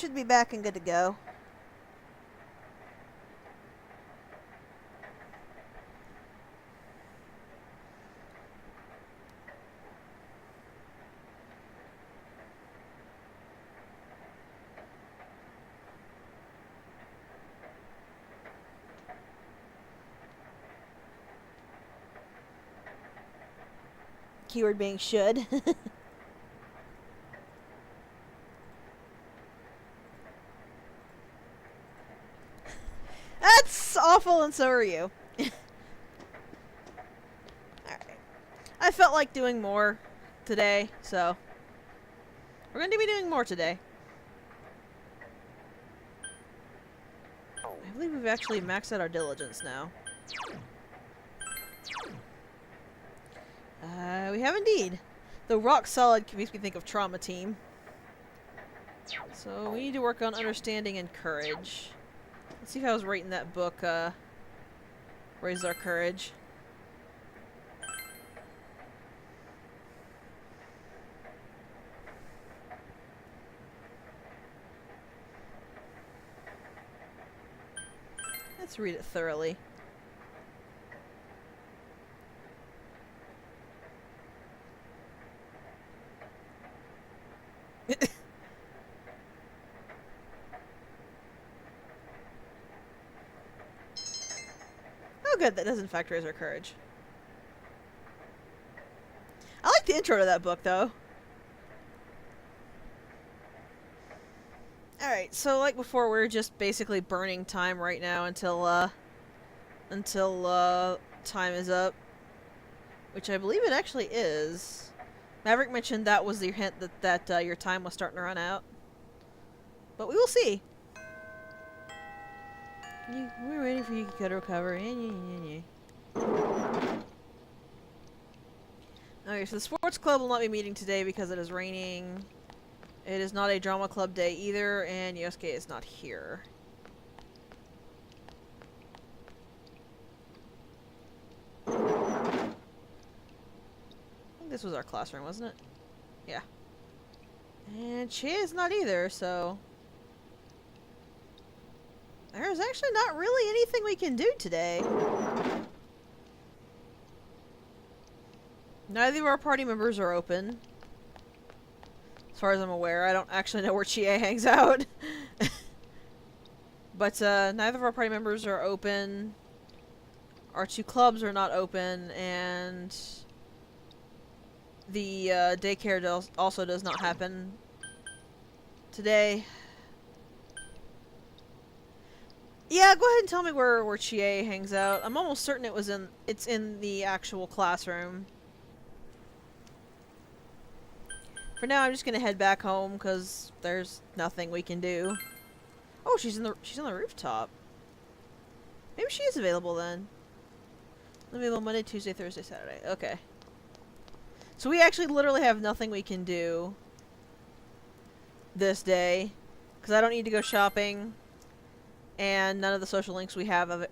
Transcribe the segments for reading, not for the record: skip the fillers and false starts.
should be back and good to go. Keyword being should. That's awful, and so are you. Alright. I felt like doing more today, so we're going to be doing more today. I believe we've actually maxed out our diligence now. We have indeed. The rock solid makes me think of trauma team. So we need to work on understanding and courage. Let's see if I was rating that book, Raise Our Courage. Let's read it thoroughly. Oh good, that does in fact raise our courage. I like the intro to that book though. Alright, so like before, we're just basically burning time right now until time is up. Which I believe it actually is. Maverick mentioned that was the hint that your time was starting to run out. But we will see. We're waiting for Yukiko to recover. Okay, so the sports club will not be meeting today because it is raining. It is not a drama club day either, and Yosuke is not here. I think this was our classroom, wasn't it? Yeah. And she is not either, so there's actually not really anything we can do today. Neither of our party members are open. As far as I'm aware, I don't actually know where Chie hangs out. But neither of our party members are open. Our two clubs are not open, and the daycare also does not happen today. Yeah, go ahead and tell me where Chie hangs out. I'm almost certain it's in the actual classroom. For now, I'm just gonna head back home because there's nothing we can do. Oh, she's on the rooftop. Maybe she is available then. Available Monday, Tuesday, Thursday, Saturday. Okay. So we actually literally have nothing we can do this day because I don't need to go shopping, and none of the social links we have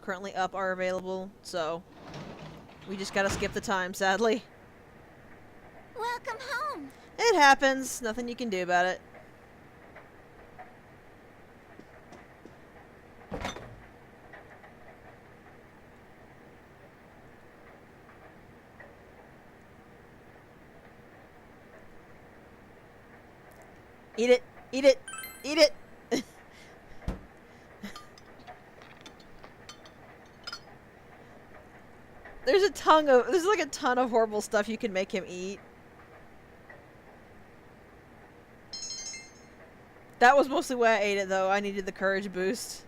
currently up are available. So we just gotta skip the time, sadly. Welcome home. It happens. Nothing you can do about it. Eat it! Eat it! Eat it! There's like a ton of horrible stuff you can make him eat. That was mostly why I ate it, though. I needed the courage boost.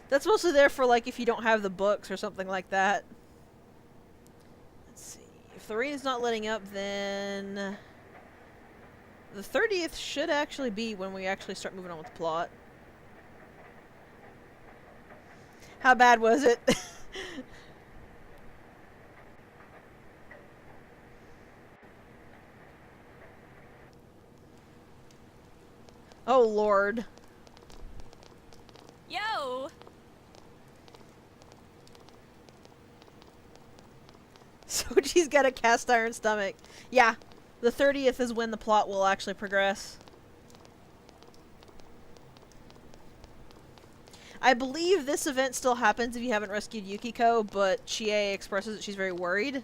That's mostly there for, like, if you don't have the books or something like that. Let's see. If the rain is not letting up, then the 30th should actually be when we actually start moving on with the plot. How bad was it? Oh, Lord. Yo! Soji's got a cast iron stomach. Yeah, the 30th is when the plot will actually progress. I believe this event still happens if you haven't rescued Yukiko, but Chie expresses that she's very worried.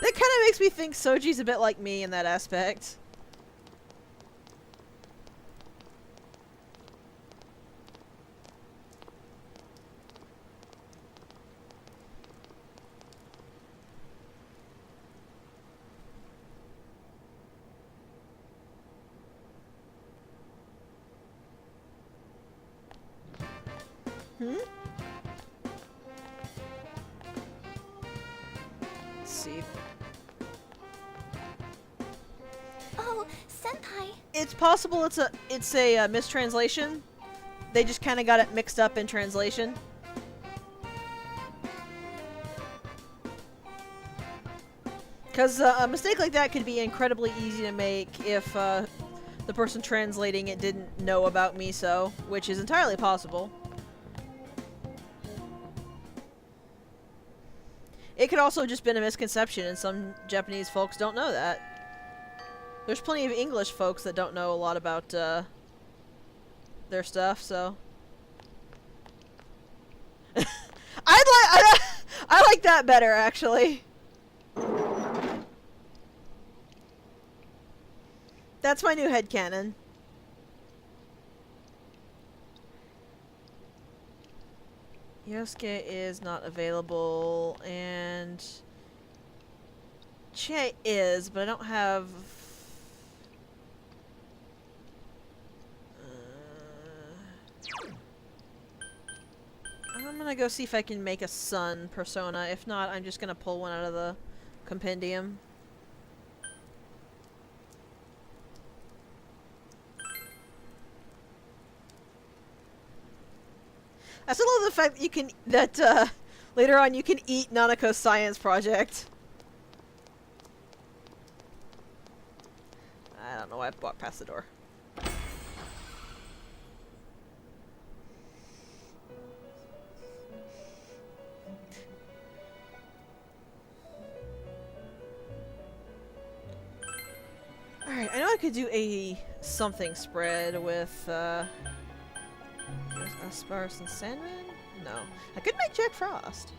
That kind of makes me think Soji's a bit like me in that aspect. Hmm? Let's see. Oh, Senpai. It's possible it's a mistranslation. They just kind of got it mixed up in translation. Because a mistake like that could be incredibly easy to make if the person translating it didn't know about miso, which is entirely possible. It could also have just been a misconception, and some Japanese folks don't know that. There's plenty of English folks that don't know a lot about their stuff, so... I like that better, actually. That's my new headcanon. Yosuke is not available, and Chie is, but I don't have... I'm gonna go see if I can make a sun persona. If not, I'm just gonna pull one out of the compendium. I still love the fact that you can later on you can eat Nanako's science project. I don't know why I walked past the door. Alright, I know I could do a something spread with Asparus and Sandman? No. I could make Jack Frost.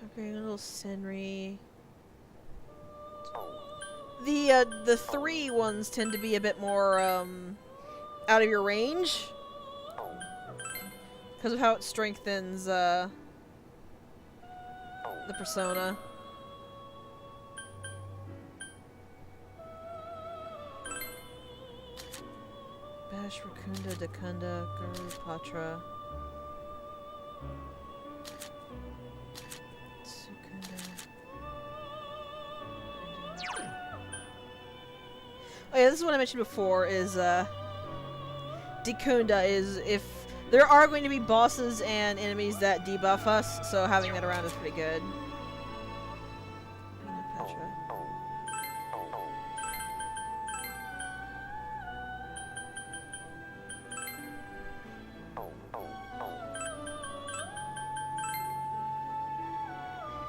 Okay, a little Senri. The 3 ones tend to be a bit more out of your range because of how it strengthens the persona. Bash, Rakunda, Dakunda, Guru, Patra. Oh yeah, this is what I mentioned before, is, Dekunda is if there are going to be bosses and enemies that debuff us, so having that around is pretty good.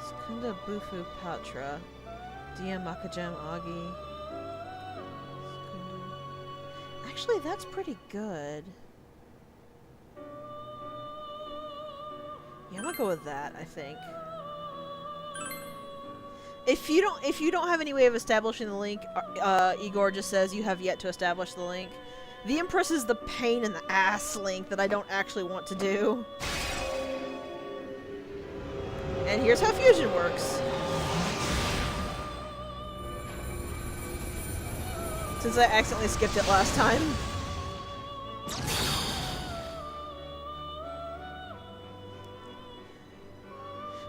Sekunda, Bufu, Patra, Dia, Makajam, Agi. Actually, that's pretty good. Yeah, I'm gonna go with that, I think. If you don't have any way of establishing the link, Igor just says you have yet to establish the link. The Empress is the pain in the ass link that I don't actually want to do. And here's how fusion works. Since I accidentally skipped it last time.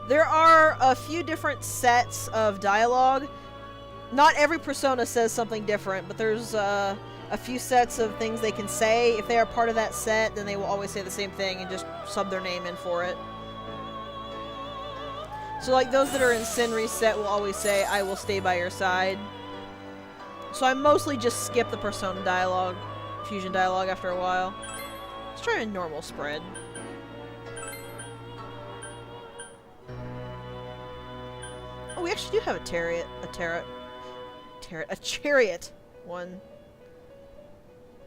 There are a few different sets of dialogue. Not every persona says something different, but there's a few sets of things they can say. If they are part of that set, then they will always say the same thing and just sub their name in for it. So like those that are in Senri's set will always say, "I will stay by your side." So I mostly just skip the persona dialogue, fusion dialogue after a while. Let's try a normal spread. Oh, we actually do have a chariot one.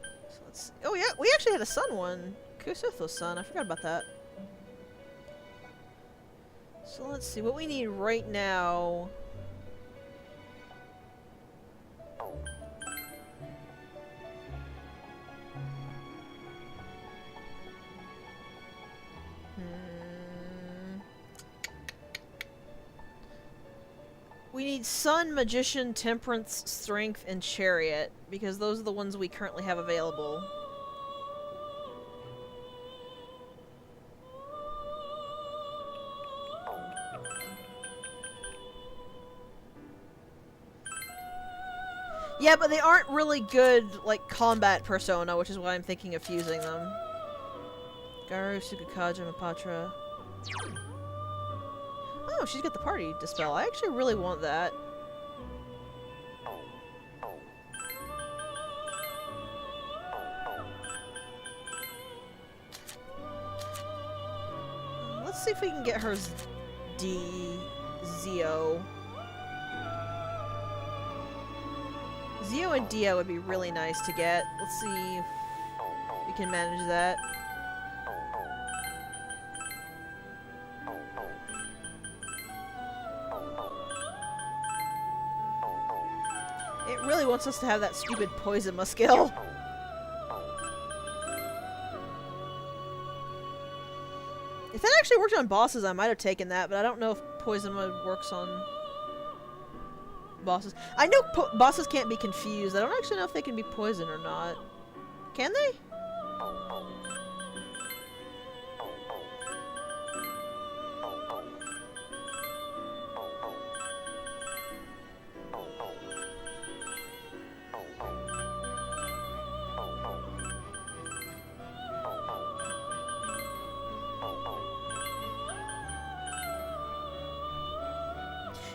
So let's see. Oh yeah, we actually had a sun one. Kusotho's son, I forgot about that. So let's see, what we need right now... We need Sun, Magician, Temperance, Strength, and Chariot, because those are the ones we currently have available. Yeah, but they aren't really good, like, combat persona, which is why I'm thinking of fusing them. Garu, Sukukaja, Mapatra. Oh, she's got the party dispel. I actually really want that. Let's see if we can get her Zio. Zio and Dio would be really nice to get. Let's see if we can manage that. It really wants us to have that stupid Poison skill. If that actually worked on bosses, I might have taken that, but I don't know if Poison works on bosses. I know bosses can't be confused. I don't actually know if they can be poisoned or not. Can they?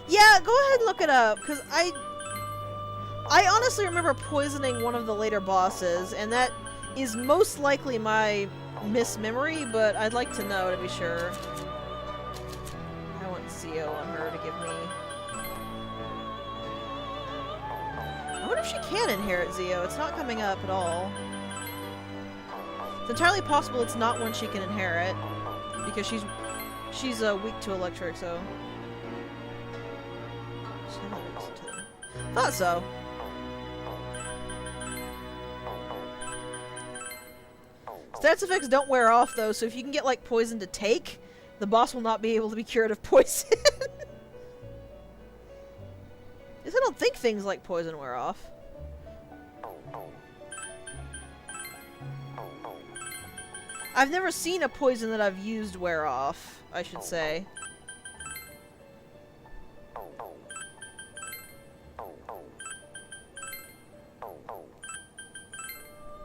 Yeah, go ahead and look it up, because I honestly remember poisoning one of the later bosses, and that is most likely my mismemory, but I'd like to know to be sure. I want Zio on her to give me... I wonder if she can inherit Zio. It's not coming up at all. It's entirely possible it's not one she can inherit, because she's weak to electric, so... Thought so. Stats effects don't wear off though, so if you can get like poison to take, the boss will not be able to be cured of poison. Because I don't think things like poison wear off. I've never seen a poison that I've used wear off, I should say.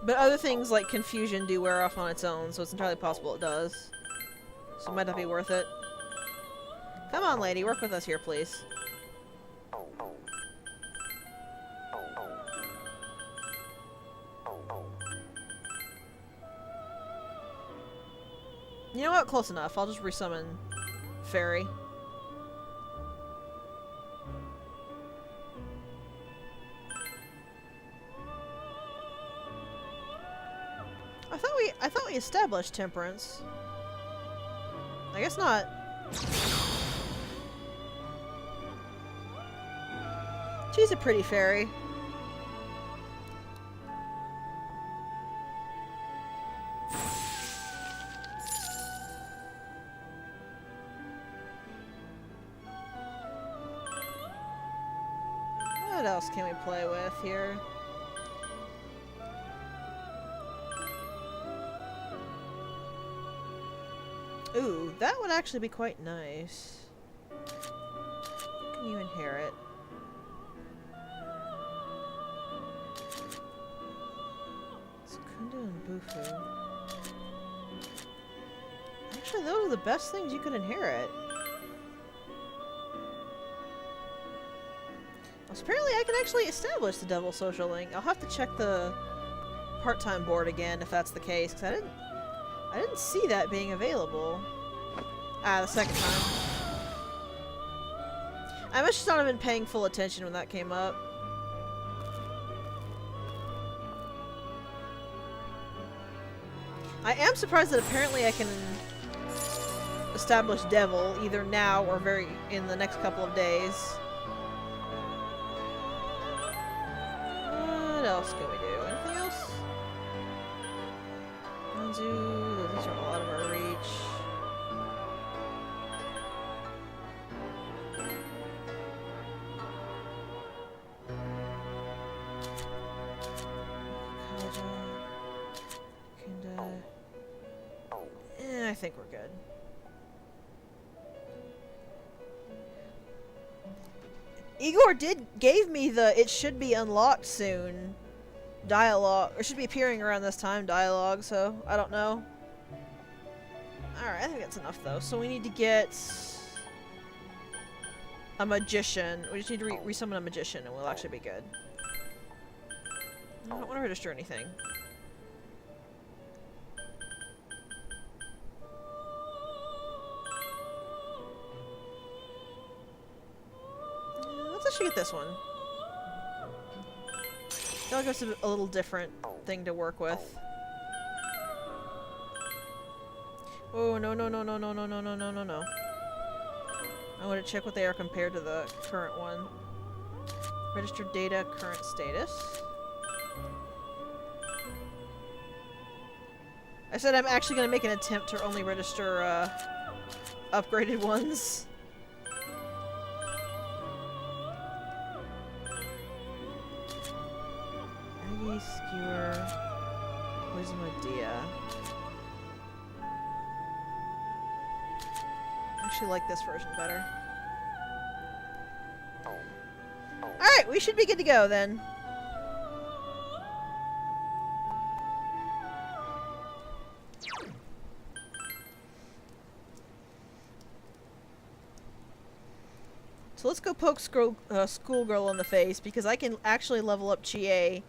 But other things like confusion do wear off on its own, so it's entirely possible it does. So it might not be worth it. Come on, lady, work with us here, please. You know what? Close enough. I'll just resummon Fairy. I thought we established Temperance. I guess not. She's a pretty fairy. What else can we play with here? Ooh, that would actually be quite nice. What can you inherit? Sukunda and Bufu. Actually, those are the best things you could inherit. So apparently I can actually establish the Devil Social Link. I'll have to check the part-time board again if that's the case, because I didn't see that being available. Ah, the second time. I must just not have been paying full attention when that came up. I am surprised that apparently I can establish Devil either now or in the next couple of days. What else can we do? Anything else? These are all out of our reach. I think we're good. Igor gave me the "it should be unlocked soon" dialogue, or should be appearing around this time dialogue, so I don't know. Alright, I think that's enough though. So we need to get a magician. We just need to resummon a magician and we'll actually be good. I don't want to register anything. Let's actually get this one. That'll give us a little different thing to work with. Oh, no, no, no, no, no, no, no, no, no, no, no. I want to check what they are compared to the current one. Registered data, current status. I said I'm actually going to make an attempt to only register upgraded ones. Aggie, Skewer, Wismadia. I actually like this version better. Alright, we should be good to go then. So let's go poke Schoolgirl in the face, because I can actually level up Chie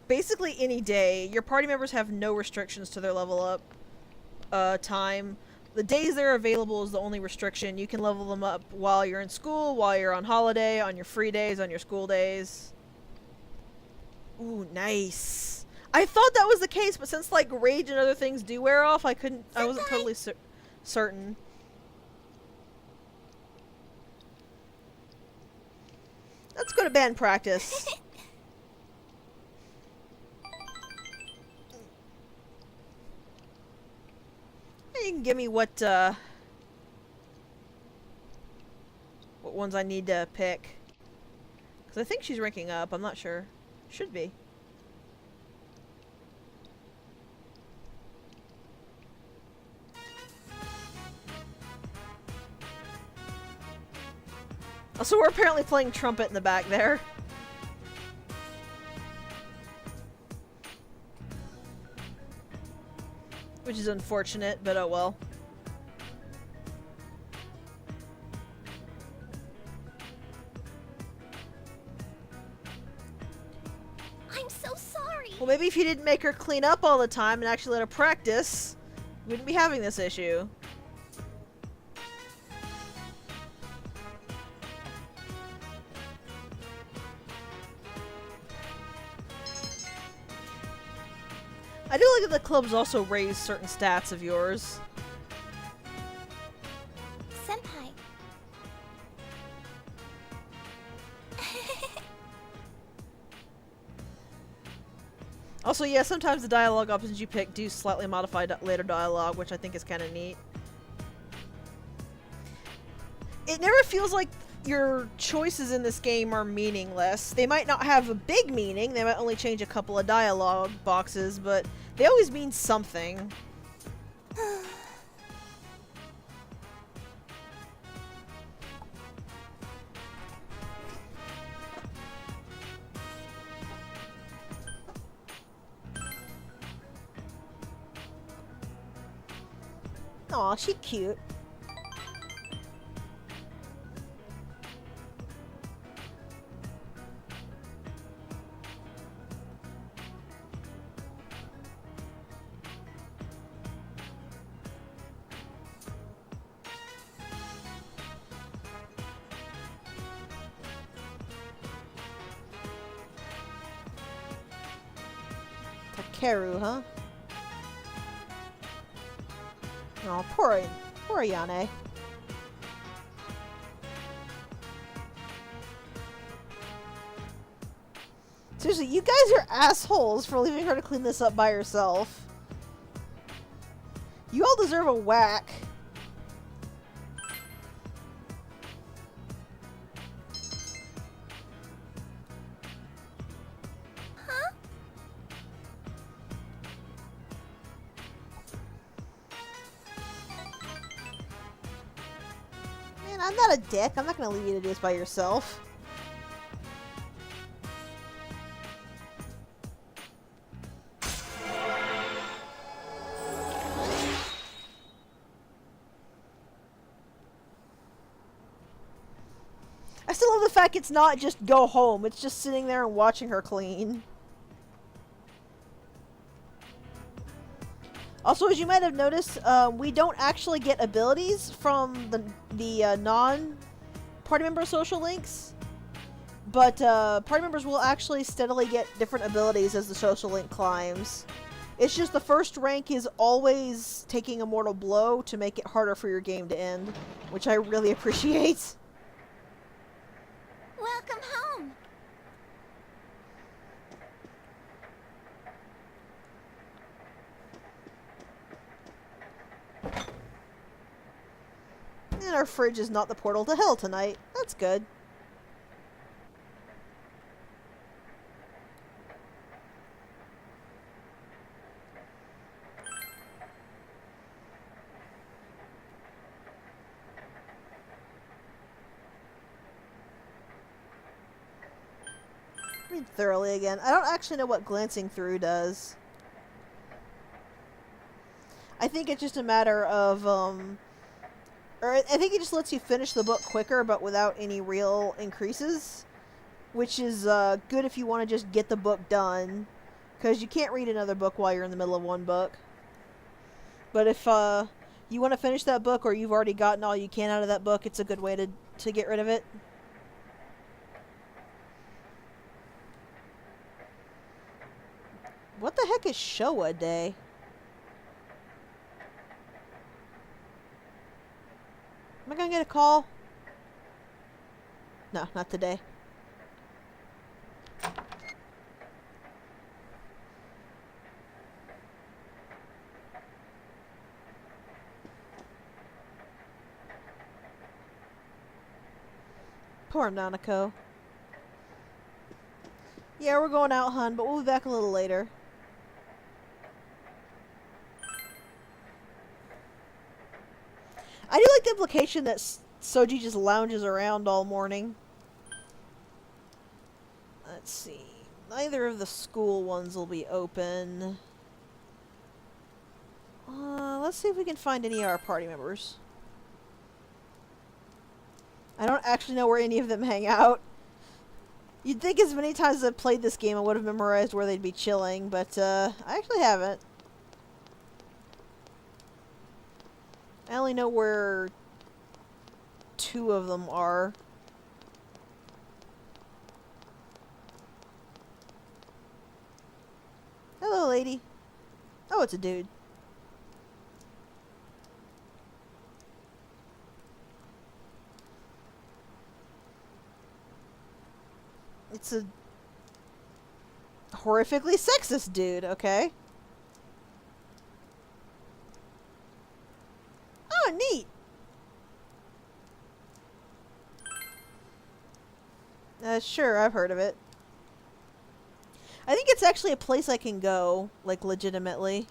basically any day. Your party members have no restrictions to their level up time. The days they're available is the only restriction. You can level them up while you're in school, while you're on holiday, on your free days, on your school days. Ooh, nice. I thought that was the case, but since like rage and other things do wear off, I wasn't totally certain. Let's go to band practice. You can give me what ones I need to pick. Because I think she's ranking up. I'm not sure. Should be. Also, we're apparently playing trumpet in the back there. Which is unfortunate, but oh well. I'm so sorry. Well, maybe if you didn't make her clean up all the time and actually let her practice, we wouldn't be having this issue. I do like that the clubs also raise certain stats of yours. Senpai. Also, yeah, sometimes the dialogue options you pick do slightly modify later dialogue, which I think is kind of neat. It never feels like your choices in this game are meaningless. They might not have a big meaning, they might only change a couple of dialogue boxes, but they always mean something. Aw, she's cute. Keru, huh? Oh, poor Ayane. Seriously, you guys are assholes for leaving her to clean this up by herself. You all deserve a whack. Huh? Man, I'm not a dick. I'm not gonna leave you to do this by yourself. I still love the fact it's not just go home. It's just sitting there and watching her clean. Also, as you might have noticed, we don't actually get abilities from the non-party member social links. But party members will actually steadily get different abilities as the social link climbs. It's just the first rank is always taking a mortal blow to make it harder for your game to end, which I really appreciate. Welcome home. And our fridge is not the portal to hell tonight. That's good. Read thoroughly again. I don't actually know what glancing through does. I think it's just a matter of, or I think it just lets you finish the book quicker, but without any real increases. Which is good if you want to just get the book done. Because you can't read another book while you're in the middle of one book. But if you want to finish that book, or you've already gotten all you can out of that book, it's a good way to get rid of it. What the heck is Showa Day? Am I gonna get a call? No, not today. Poor Nanako. Yeah, we're going out, hun, but we'll be back a little later. I do like the implication that Soji just lounges around all morning. Let's see. Neither of the school ones will be open. Let's see if we can find any of our party members. I don't actually know where any of them hang out. You'd think as many times as I've played this game I would have memorized where they'd be chilling, but I actually haven't. I only know where 2 of them are. Hello, lady. Oh, it's a dude. It's a horrifically sexist dude, okay? Oh, neat. Sure, I've heard of it. I think it's actually a place I can go, like, legitimately.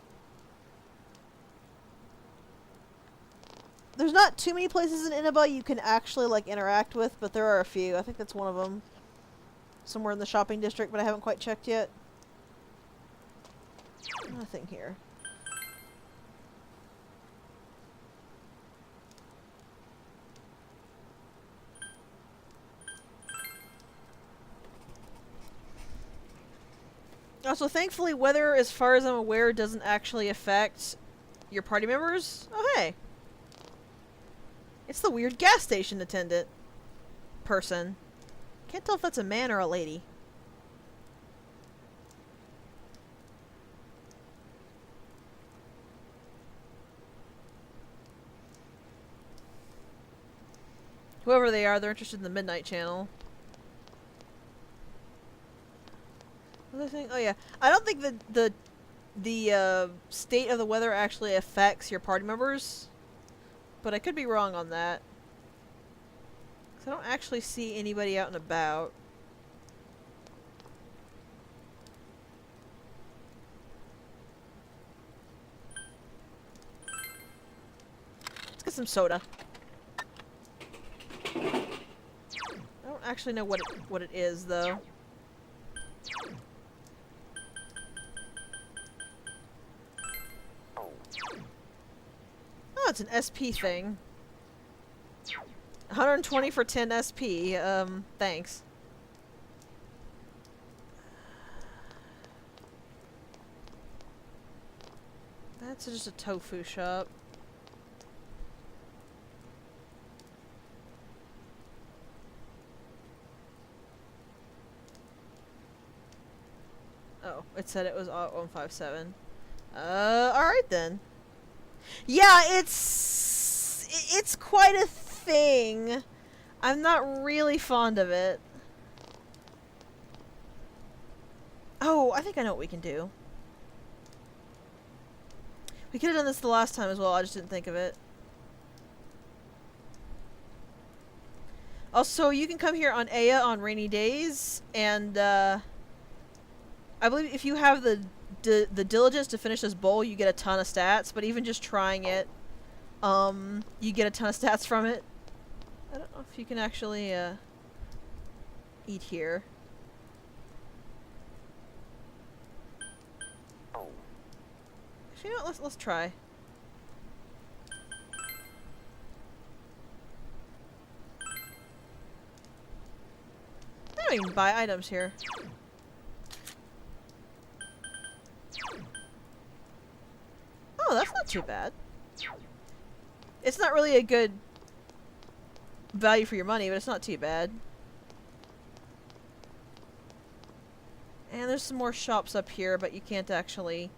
There's not too many places in Inaba you can actually, like, interact with, but there are a few. I think that's one of them. Somewhere in the shopping district, but I haven't quite checked yet. Nothing here. Also, thankfully, weather, as far as I'm aware, doesn't actually affect your party members. Oh, hey. It's the weird gas station attendant person. Can't tell if that's a man or a lady. Whoever they are, they're interested in the Midnight Channel. Other thing? Oh yeah. I don't think the state of the weather actually affects your party members. But I could be wrong on that. 'Cause I don't actually see anybody out and about. Let's get some soda. I don't actually know what it is though. Oh, it's an SP thing. 120 for 10 SP. Thanks. That's just a tofu shop. Oh, it said it was 157. Alright then. Yeah, it's quite a thing. I'm not really fond of it. Oh, I think I know what we can do. We could have done this the last time as well, I just didn't think of it. Also, you can come here on Aya on rainy days, and I believe if you have the diligence to finish this bowl, you get a ton of stats, but even just trying it, you get a ton of stats from it. I don't know if you can actually, eat here. Actually, you know what, let's try. I don't even buy items here. Oh, that's not too bad. It's not really a good value for your money, but it's not too bad. And there's some more shops up here, but you can't actually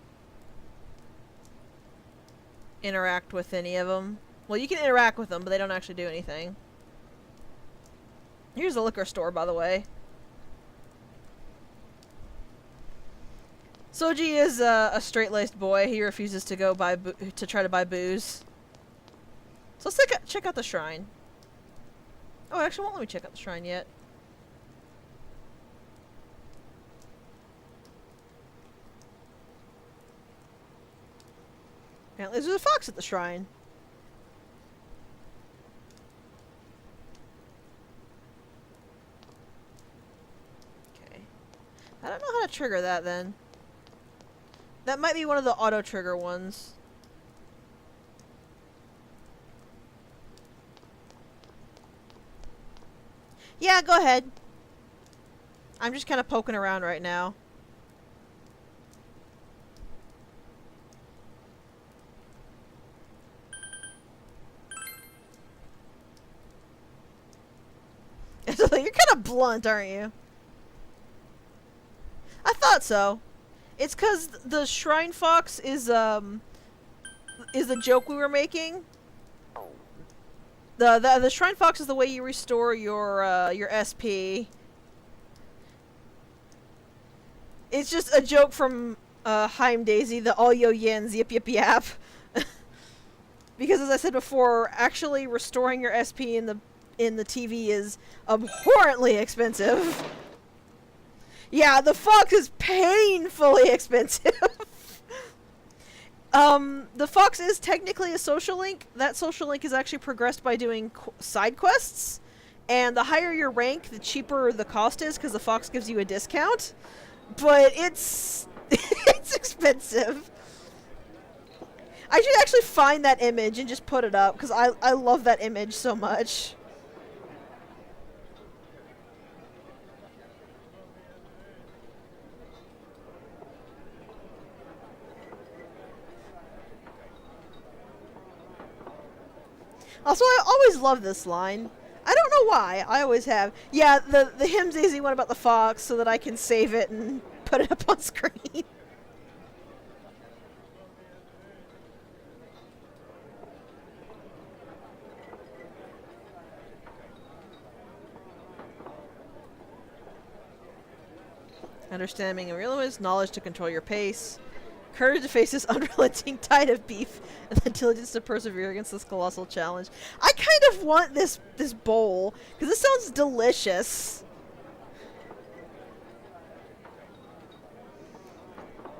interact with any of them. Well, you can interact with them, but they don't actually do anything. Here's the liquor store, by the way. Soji is a straight-laced boy. He refuses to go try to buy booze. So let's check out the shrine. Oh, actually, won't let me check out the shrine yet. Apparently there's a fox at the shrine. Okay. I don't know how to trigger that then. That might be one of the auto-trigger ones. Yeah, go ahead. I'm just kind of poking around right now. You're kind of blunt, aren't you? I thought so. It's because the Shrine Fox is a joke we were making. The Shrine Fox is the way you restore your SP. It's just a joke from Heim Daisy, the all yo yens, yip yip yap. Because as I said before, actually restoring your SP in the TV is abhorrently expensive. Yeah, the Fox is painfully expensive. The Fox is technically a social link. That social link is actually progressed by doing side quests. And the higher your rank, the cheaper the cost is, because the Fox gives you a discount. But it's it's expensive. I should actually find that image and just put it up, because I love that image so much. Also, I always love this line. I don't know why. I always have. Yeah, the him's easy one about the fox, so that I can save it and put it up on screen. Understanding and realism, knowledge to control your pace, courage to face this unrelenting tide of beef, and the diligence to persevere against this colossal challenge. I kind of want this bowl, because this sounds delicious.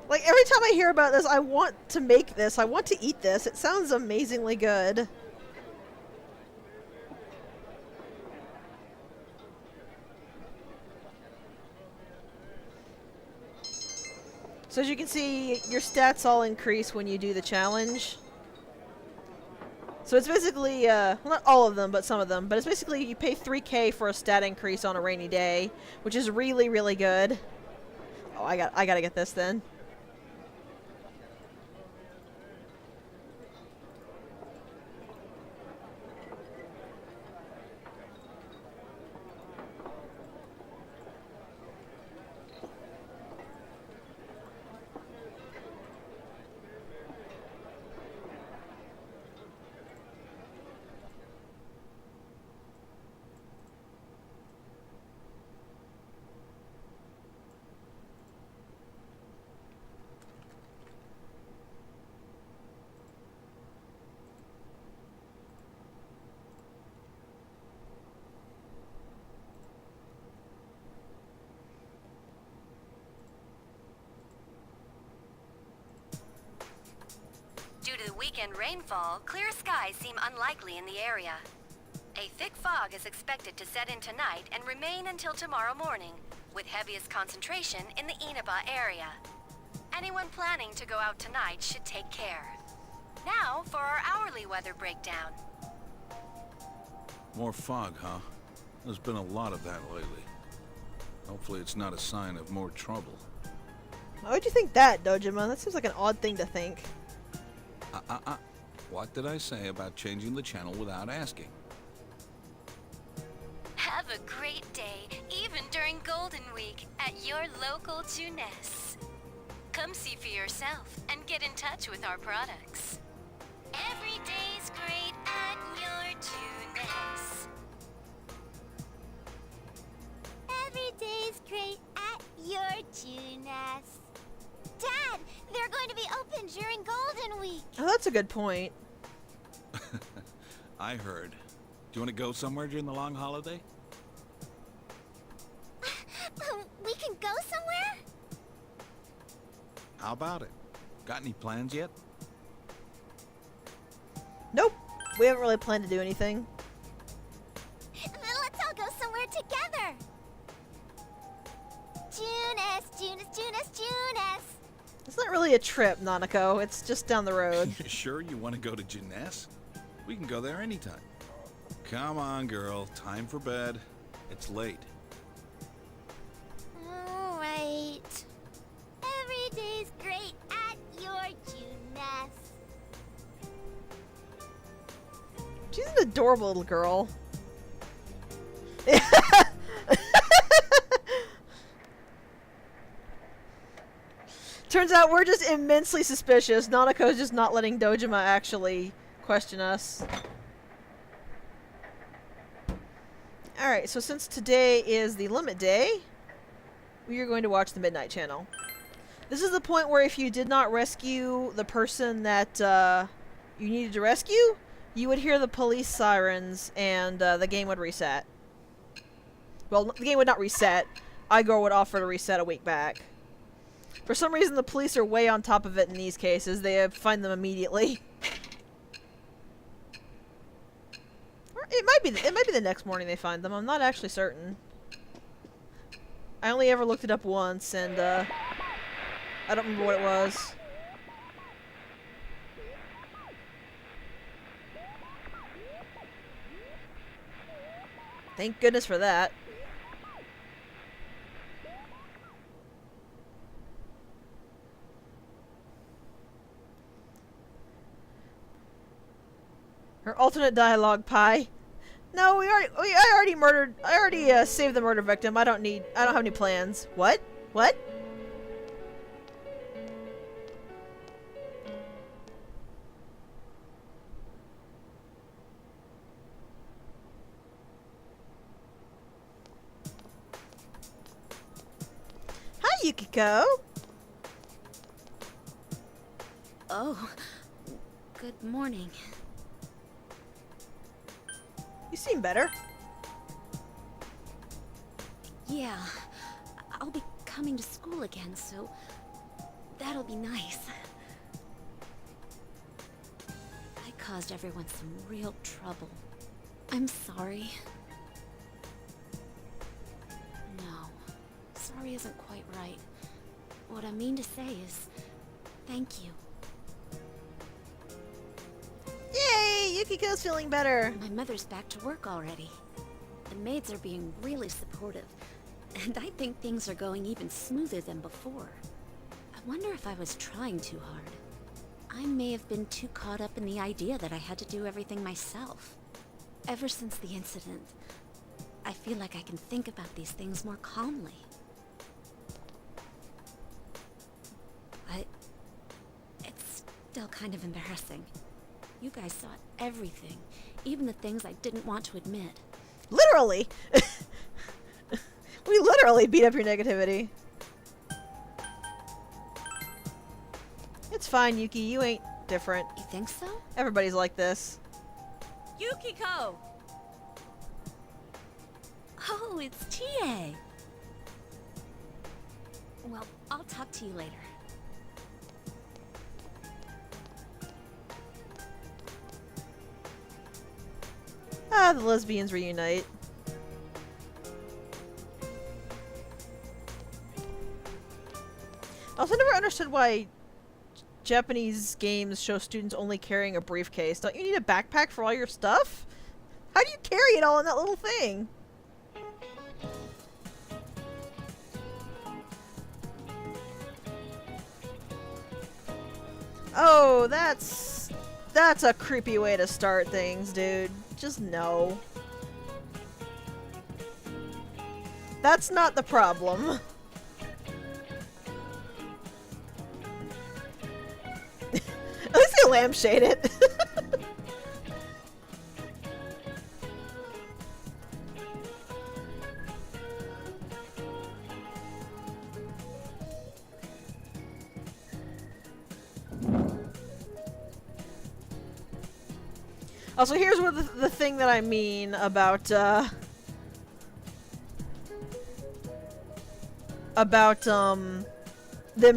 Like, every time I hear about this, I want to make this. I want to eat this. It sounds amazingly good. So as you can see, your stats all increase when you do the challenge. So it's basically, well, not all of them, but some of them. But it's basically you pay 3K for a stat increase on a rainy day, which is really, really good. Oh, I gotta get this then. Due to the weekend rainfall, clear skies seem unlikely in the area. A thick fog is expected to set in tonight and remain until tomorrow morning, with heaviest concentration in the Inaba area. Anyone planning to go out tonight should take care. Now for our hourly weather breakdown. More fog, huh? There's been a lot of that lately. Hopefully it's not a sign of more trouble. Why would you think that, Dojima? That seems like an odd thing to think. What did I say about changing the channel without asking? Have a great day, even during Golden Week, at your local Junes. Come see for yourself and get in touch with our products. Every day's great at your Junes. Every day's great at your Junes. Dad, they're going to be open during Golden Week. Oh, that's a good point. I heard. Do you want to go somewhere during the long holiday? We can go somewhere? How about it? Got any plans yet? Nope. We haven't really planned to do anything. Then let's all go somewhere together. Junes. It's not really a trip, Nanako. It's just down the road. You sure you want to go to Jeunesse? We can go there anytime. Come on, girl. Time for bed. It's late. All right. Every day's great at your Junes. She's an adorable little girl. Turns out we're just immensely suspicious. Nanako's just not letting Dojima actually question us. Alright, so since today is the limit day, we are going to watch the Midnight Channel. This is the point where if you did not rescue the person that you needed to rescue, you would hear the police sirens and the game would reset. Well, the game would not reset. Igor would offer to reset a week back. For some reason, the police are way on top of it in these cases. They find them immediately. Or it might be the next morning they find them. I'm not actually certain. I only ever looked it up once, and I don't remember what it was. Thank goodness for that. Her alternate dialogue pie. No, I already murdered. I already saved the murder victim. I don't have any plans. What? What? Hi, Hi, Yukiko. Oh, good morning. You seem better. Yeah, I'll be coming to school again, so that'll be nice. I caused everyone some real trouble. I'm sorry. No, sorry isn't quite right. What I mean to say is, thank you. Yay! Yukiko's feeling better. My mother's back to work already. The maids are being really supportive, and I think things are going even smoother than before. I wonder if I was trying too hard. I may have been too caught up in the idea that I had to do everything myself. Ever since the incident, I feel like I can think about these things more calmly. But it's still kind of embarrassing. You guys saw everything, even the things I didn't want to admit. Literally! We literally beat up your negativity. It's fine, Yuki. You ain't different. You think so? Everybody's like this. Yukiko! Oh, it's Chie! Well, I'll talk to you later. Ah, the lesbians reunite. I also never understood why Japanese games show students only carrying a briefcase. Don't you need a backpack for all your stuff? How do you carry it all in that little thing? Oh, that's a creepy way to start things, dude. Just no. That's not the problem. At least they lampshade it. Also, here's what the thing that I mean about them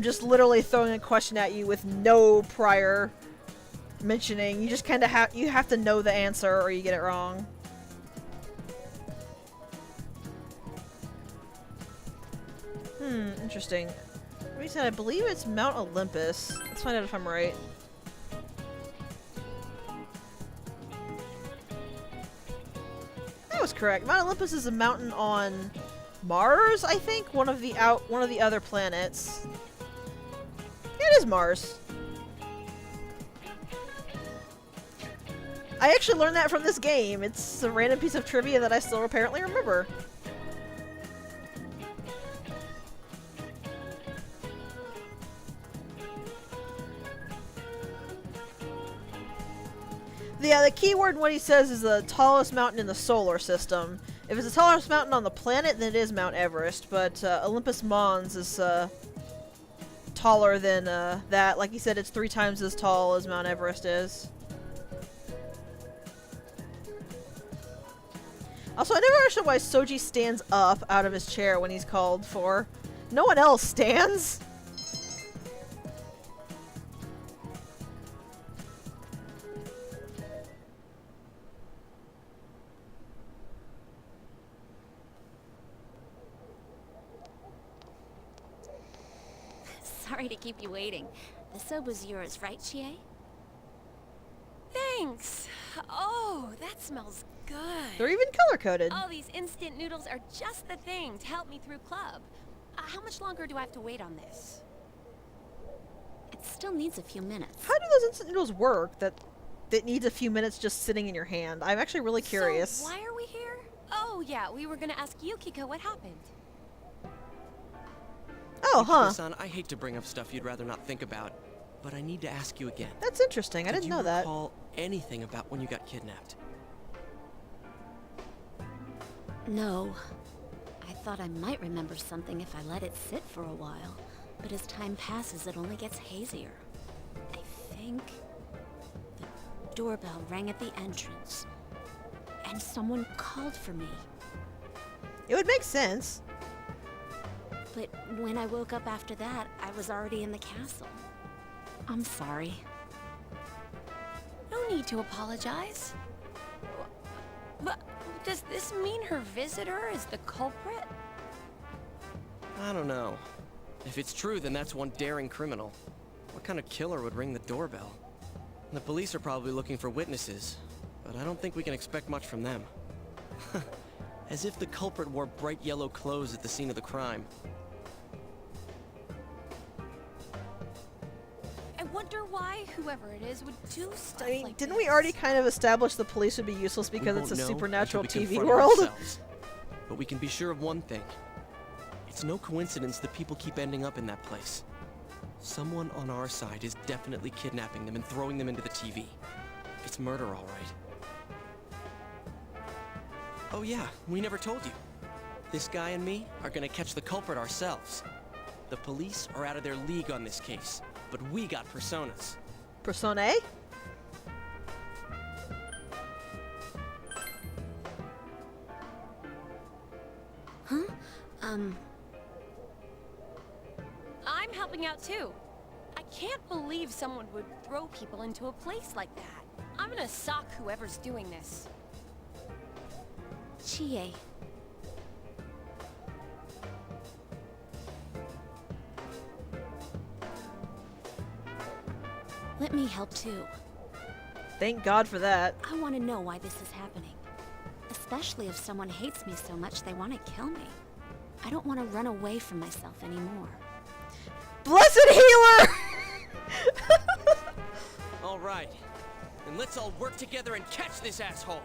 just literally throwing a question at you with no prior mentioning. You just kind of have to know the answer or you get it wrong. Interesting. What you said, I believe it's Mount Olympus. Let's find out if I'm right. That was correct. Mount Olympus is a mountain on Mars, I think? One of the other planets. It is Mars. I actually learned that from this game. It's a random piece of trivia that I still apparently remember. Yeah, the key word in what he says is the tallest mountain in the solar system. If it's the tallest mountain on the planet, then it is Mount Everest, but Olympus Mons is taller than that. Like he said, it's 3 times as tall as Mount Everest is. Also, I never understood why Soji stands up out of his chair when he's called for. No one else stands. Sorry to keep you waiting. The soba's yours, right, Chie? Thanks. Oh, that smells good. They're even color-coded. All these instant noodles are just the thing to help me through club. How much longer do I have to wait on this? It still needs a few minutes. How do those instant noodles work that needs a few minutes just sitting in your hand? I'm actually really curious. So why are we here? Oh yeah, we were gonna ask Yukiko what happened. Oh, huh. Son, I hate to bring up stuff you'd rather not think about, but I need to ask you again. That's interesting. I didn't know that. Did you recall anything about when you got kidnapped? No. I thought I might remember something if I let it sit for a while, but as time passes, it only gets hazier. I think the doorbell rang at the entrance, and someone called for me. It would make sense. But when I woke up after that, I was already in the castle. I'm sorry. No need to apologize. But does this mean her visitor is the culprit? I don't know. If it's true, then that's one daring criminal. What kind of killer would ring the doorbell? The police are probably looking for witnesses, but I don't think we can expect much from them. As if the culprit wore bright yellow clothes at the scene of the crime. I wonder why whoever it is would do stuff I mean, like didn't this. we already kind of establish the police would be useless because We it's a won't know supernatural until we TV confront world? ourselves. But we can be sure of one thing. It's no coincidence that people keep ending up in that place. Someone on our side is definitely kidnapping them and throwing them into the TV. It's murder, all right. Oh yeah, we never told you. This guy and me are gonna catch the culprit ourselves. The police are out of their league on this case, but we got personas. Persona? I'm helping out too. I can't believe someone would throw people into a place like that. I'm gonna sock whoever's doing this. Chie. Let me help too. Thank God for that. I want to know why this is happening. Especially if someone hates me so much they want to kill me. I don't want to run away from myself anymore. Blessed healer! All right, then let's all work together and catch this asshole.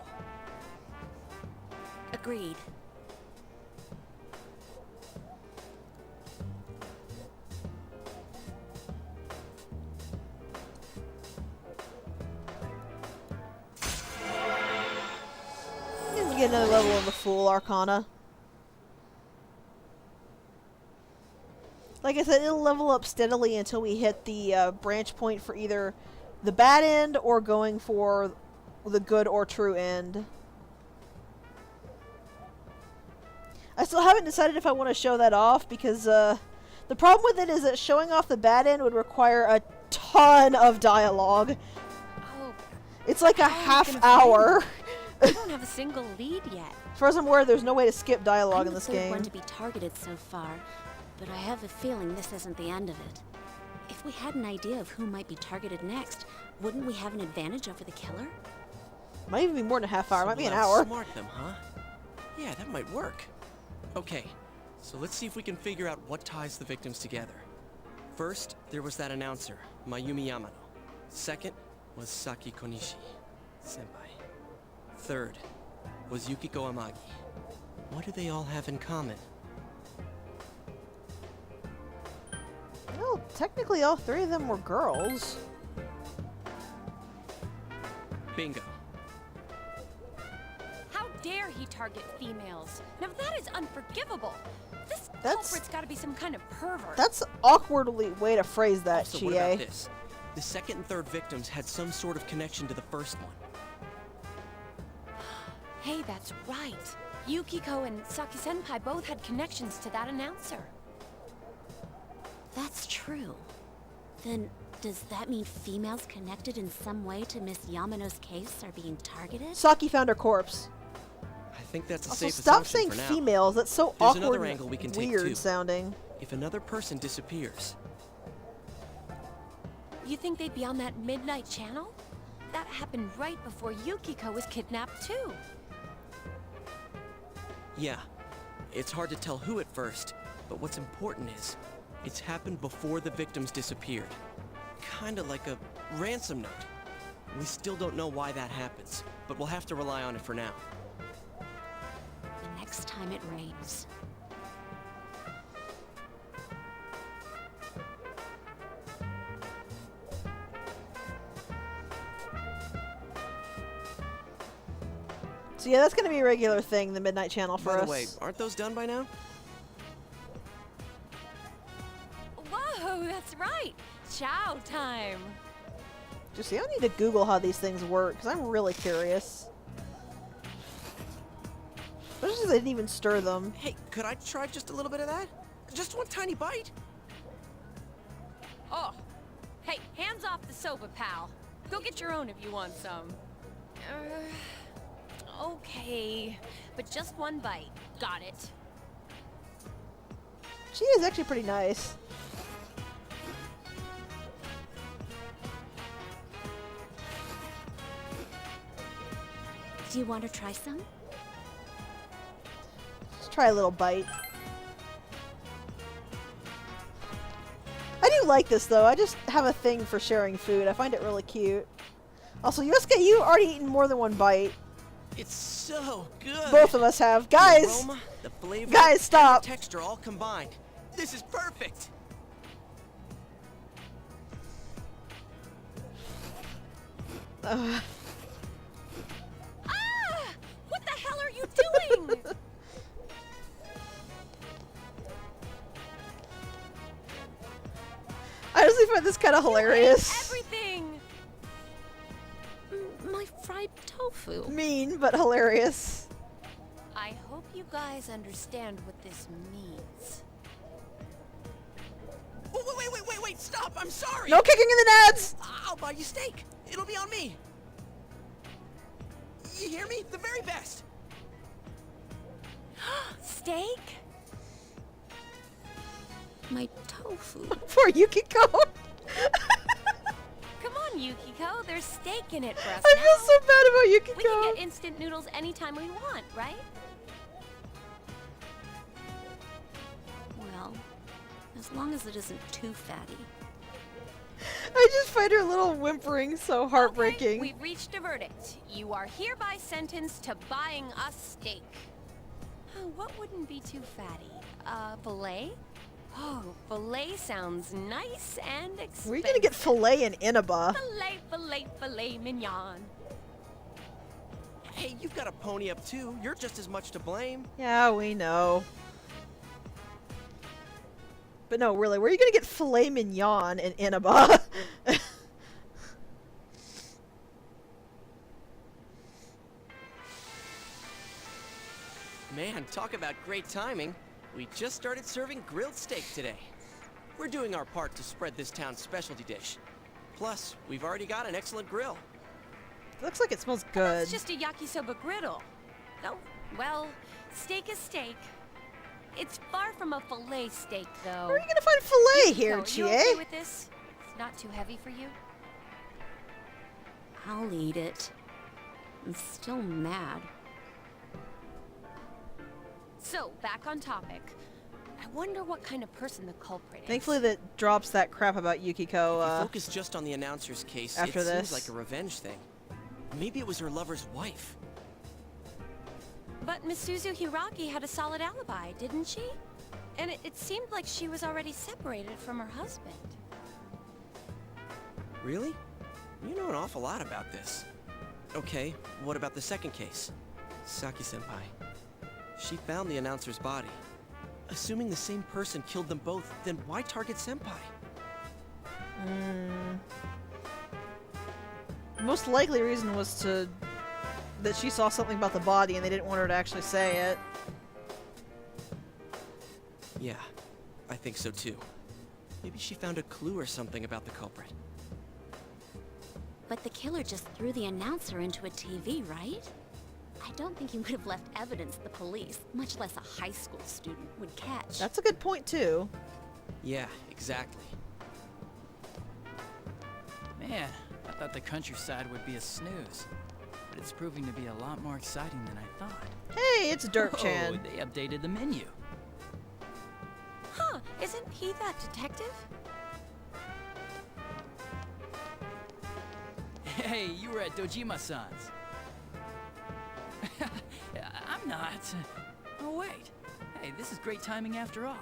Agreed. Let's get another level of the Fool Arcana. Like I said, it'll level up steadily until we hit the branch point for either the bad end or going for the good or true end. I still haven't decided if I want to show that off because the problem with it is that showing off the bad end would require a ton of dialogue. Oh, It's like a how are we half gonna hour. we don't have a single lead yet. As far as I'm aware, there's no way to skip dialogue I'm in the this third game. one to be targeted so far, but I have a feeling this isn't the end of it. If we had an idea of who might be targeted next, wouldn't we have an advantage over the killer? Might even be more than a half hour. Might be an Someone hour. outsmart them, huh? Yeah, that might work. Okay, so let's see if we can figure out what ties the victims together. First, there was that announcer, Mayumi Yamano. Second was Saki Konishi, senpai. Third was Yukiko Amagi. What do they all have in common? Well, technically all three of them were girls. Bingo. How dare he target females? Now that is unforgivable. This That's- culprit's gotta be some kind of pervert. That's awkwardly way to phrase that, Also, what about Chie. this? The second and third victims had some sort of connection to the first one. Hey, that's right. Yukiko and Saki-senpai both had connections to that announcer. That's true. Then, does that mean females connected in some way to Miss Yamano's case are being targeted? Saki found her corpse. I think that's a Also, safe stop assumption saying for now. females. That's so There's awkward another and angle we can take, weird too. sounding. If another person disappears, You think they'd be on that midnight channel? That happened right before Yukiko was kidnapped too. yeah, it's hard to tell who at first, but what's important is, it's happened before the victims disappeared. Kinda like a ransom note. We still don't know why that happens, but we'll have to rely on it for now. The next time it rains. So yeah, that's gonna be a regular thing, the Midnight Channel for By us. the way, aren't those done by now? That's right. Chow time. Just see, I need to Google how these things work, because I'm really curious. Especially since I didn't even stir them. Hey, could I try just a little bit of that? Just one tiny bite? Oh. Hey, hands off the soba, pal. Go get your own if you want some. Okay. But just one bite. Got it. She is actually pretty nice. Do you want to try some? Let's try a little bite. I do like this though. I just have a thing for sharing food. I find it really cute. Also, Yosuke, you've already eaten more than one bite. It's so good. Both of us have. The Guys! aroma, the flavor, Guys, stop! and the texture all combined. This is perfect. Ah! What the hell are you doing? I honestly find this kind of hilarious. Everything. My fried tofu. Mean, but hilarious. I hope you guys understand what this means. Oh, wait, stop, I'm sorry. No kicking in the nads! I'll buy you steak. It'll be on me. You hear me? The very best. Steak? My tofu. Poor Yukiko. Come on, Yukiko. There's steak in it for us I now. feel so bad about Yukiko. We can get instant noodles anytime we want, right? Well, as long as it isn't too fatty. I just find her little whimpering so heartbreaking. Okay, we've reached a verdict. You are hereby sentenced to buying us steak. Oh, what wouldn't be too fatty? Filet? Oh, filet sounds nice and expensive. Where are you gonna get filet in Inaba? Filet mignon. Hey, you've got a pony up too. You're just as much to blame. Yeah, we know. But no, really, where are you gonna get filet mignon in Inaba? Man, talk about great timing. We just started serving grilled steak today. We're doing our part to spread this town's specialty dish. Plus, we've already got an excellent grill. Looks like it smells good. It's just a yakisoba griddle. Oh, well, steak is steak. It's far from a filet steak, though. Where are you gonna find filet here, Yukiko, you Chie? okay with this? It's not too heavy for you? I'll eat it. I'm still mad. So, back on topic. I wonder what kind of person the culprit is. Thankfully that drops that crap about If you Yukiko, focus just on the announcer's case, after it this. seems like a revenge thing. Maybe it was her lover's wife. But Misuzu Hiraki had a solid alibi, didn't she? And it seemed like she was already separated from her husband. Really? You know an awful lot about this. Okay, what about the second case? Saki-senpai. She found the announcer's body. Assuming the same person killed them both, then why target Senpai? most likely reason was that she saw something about the body and they didn't want her to actually say it. Yeah, I think so too. Maybe she found a clue or something about the culprit. But the killer just threw the announcer into a TV, right? I don't think he would have left evidence the police, much less a high school student, would catch. That's a good point, too. Yeah, exactly. Man, I thought the countryside would be a snooze. But it's proving to be a lot more exciting than I thought. Hey, it's Derp-chan. Oh, they updated the menu. Huh, isn't he that detective? Hey, you were at Dojima-san's. I'm not. Oh, wait. Hey, this is great timing after all.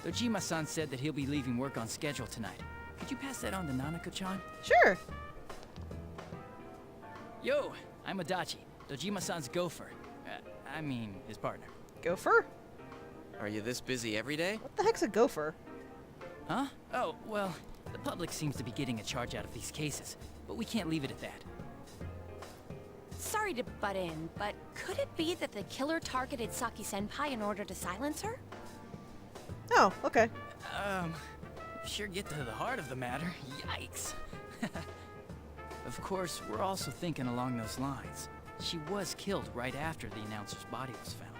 Dojima-san said that he'll be leaving work on schedule tonight. Could you pass that on to Nanako-chan? Sure. Yo, I'm Adachi, Dojima-san's gopher. I mean, his partner. Gopher? Are you this busy every day? What the heck's a gopher? Huh? Oh, well, the public seems to be getting a charge out of these cases, but we can't leave it at that. Sorry to butt in, but could it be that the killer targeted Saki-senpai in order to silence her? Oh, okay. Sure get to the heart of the matter. Yikes. Of course, we're also thinking along those lines. She was killed right after the announcer's body was found.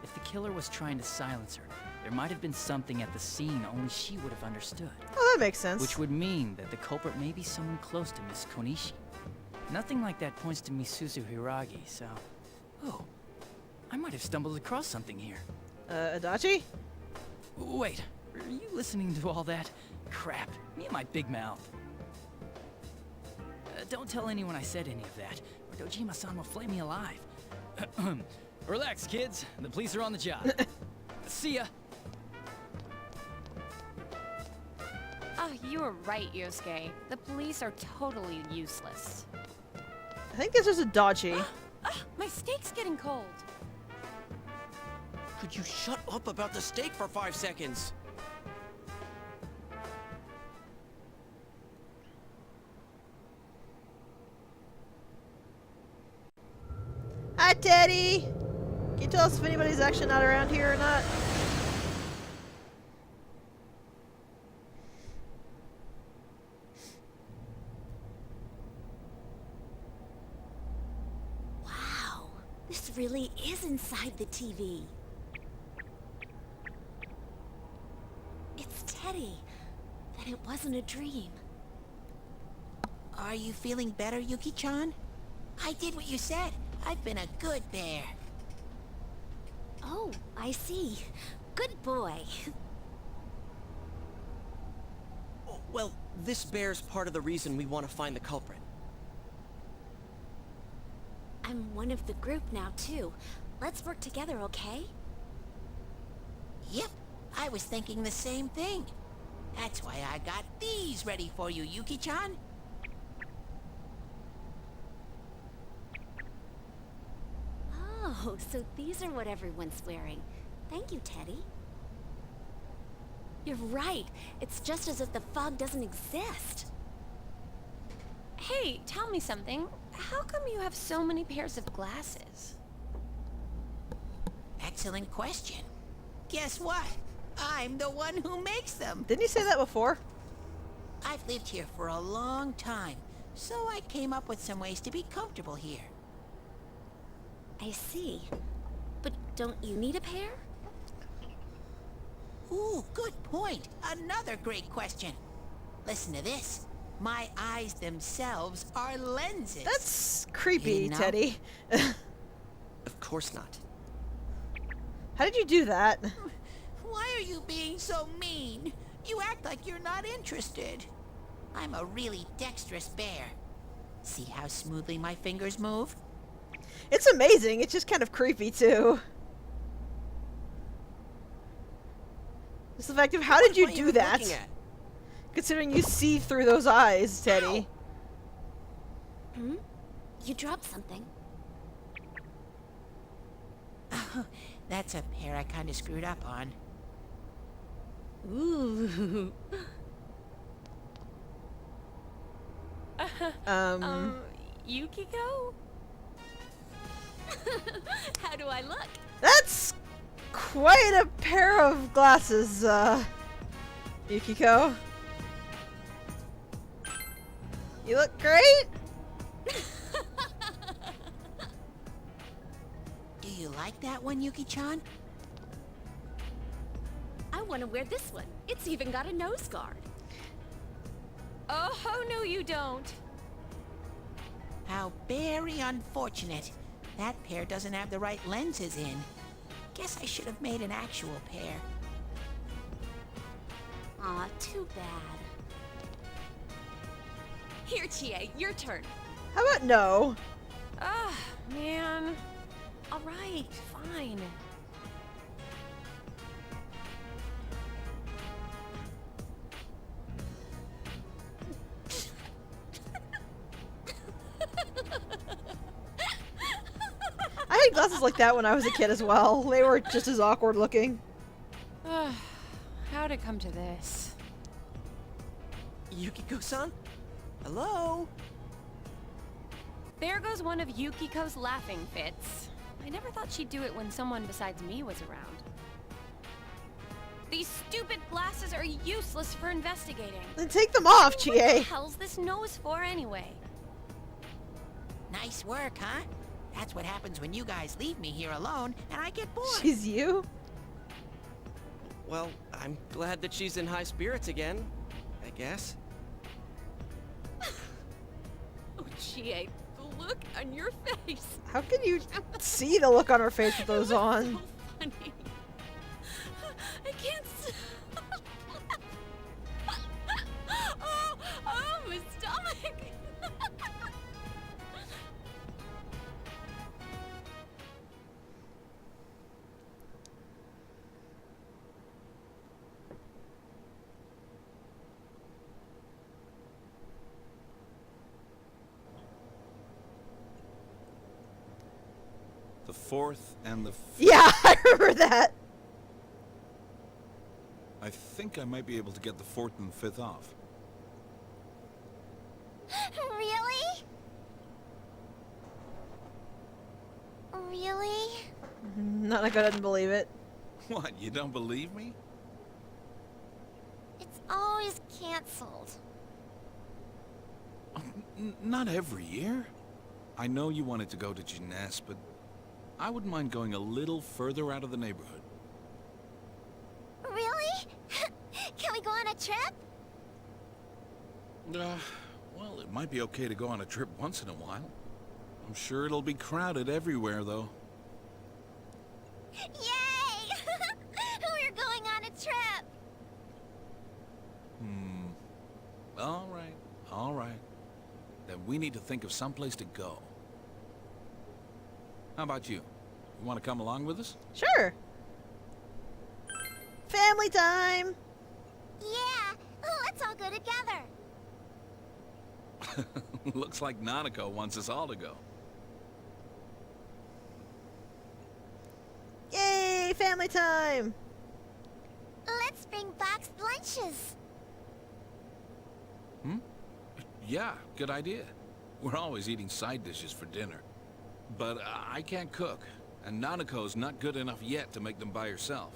If the killer was trying to silence her, there might have been something at the scene only she would have understood. Oh, that makes sense. Which would mean that the culprit may be someone close to Miss Konishi. Nothing like that points to Misuzu Hiragi, so... Oh, I might have stumbled across something here. Adachi? Wait, are you listening to all that? Crap, me and my big mouth. Don't tell anyone I said any of that, or Dojima-san will flay me alive. Relax, kids. The police are on the job. See ya. Oh, you were right, Yosuke. The police are totally useless. I think this is Adachi. My steak's getting cold. Could you shut up about the steak for 5 seconds? Hi, Teddy! Can you tell us if anybody's actually not around here or not? Wow, this really is inside the TV. It's Teddy. Then it wasn't a dream. Are you feeling better, Yuki-chan? I did what you said. I've been a good bear. Oh, I see. Good boy. Oh, well, this bear's part of the reason we want to find the culprit. I'm one of the group now, too. Let's work together, okay? Yep, I was thinking the same thing. That's why I got these ready for you, Yuki-chan. Oh, so these are what everyone's wearing. Thank you, Teddy. You're right. It's just as if the fog doesn't exist. Hey, tell me something. How come you have so many pairs of glasses? Excellent question. Guess what? I'm the one who makes them. Didn't you say that before? I've lived here for a long time, so I came up with some ways to be comfortable here. I see. But don't you need a pair? Ooh, good point. Another great question. Listen to this. My eyes themselves are lenses. That's creepy, You know? Teddy. Of course not. How did you do that? Why are you being so mean? You act like you're not interested. I'm a really dexterous bear. See how smoothly my fingers move? It's amazing. It's just kind of creepy, too. Just the fact of how did you What are do that? looking at? Considering you see through those eyes, Teddy. Hmm? You dropped something. That's a pair I kind of screwed up on. Ooh. Yukiko? How do I look? That's quite a pair of glasses, Yukiko. You look great. Do you like that one, Yuki-chan? I want to wear this one. It's even got a nose guard. Oh, no you don't. How very unfortunate. That pair doesn't have the right lenses in. Guess I should have made an actual pair. Aw, too bad. Here, Chie, your turn. How about no? Ah, man. All right, fine. I had glasses like that when I was a kid as well. They were just as awkward looking. How'd it come to this? Yukiko-san? Hello? There goes one of Yukiko's laughing fits. I never thought she'd do it when someone besides me was around. These stupid glasses are useless for investigating. Then take them off, What GA. the hell's this nose for anyway? Nice work, huh? That's what happens when you guys leave me here alone and I get bored. She's you? Well, I'm glad that she's in high spirits again, I guess. Oh, GA, the look on your face. How can you see the look on her face with those on? So funny. I can't oh, my stomach. The 4th and the 5th. Yeah, I remember that. I think I might be able to get the 4th and 5th off. Really? Really? Nanako doesn't believe it. What, you don't believe me? It's always canceled. Not every year. I know you wanted to go to Jeunesse, but I wouldn't mind going a little further out of the neighborhood. Really? Can we go on a trip? Well, it might be okay to go on a trip once in a while. I'm sure it'll be crowded everywhere, though. Yay! We're going on a trip! All right. Then we need to think of some place to go. How about you? You want to come along with us? Sure. Family time. Yeah, let's all go together. Looks like Nanako wants us all to go. Yay, family time. Let's bring boxed lunches. Yeah, good idea. We're always eating side dishes for dinner. But I can't cook, and Nanako's not good enough yet to make them by herself.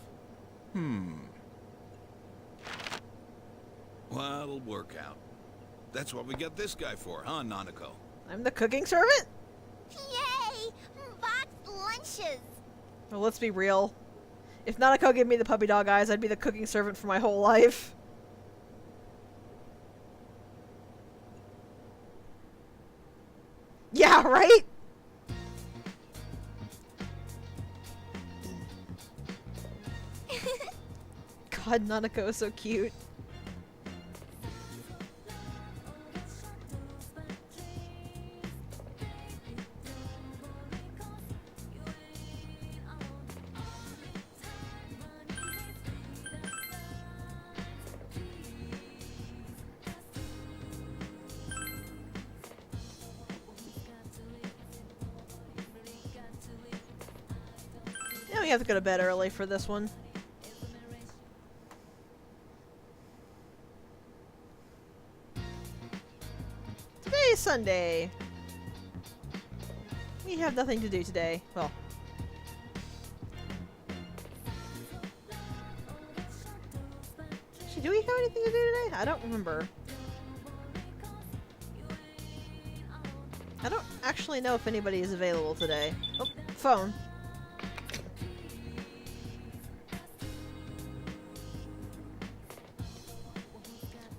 Well, it'll work out. That's what we got this guy for, huh, Nanako? I'm the cooking servant? Yay! Boxed lunches. Well, let's be real. If Nanako gave me the puppy dog eyes, I'd be the cooking servant for my whole life. Yeah, right? God, Nanako is so cute. Yeah, we have to go to bed early for this one. Today is Sunday. We have nothing to do today. Well, actually, do we have anything to do today? I don't remember. I don't actually know if anybody is available today. Oh, phone.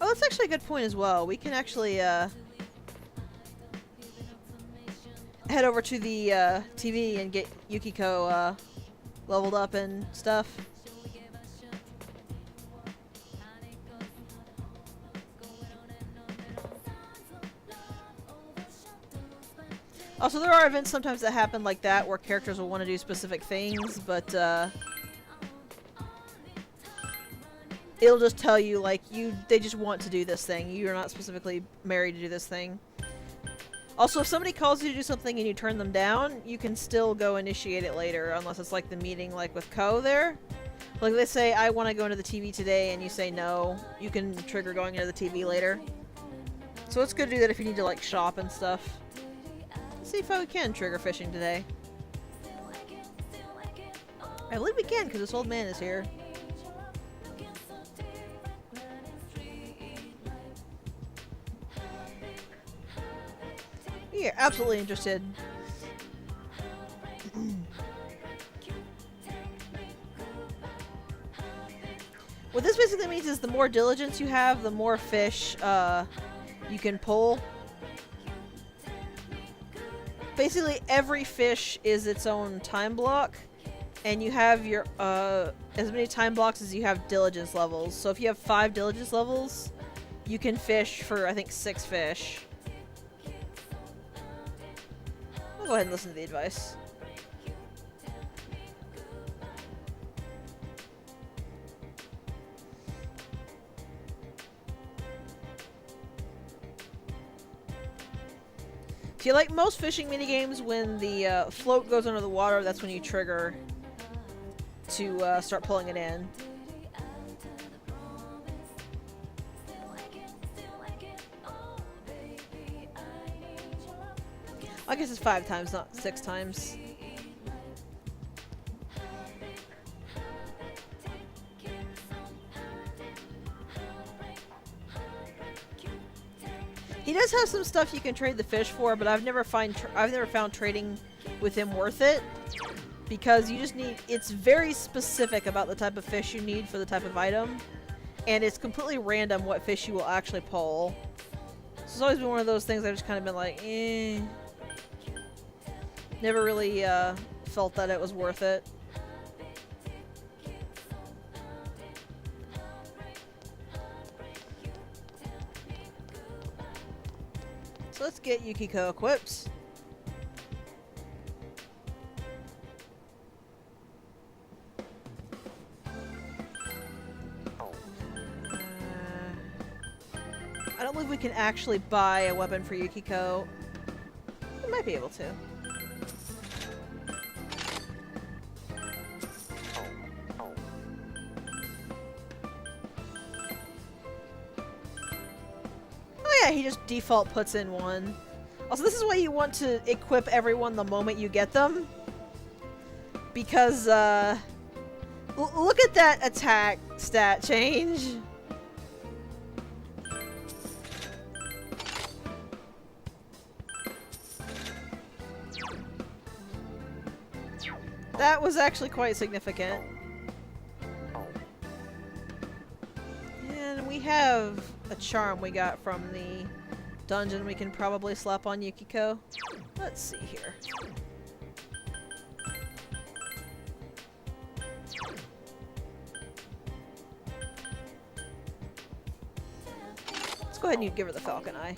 Oh, that's actually a good point as well. We can actually, head over to the, TV and get Yukiko, leveled up and stuff. Also, there are events sometimes that happen like that where characters will want to do specific things, but, it'll just tell you, like, they just want to do this thing. You're not specifically married to do this thing. Also, if somebody calls you to do something and you turn them down, you can still go initiate it later, unless it's like the meeting, like, with Ko there. Like, they say, I want to go into the TV today, and you say no, you can trigger going into the TV later. So it's good to do that if you need to, like, shop and stuff. Let's see if we can trigger fishing today. I believe we can, because this old man is here. Yeah, absolutely interested. What this basically means is the more diligence you have, the more fish you can pull. Basically, every fish is its own time block, and you have your as many time blocks as you have diligence levels. So if you have 5 diligence levels, you can fish for, I think, 6 fish. I'll go ahead and listen to the advice. If you like most fishing minigames, when the float goes under the water, that's when you trigger to start pulling it in. I guess it's 5 times, not 6 times. He does have some stuff you can trade the fish for, but I've never found trading with him worth it, because you just need, it's very specific about the type of fish you need for the type of item, and it's completely random what fish you will actually pull. So it's always been one of those things I've just kind of been like, eh. Never really felt that it was worth it. So let's get Yukiko equipped. I don't believe we can actually buy a weapon for Yukiko. We might be able to. He just default puts in one. Also, this is why you want to equip everyone the moment you get them. Because, look at that attack stat change. That was actually quite significant. And we have a charm we got from the dungeon we can probably slap on Yukiko. Let's see here. Let's go ahead and give her the Falcon Eye.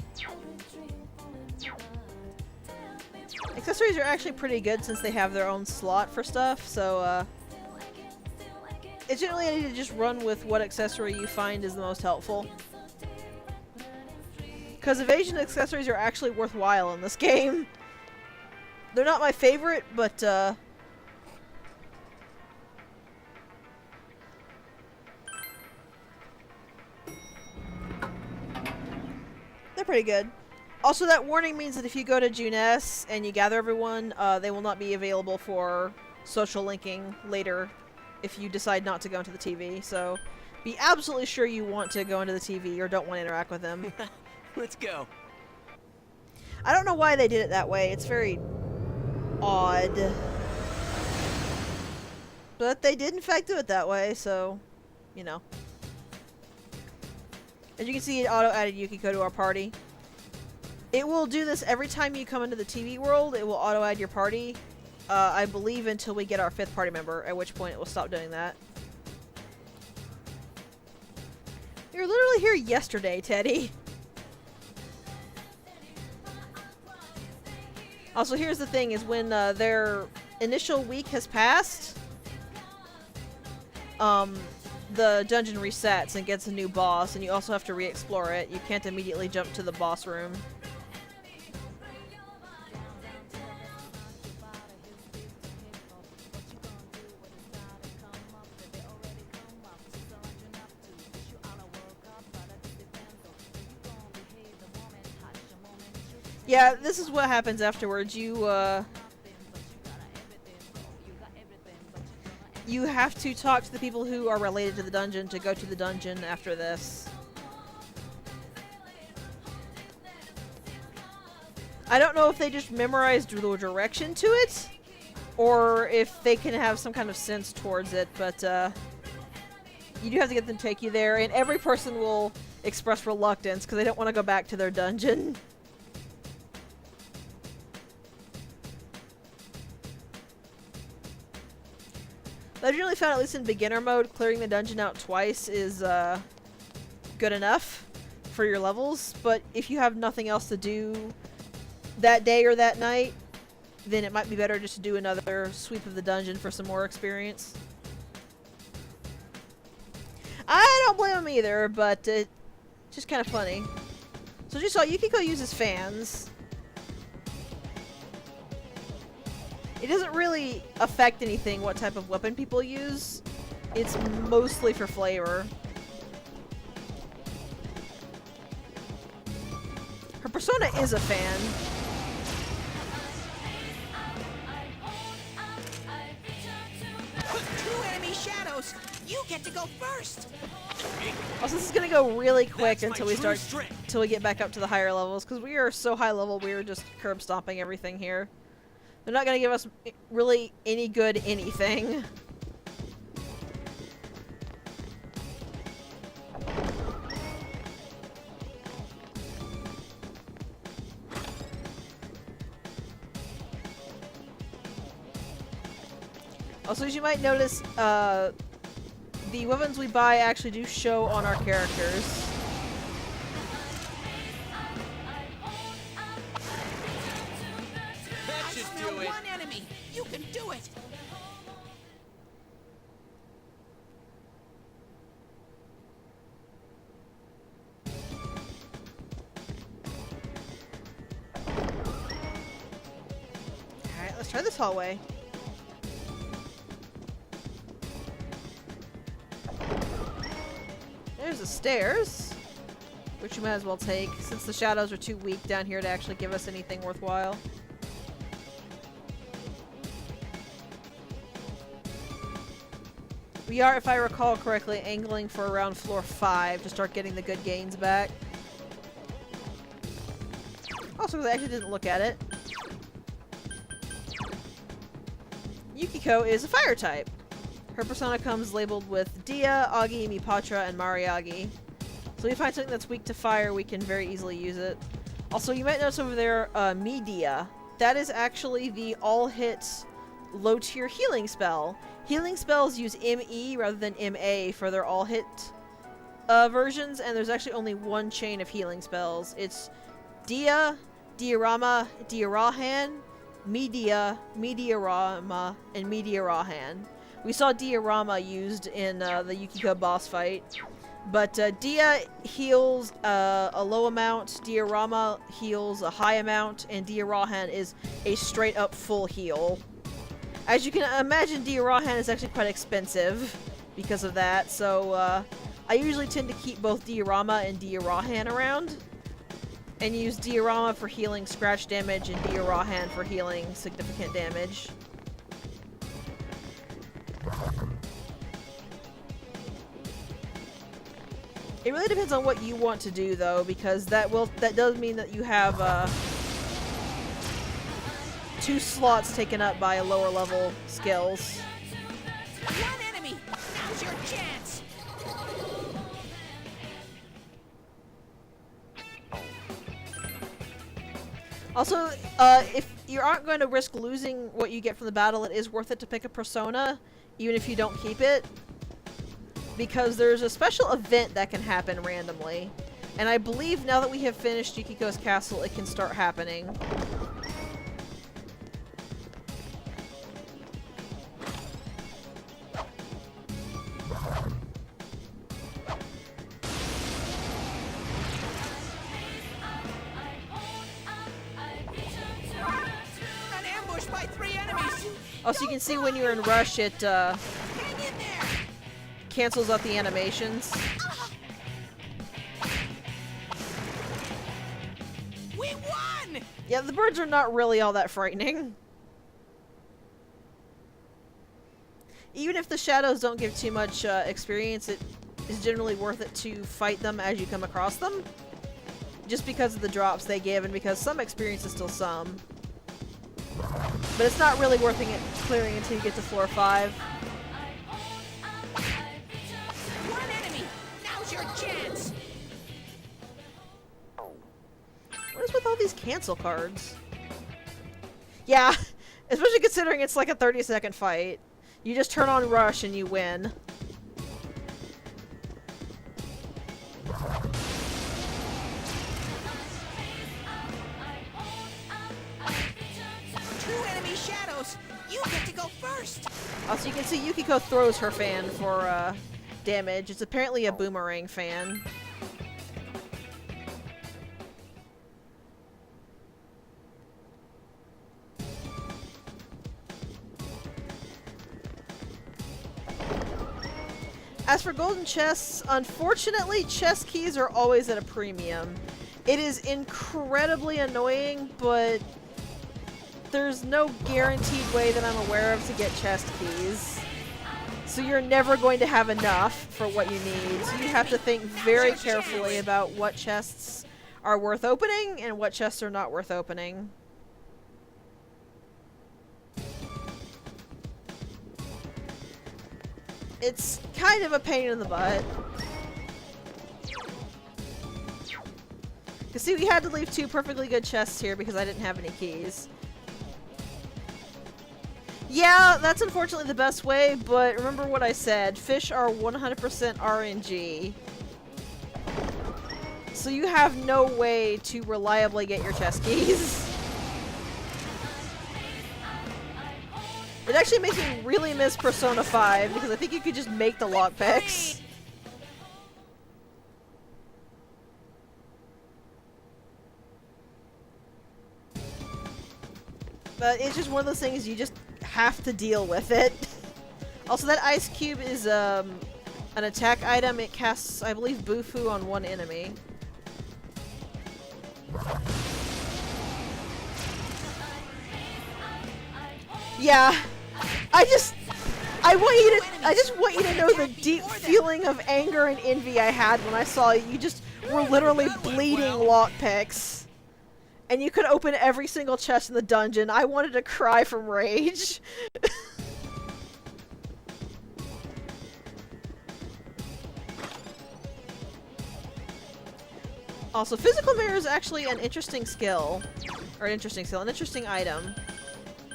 Accessories are actually pretty good since they have their own slot for stuff, so it's generally I need to just run with what accessory you find is the most helpful. Because evasion accessories are actually worthwhile in this game. They're not my favorite, but they're pretty good. Also, that warning means that if you go to Junes and you gather everyone, they will not be available for social linking later if you decide not to go into the TV. So be absolutely sure you want to go into the TV or don't want to interact with them. Let's go. I don't know why they did it that way. It's very odd. But they did in fact do it that way, so, you know. As you can see, it auto-added Yukiko to our party. It will do this every time you come into the TV world. It will auto-add your party, I believe, until we get our 5th party member, at which point it will stop doing that. You were literally here yesterday, Teddy. Also, here's the thing, is when their initial week has passed, the dungeon resets and gets a new boss, and you also have to re-explore it. You can't immediately jump to the boss room. Yeah, this is what happens afterwards. You have to talk to the people who are related to the dungeon to go to the dungeon after this. I don't know if they just memorized the direction to it, or if they can have some kind of sense towards it, but you do have to get them to take you there, and every person will express reluctance because they don't want to go back to their dungeon. But I've generally found, at least in beginner mode, clearing the dungeon out twice is good enough for your levels, but if you have nothing else to do that day or that night, then it might be better just to do another sweep of the dungeon for some more experience. I don't blame them either, but it's just kind of funny. So as you saw, Yukiko uses fans. It doesn't really affect anything what type of weapon people use. It's mostly for flavor. Her persona is a fan. Two enemy shadows. You get to go first. Also, this is gonna go really quick until we get back up to the higher levels, because we are so high level. We are just curb stomping everything here. They're not gonna give us really any good anything. Also, as you might notice, the weapons we buy actually do show on our characters. I smell one enemy. You can do it. Alright, let's try this hallway. There's the stairs, which you might as well take, since the shadows are too weak down here to actually give us anything worthwhile. We are, if I recall correctly, angling for around floor 5 to start getting the good gains back. Also, because I actually didn't look at it. Yukiko is a fire type. Her persona comes labeled with Dia, Agi, Mipatra, and Mariagi. So if we find something that's weak to fire, we can very easily use it. Also, you might notice over there, Media. That is actually the all-hit low-tier healing spell. Healing spells use ME rather than MA for their all-hit versions, and there's actually only one chain of healing spells. It's Dia, Diorama, Diorahan, Media, Mediarama, and Mediarahan. We saw Diorama used in the Yukiko boss fight, but Dia heals a low amount, Diorama heals a high amount, and Diarahan is a straight-up full heal. As you can imagine, Diarahan is actually quite expensive because of that, so I usually tend to keep both Diorama and Diarahan around, and use Diorama for healing scratch damage and Diarahan for healing significant damage. It really depends on what you want to do, though, because that does mean that you have 2 slots taken up by lower level skills. One enemy. Now's your chance. Also, if you aren't going to risk losing what you get from the battle, it is worth it to pick a persona, even if you don't keep it. Because there's a special event that can happen randomly. And I believe now that we have finished Yukiko's castle, it can start happening. An ambush by 3 enemies. Also, you can see when you're in rush, it Hang in there. cancels out the animations. We won. win! Yeah, the birds are not really all that frightening. Even if the shadows don't give too much experience, it is generally worth it to fight them as you come across them. Just because of the drops they give and because some experience is still some. But it's not really worth it clearing until you get to floor 5. One enemy! Now's your chance! What is with all these cancel cards? Yeah, especially considering it's like a 30-second fight. You just turn on Rush and you win. Two enemy shadows! You get to go first! Also, you can see Yukiko throws her fan for damage. It's apparently a boomerang fan. As for golden chests, unfortunately, chest keys are always at a premium. It is incredibly annoying, but there's no guaranteed way that I'm aware of to get chest keys. So you're never going to have enough for what you need. So you have to think very carefully about what chests are worth opening and what chests are not worth opening. It's kind of a pain in the butt. Cause see, we had to leave 2 perfectly good chests here because I didn't have any keys. Yeah, that's unfortunately the best way, but remember what I said. Fish are 100% RNG. So you have no way to reliably get your chest keys. It actually makes me really miss Persona 5 because I think you could just make the lockpicks. But it's just one of those things you just have to deal with it. Also, that ice cube is an attack item. It casts, I believe, Bufu on one enemy. Yeah, I just want you to know the deep feeling of anger and envy I had when I saw you just were literally bleeding lockpicks. And you could open every single chest in the dungeon. I wanted to cry from rage. Also, physical mirror is actually an interesting skill. Or an interesting item.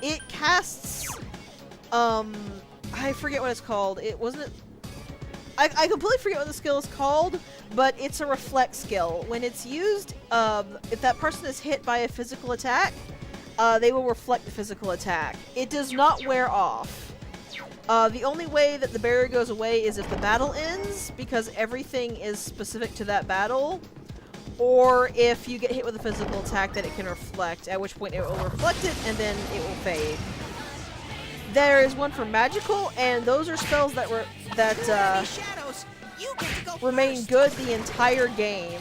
It casts, I forget what it's called. It wasn't, I completely forget what the skill is called, but it's a reflect skill. When it's used, if that person is hit by a physical attack, they will reflect the physical attack. It does not wear off. The only way that the barrier goes away is if the battle ends, because everything is specific to that battle. Or if you get hit with a physical attack that it can reflect, at which point it will reflect it and then it will fade. There is one for magical, and those are spells that remain good the entire game.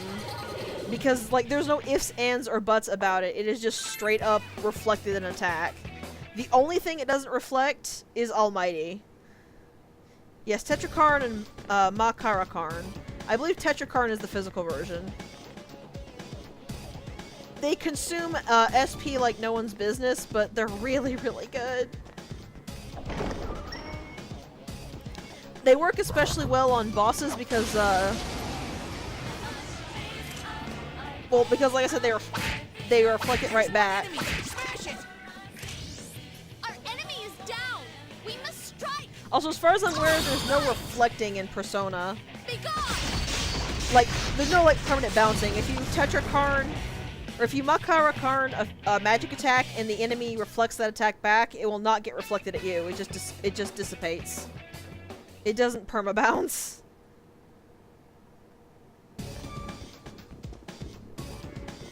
Because, like, there's no ifs, ands, or buts about it. It is just straight up reflected an attack. The only thing it doesn't reflect is Almighty. Yes, Tetrakarn and Makarakarn. I believe Tetrakarn is the physical version. They consume SP like no one's business, but they're really, really good. They work especially well on bosses because, well, because like I said, they reflect it right back. Our enemy is down. We must strike. Also, as far as I'm aware, there's no reflecting in Persona. Be gone. Like, there's no, like, permanent bouncing. If you Tetrakarn, or if you Makarakarn a magic attack and the enemy reflects that attack back, it will not get reflected at you. It just dissipates. It doesn't permabounce.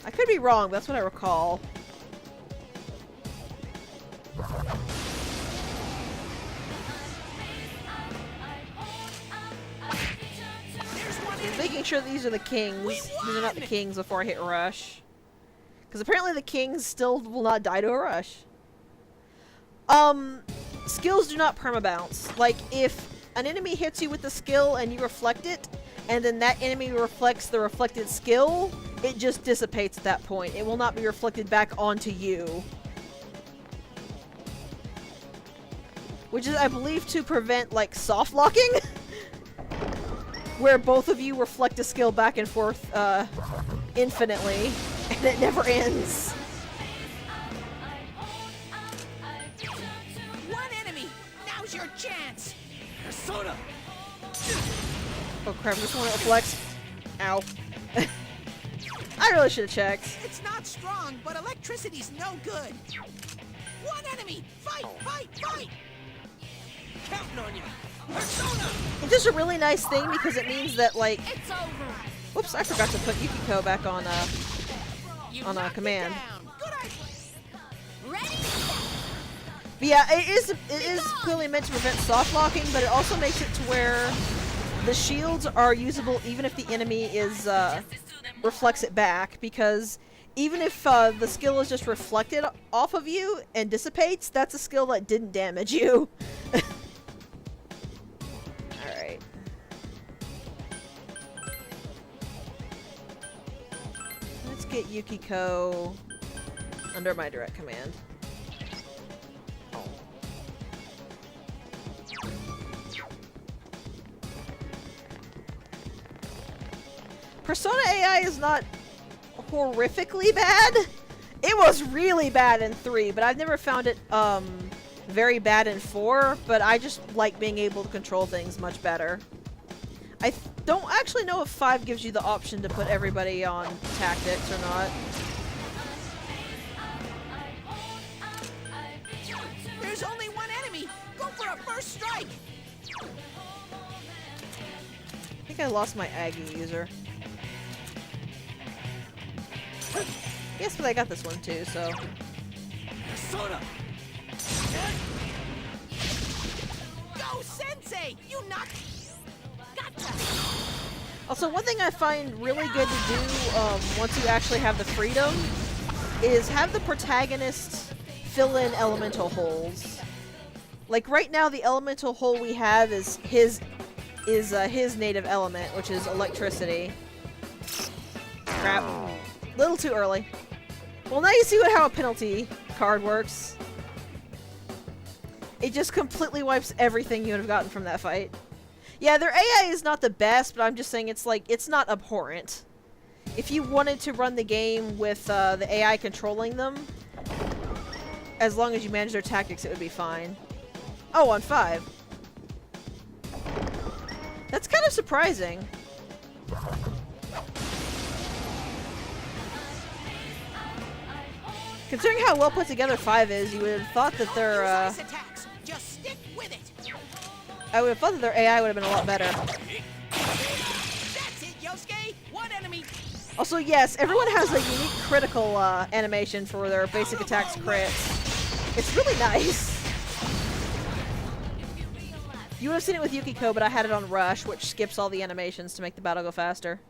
I could be wrong, but that's what I recall. Just making sure these are the kings. These are not the kings before I hit rush. Because apparently the kings still will not die to a rush. Skills do not permabounce. Like, if an enemy hits you with the skill and you reflect it, and then that enemy reflects the reflected skill, it just dissipates at that point. It will not be reflected back onto you. Which is, I believe, to prevent, like, soft locking? Where both of you reflect a skill back and forth, infinitely, and it never ends. One enemy! Now's your chance! Persona! Oh crap, this one reflects. Ow. I really should have checked. It's not strong, but electricity's no good. One enemy! Fight! Fight! Fight! Counting on you! Persona! It's just a really nice thing because it means that, like... It's over. Whoops, I forgot to put Yukiko back on knocked it command. down. Good idea. Ready? But yeah, it is clearly meant to prevent soft locking, but it also makes it to where the shields are usable even if the enemy is, reflects it back, because even if the skill is just reflected off of you and dissipates, that's a skill that didn't damage you. Alright. Let's get Yukiko under my direct command. Persona AI is not horrifically bad. It was really bad in 3, but I've never found it very bad in 4, but I just like being able to control things much better. I don't actually know if 5 gives you the option to put everybody on tactics or not. There's only one enemy! Go for a first strike! I think I lost my Aggie user. Yes, but I got this one too, so... Persona! Go, Sensei! You knocked... Gotcha! Also, one thing I find really good to do once you actually have the freedom is have the protagonist fill in elemental holes. Like right now, the elemental hole we have is his native element, which is electricity. Crap. Little too early. Well, now you see how a penalty card works. It just completely wipes everything you would have gotten from that fight. Yeah, their AI is not the best, but I'm just saying it's like, it's not abhorrent. If you wanted to run the game with the AI controlling them, as long as you manage their tactics, it would be fine. Oh, on 5. That's kind of surprising. Considering how well put together 5 is, you would have thought that their, Just stick with it! I would have thought that their AI would have been a lot better. That's it, Yosuke! One enemy! Also, yes, everyone has a unique critical animation for their basic attacks crits. It's really nice. You would have seen it with Yukiko, but I had it on Rush, which skips all the animations to make the battle go faster.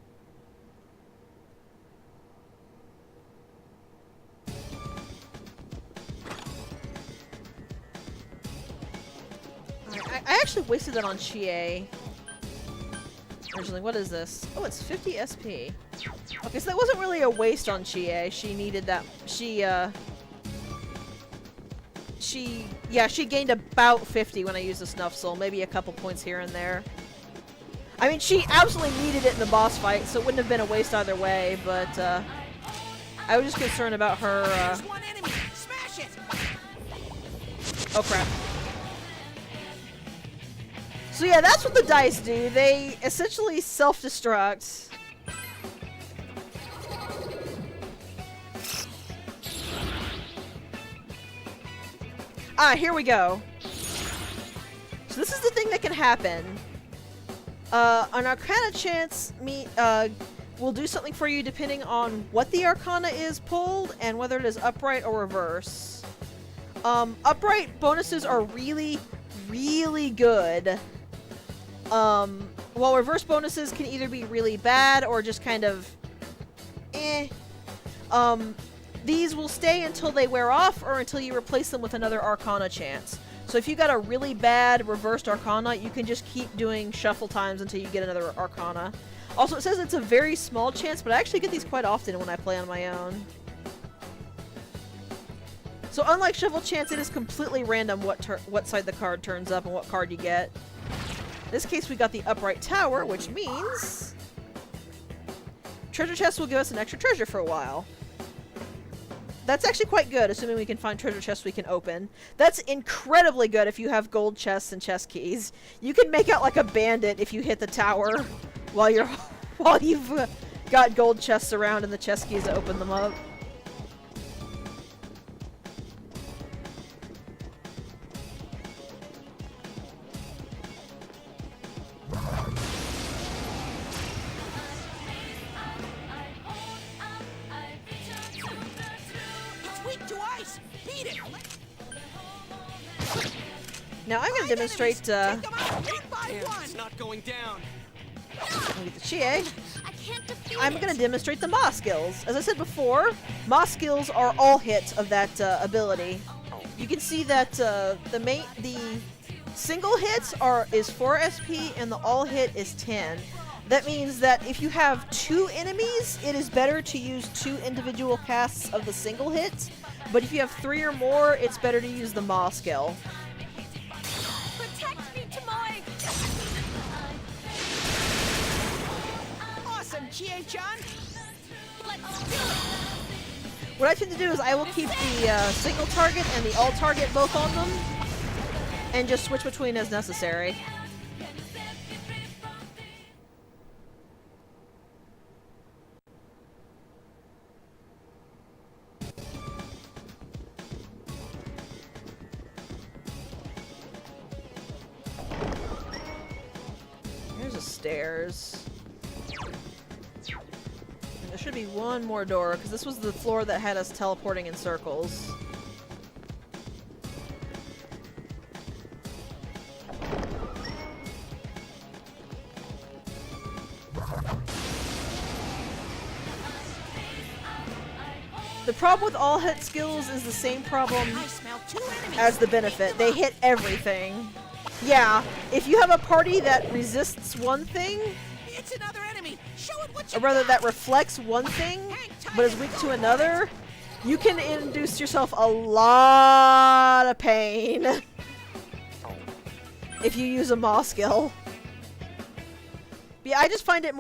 I actually wasted that on Chie. Originally, what is this? Oh, it's 50 SP. Okay, so that wasn't really a waste on Chie. She needed that. She gained about 50 when I used the Snuff Soul. Maybe a couple points here and there. I mean, she absolutely needed it in the boss fight, so it wouldn't have been a waste either way, but, I was just concerned about her, There's one enemy! Smash it! Oh, crap. So yeah, that's what the dice do. They essentially self-destruct. Ah, here we go. So this is the thing that can happen. An Arcana chance will do something for you depending on what the Arcana is pulled and whether it is upright or reverse. Upright bonuses are really, really good. While reverse bonuses can either be really bad or just kind of eh. these will stay until they wear off or until you replace them with another Arcana chance. So if you got a really bad reversed Arcana, you can just keep doing shuffle times until you get another Arcana. Also, it says it's a very small chance, but I actually get these quite often when I play on my own. So unlike shuffle chance, it is completely random what side the card turns up and what card you get. In this case, we got the upright tower, which means treasure chests will give us an extra treasure for a while. That's actually quite good, assuming we can find treasure chests we can open. That's incredibly good if you have gold chests and chest keys. You can make out like a bandit if you hit the tower while you've got gold chests around and the chest keys to open them up. Now I'm going to demonstrate, It's not going down. let me get the Chie. I'm going to demonstrate the Ma skills. As I said before, Ma skills are all hit of that ability. You can see that the single hit is 4 SP and the all hit is 10. That means that if you have 2 enemies, it is better to use 2 individual casts of the single hit. But if you have 3 or more, it's better to use the Ma skill. Protect me, Tomoe! Awesome, Chie-chan! Let's do it! What I tend to do is I will keep the single target and the all target both on them, and just switch between as necessary. There's a stairs. And there should be one more door, because this was the floor that had us teleporting in circles. The problem with all hit skills is the same problem I smell 2 enemies. as the benefit. They hit everything. Yeah, if you have a party that resists one thing, It's another enemy. Show it what you or rather got. that reflects one thing, but is weak to another, you can induce yourself a lot of pain if you use a Ma skill. Yeah, I just find it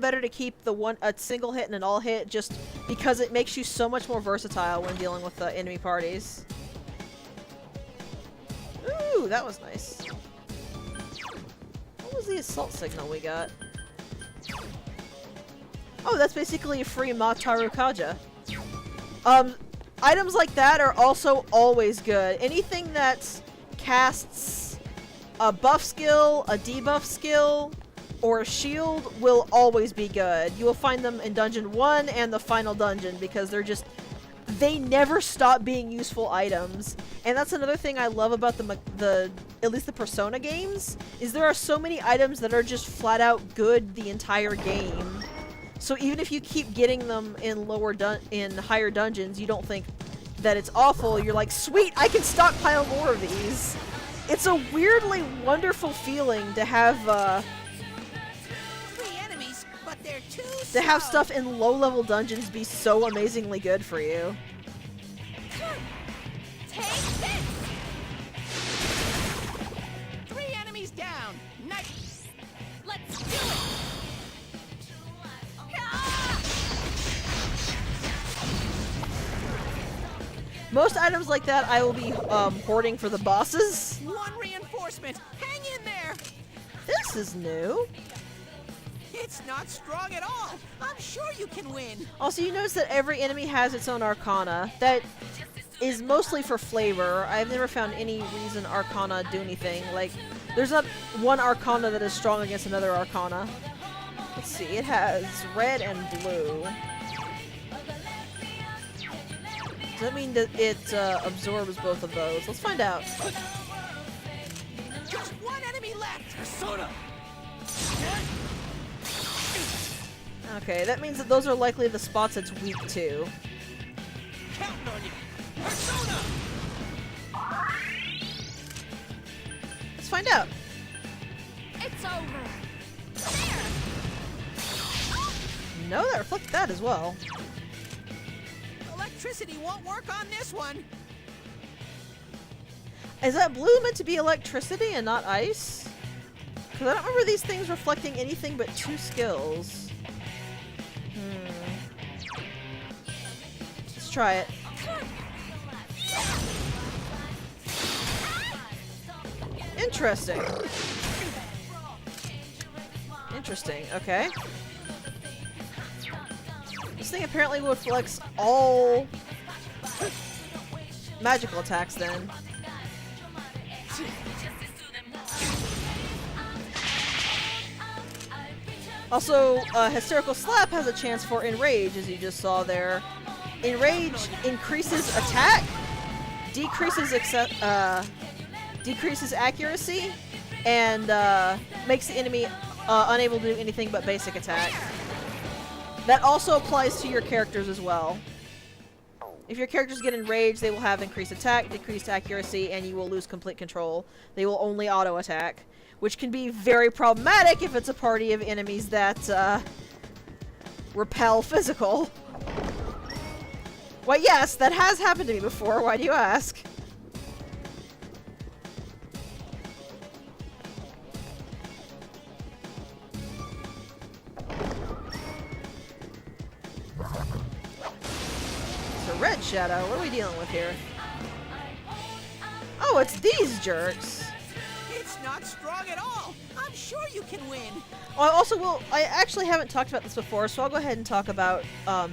better to keep a single hit and an all hit just because it makes you so much more versatile when dealing with enemy parties. Ooh, that was nice. What was the assault signal we got? Oh, that's basically a free Mataru Kaja. Items like that are also always good. Anything that casts a buff skill, a debuff skill, or a shield will always be good. You will find them in Dungeon 1 and the final dungeon because they never stop being useful items. And that's another thing I love about at least the Persona games, is there are so many items that are just flat out good the entire game. So even if you keep getting them in higher dungeons, you don't think that it's awful. You're like, sweet, I can stockpile more of these. It's a weirdly wonderful feeling to have 3 enemies, but they're too to have slow. stuff in low-level dungeons be so amazingly good for you. Take this! 3 enemies down. Nice. Let's do it! Most items like that I will be hoarding for the bosses. 1 reinforcement. Hang in there. This is new. It's not strong at all. I'm sure you can win. Also, you notice that every enemy has its own Arcana. That is mostly for flavor. I've never found any reason Arcana do anything. Like, there's not one Arcana that is strong against another Arcana. Let's see, it has red and blue. Does that mean that it absorbs both of those? Let's find out. Just 1 enemy left. Persona! Okay, that means that those are likely the spots it's weak to. Counting on you. Persona! Let's find out. It's over. No, that reflected that as well. Electricity won't work on this one. Is that blue meant to be electricity and not ice? Because I don't remember these things reflecting anything but 2 skills. Let's try it. Interesting. Interesting, okay. This thing apparently would flex all magical attacks then. Also, Hysterical Slap has a chance for Enrage, as you just saw there. Enrage increases attack, decreases accuracy, and makes the enemy unable to do anything but basic attack. That also applies to your characters as well. If your characters get enraged, they will have increased attack, decreased accuracy, and you will lose complete control. They will only auto-attack, which can be very problematic if it's a party of enemies that repel physical. Why, yes, that has happened to me before. Why do you ask? Red Shadow, what are we dealing with here? Oh, it's these jerks. It's not strong at all. I'm sure you can win. Oh, I actually haven't talked about this before, so I'll go ahead and talk about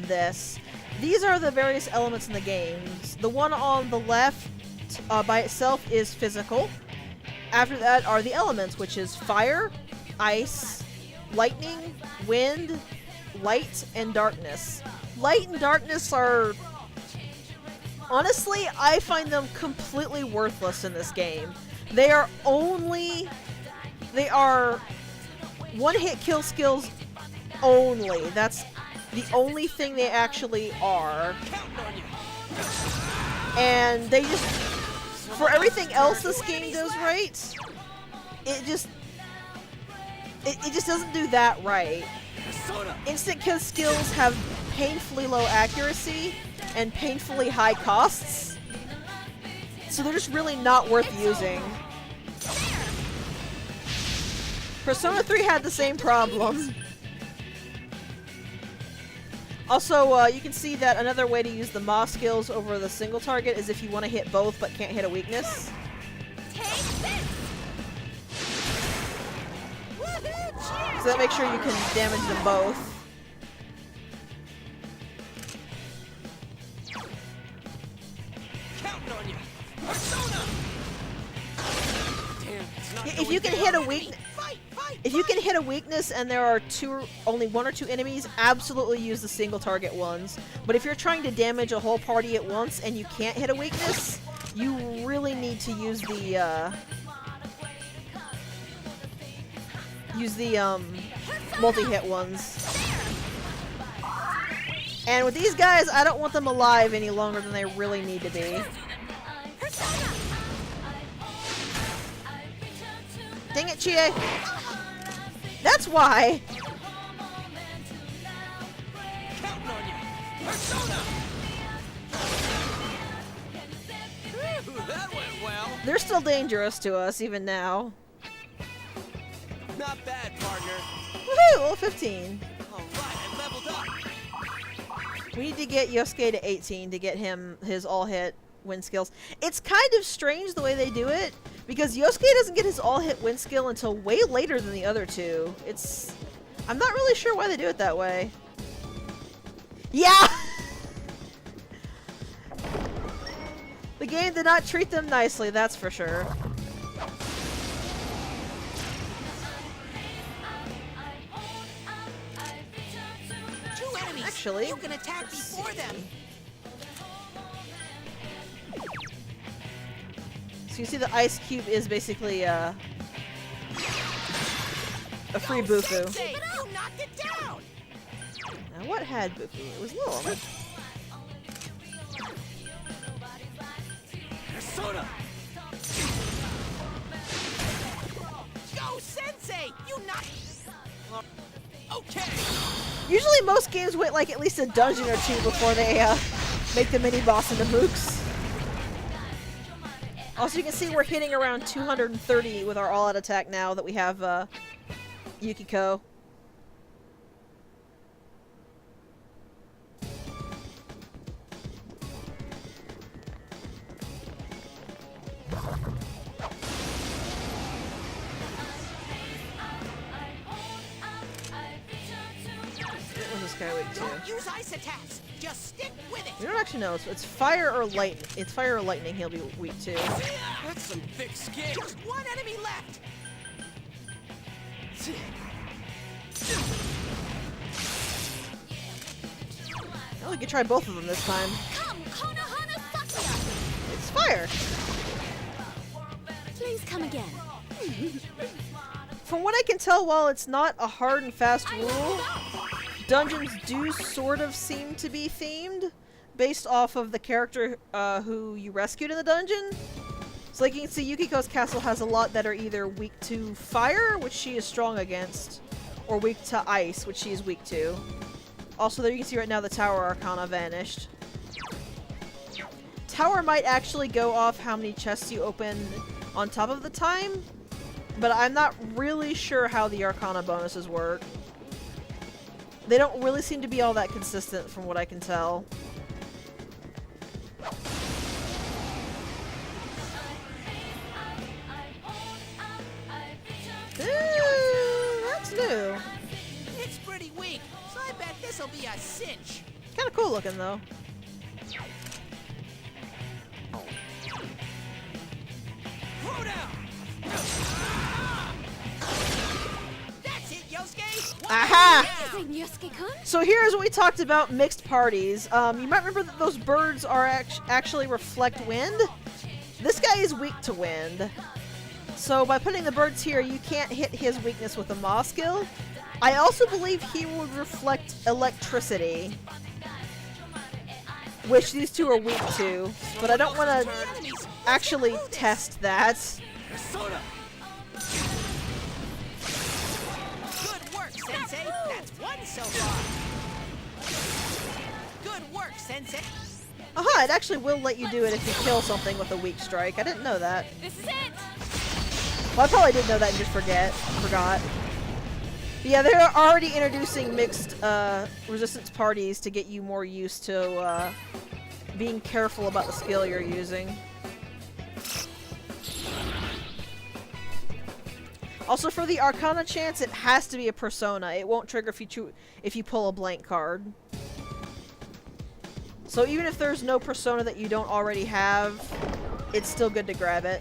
this. These are the various elements in the games. The one on the left by itself is physical. After that are the elements, which is fire, ice, lightning, wind, light, and darkness. Light and darkness are... Honestly, I find them completely worthless in this game. They are one-hit kill skills only. That's the only thing they actually are. And they just... For everything else this game does right, it just doesn't do that right. Instant kill skills have painfully low accuracy and painfully high costs, so they're just really not worth using. Persona 3 had the same problem. Also, you can see that another way to use the Ma skills over the single target is if you want to hit both but can't hit a weakness. So that makes sure you can damage them both. If you can hit a weakness and there are only 1 or 2 enemies, absolutely use the single target ones. But if you're trying to damage a whole party at once and you can't hit a weakness, you really need to use the multi-hit ones. And with these guys, I don't want them alive any longer than they really need to be. Dang it, Chie! That's why! They're still dangerous to us, even now. Not bad, partner. Woohoo! Level 15. All right, I leveled up. We need to get Yosuke to 18 to get him his all-hit win skills. It's kind of strange the way they do it, because Yosuke doesn't get his all-hit win skill until way later than the other two. I'm not really sure why they do it that way. Yeah! The game did not treat them nicely, that's for sure. Actually, you can attack before them. So you see the ice cube is basically a free Bufu. Tensei, you knocked it down. Now what had Bufu? It was Lil. Go, Sensei! You not... Okay! Usually most games wait like at least a dungeon or two before they make the mini-boss into mooks. Also, you can see we're hitting around 230 with our all-out attack now that we have Yukiko. What was this guy weak to? Don't use ice attacks! Just stick with it! We don't actually know. It's fire or lightning. It's fire or lightning he'll be weak to. That's some thick skin. Just one enemy left! Well, we could try both of them this time. Come, Konohana Sakuya! It's fire! Please come again. From what I can tell, while it's not a hard and fast rule, dungeons do sort of seem to be themed based off of the character who you rescued in the dungeon. So like you can see, Yukiko's castle has a lot that are either weak to fire, which she is strong against, or weak to ice, which she is weak to. Also, there you can see right now the Tower Arcana vanished. Tower might actually go off how many chests you open on top of the time, but I'm not really sure how the Arcana bonuses work. They don't really seem to be all that consistent from what I can tell. That's new. It's pretty weak, so I bet this'll be a cinch. Kinda cool looking though. Throw down! That's it, Yosuke! Aha! Amazing, Yosuke-kun! So here's what we talked about mixed parties. You might remember that those birds are actually reflect wind. This guy is weak to wind. So by putting the birds here, you can't hit his weakness with a Maw skill. I also believe he would reflect electricity, which these two are weak to, but I don't want to actually test that. Good work, Sensei! That's one so far! Good work, Sensei! Aha, it actually will let you do it if you kill something with a weak strike. I didn't know that. This is it! Well, I probably did know that and just forgot. But yeah, they're already introducing mixed resistance parties to get you more used to being careful about the skill you're using. Also, for the Arcana chance, it has to be a persona. It won't trigger if you pull a blank card. So even if there's no persona that you don't already have, it's still good to grab it.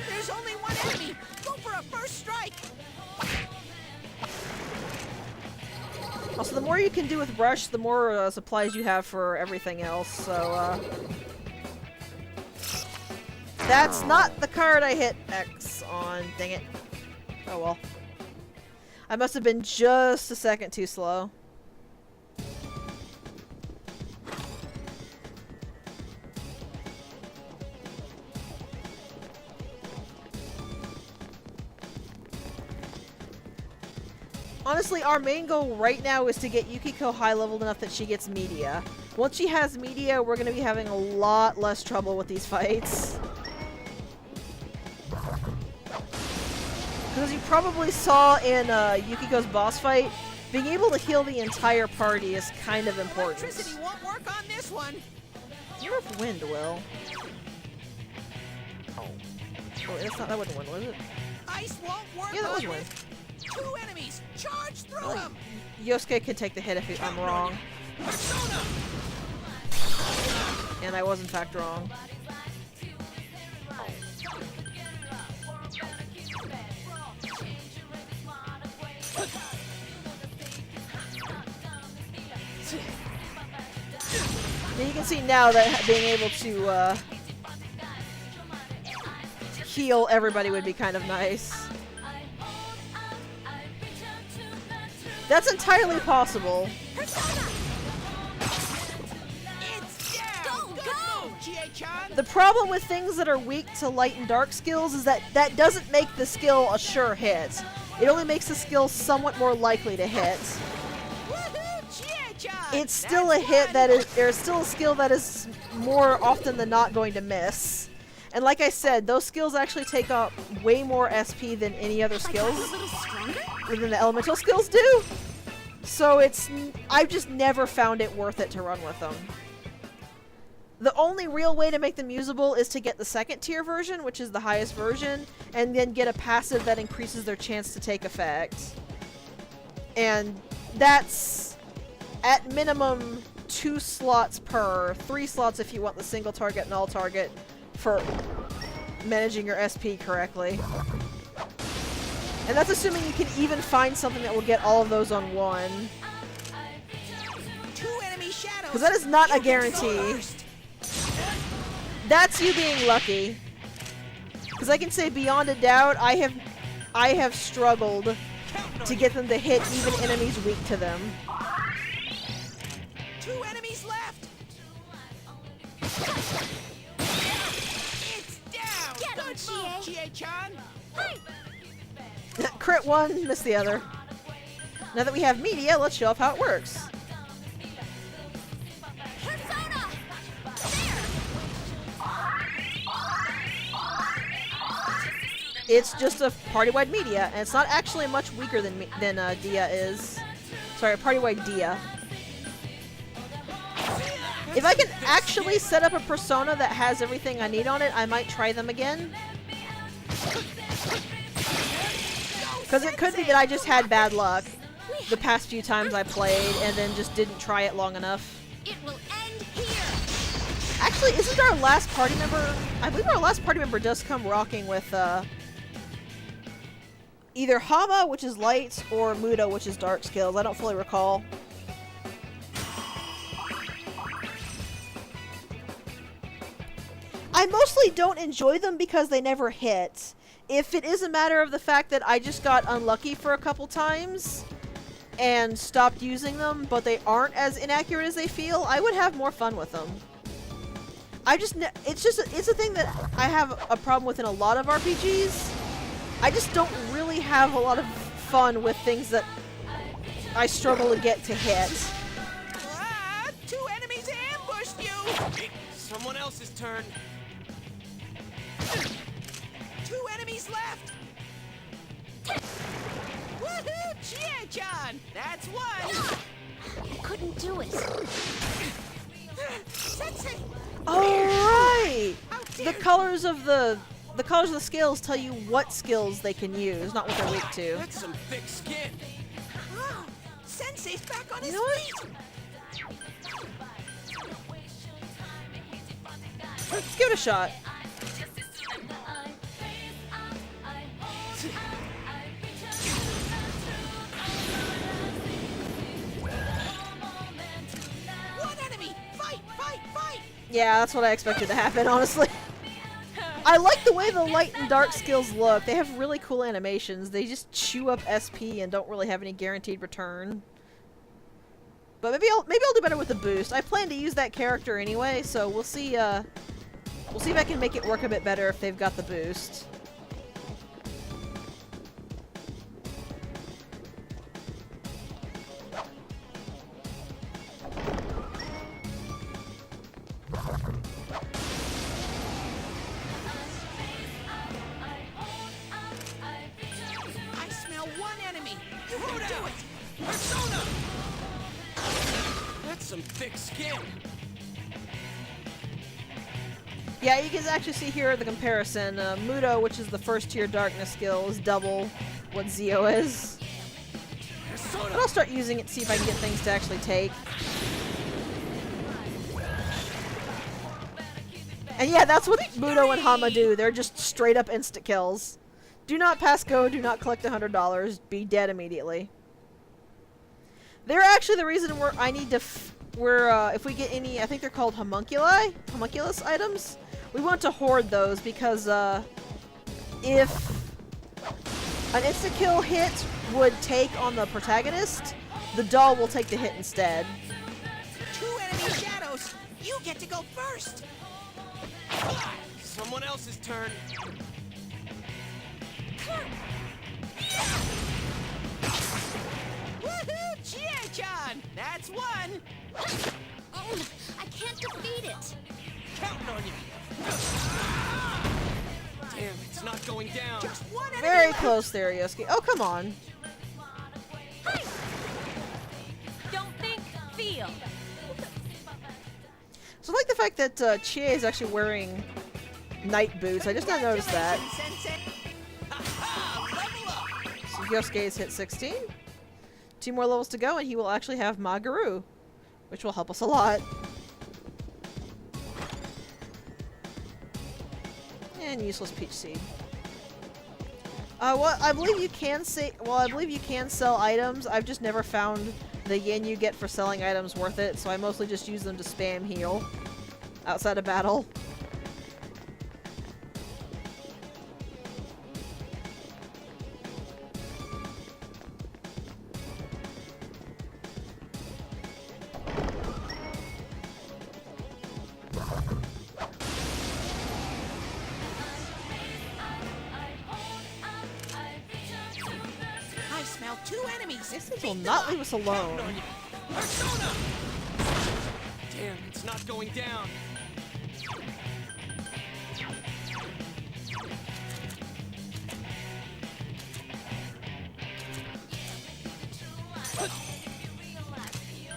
There's only one enemy! Go for a first strike! Also, the more you can do with Rush, the more supplies you have for everything else, so, that's not the card I hit X on. Dang it. Oh well. I must have been just a second too slow. Honestly, our main goal right now is to get Yukiko high-leveled enough that she gets media. Once she has media, we're going to be having a lot less trouble with these fights. Because you probably saw in Yukiko's boss fight, being able to heal the entire party is kind of important. Electricity won't work on this one! I wonder if wind will. Oh, that's not, that wasn't wind, was it? Ice won't work Yeah, that was on wind. this. Two enemies! Charge through them! Yosuke could take the hit if I'm wrong. Persona! And I was in fact wrong. And you can see now that being able to heal everybody would be kind of nice. That's entirely possible. The problem with things that are weak to light and dark skills is that that doesn't make the skill a sure hit. It only makes the skill somewhat more likely to hit. It's still a hit that is, there's still a skill that is more often than not going to miss. And like I said, those skills actually take up way more SP than any other skills, than the elemental skills do. So I've just never found it worth it to run with them. The only real way to make them usable is to get the second tier version, which is the highest version, and then get a passive that increases their chance to take effect. And that's at minimum 2 slots per, 3 slots if you want the single target and all target for managing your SP correctly. And that's assuming you can even find something that will get all of those on one. Because that is not a guarantee. That's you being lucky. Because I can say beyond a doubt, I have struggled to get them to hit even enemies weak to them. 2 enemies left. It's down. Get him, Chie-chan. Crit one, miss the other. Now that we have media, let's show off how it works. It's just a party-wide media, and it's not actually much weaker than Dia is. Sorry, party-wide Dia. If I can actually set up a persona that has everything I need on it, I might try them again. Because it could be that I just had bad luck the past few times I played, and then just didn't try it long enough. It will end here. Actually, isn't our last party member... I believe our last party member does come rocking with, either Hama, which is light, or Muda, which is dark skills. I don't fully recall. I mostly don't enjoy them because they never hit. If it is a matter of the fact that I just got unlucky for a couple times and stopped using them, but they aren't as inaccurate as they feel, I would have more fun with them. It's a thing that I have a problem with in a lot of RPGs. I just don't really have a lot of fun with things that I struggle to get to hit. 2 enemies ambushed you. Someone else's turn. 2 enemies left. Woohoo, Chie-chan. That's 1. I couldn't do it. Sensei. Alright! The colors of the scales tell you what skills they can use, not what they're weak to. That's some thick skin. Wow, Sensei's back on his You know what? feet. Let's give it a shot. One enemy. Fight, fight, fight. Yeah, that's what I expected to happen, honestly. I like the way the light and dark skills look. They have really cool animations. They just chew up SP and don't really have any guaranteed return. But maybe I'll do better with the boost. I plan to use that character anyway, so we'll see if I can make it work a bit better if they've got the boost. I smell 1 enemy. You can do it. Persona! That's some thick skin. Yeah, you can actually see here the comparison. Mudo, which is the first tier darkness skill, is double what Zio is. But I'll start using it to see if I can get things to actually take. And yeah, that's what Mudo and Hama do. They're just straight up instant kills. Do not pass go, do not collect $100, be dead immediately. They're actually the reason I need to if we get any, I think they're called homunculus items, we want to hoard those because if An insta-kill hit would take on the protagonist. The doll will take the hit instead. 2 enemy shadows! You get to go first! Someone else's turn. Woohoo! Chie-chan! That's one! Oh, I can't defeat it. Counting on you. Damn, it's not going down. Just one enemy Very left. close there, Yosuke. Oh, come on. Don't think, feel. So I like the fact that Chie is actually wearing night boots. I just not noticed that. Sensei. Ha-ha! Level up! So Yosuke has hit 16. 2 more levels to go, and he will actually have Magaru, which will help us a lot. And useless peach seed. Well, I believe you can say. Well, I believe you can sell items. I've just never found the yen you get for selling items worth it, so I mostly just use them to spam heal outside of battle. I smell 2 enemies! This will not leave us alone. Persona! Damn, it's not going down.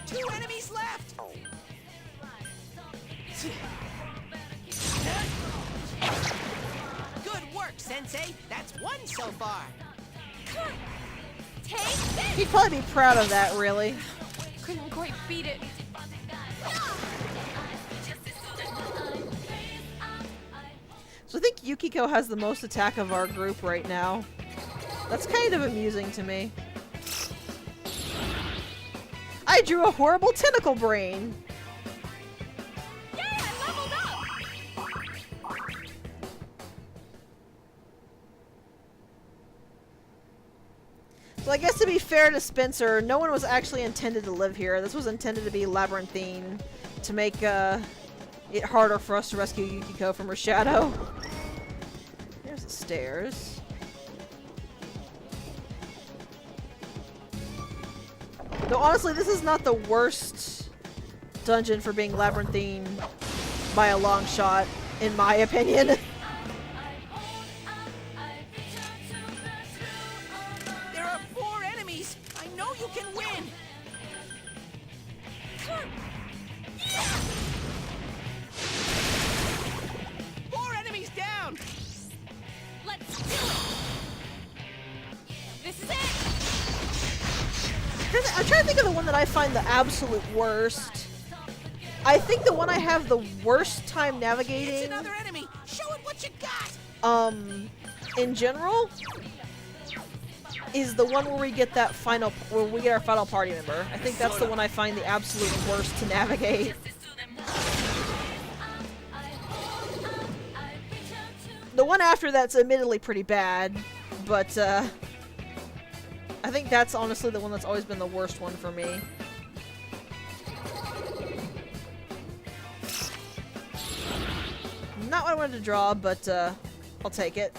Two enemies left! Good work, Sensei! That's 1 so far! Take this! He'd probably be proud of that, really. Couldn't quite beat it. So I think Yukiko has the most attack of our group right now. That's kind of amusing to me. I drew a horrible tentacle brain! Yay, I leveled up! So I guess to be fair to Spencer, no one was actually intended to live here. This was intended to be labyrinthine to make it harder for us to rescue Yukiko from her shadow. There's the stairs. Though honestly, this is not the worst dungeon for being labyrinthine by a long shot, in my opinion. There are 4 enemies! I know you can win! Four enemies down! Let's do it! This is it! I'm trying to think of the one that I find the absolute worst. I think the one I have the worst time It's navigating, another enemy! Show it what you got! in general, is the one where we get our final party member. I think that's the one I find the absolute worst to navigate. The one after that's admittedly pretty bad, but I think that's honestly the one that's always been the worst one for me. Not what I wanted to draw, but I'll take it.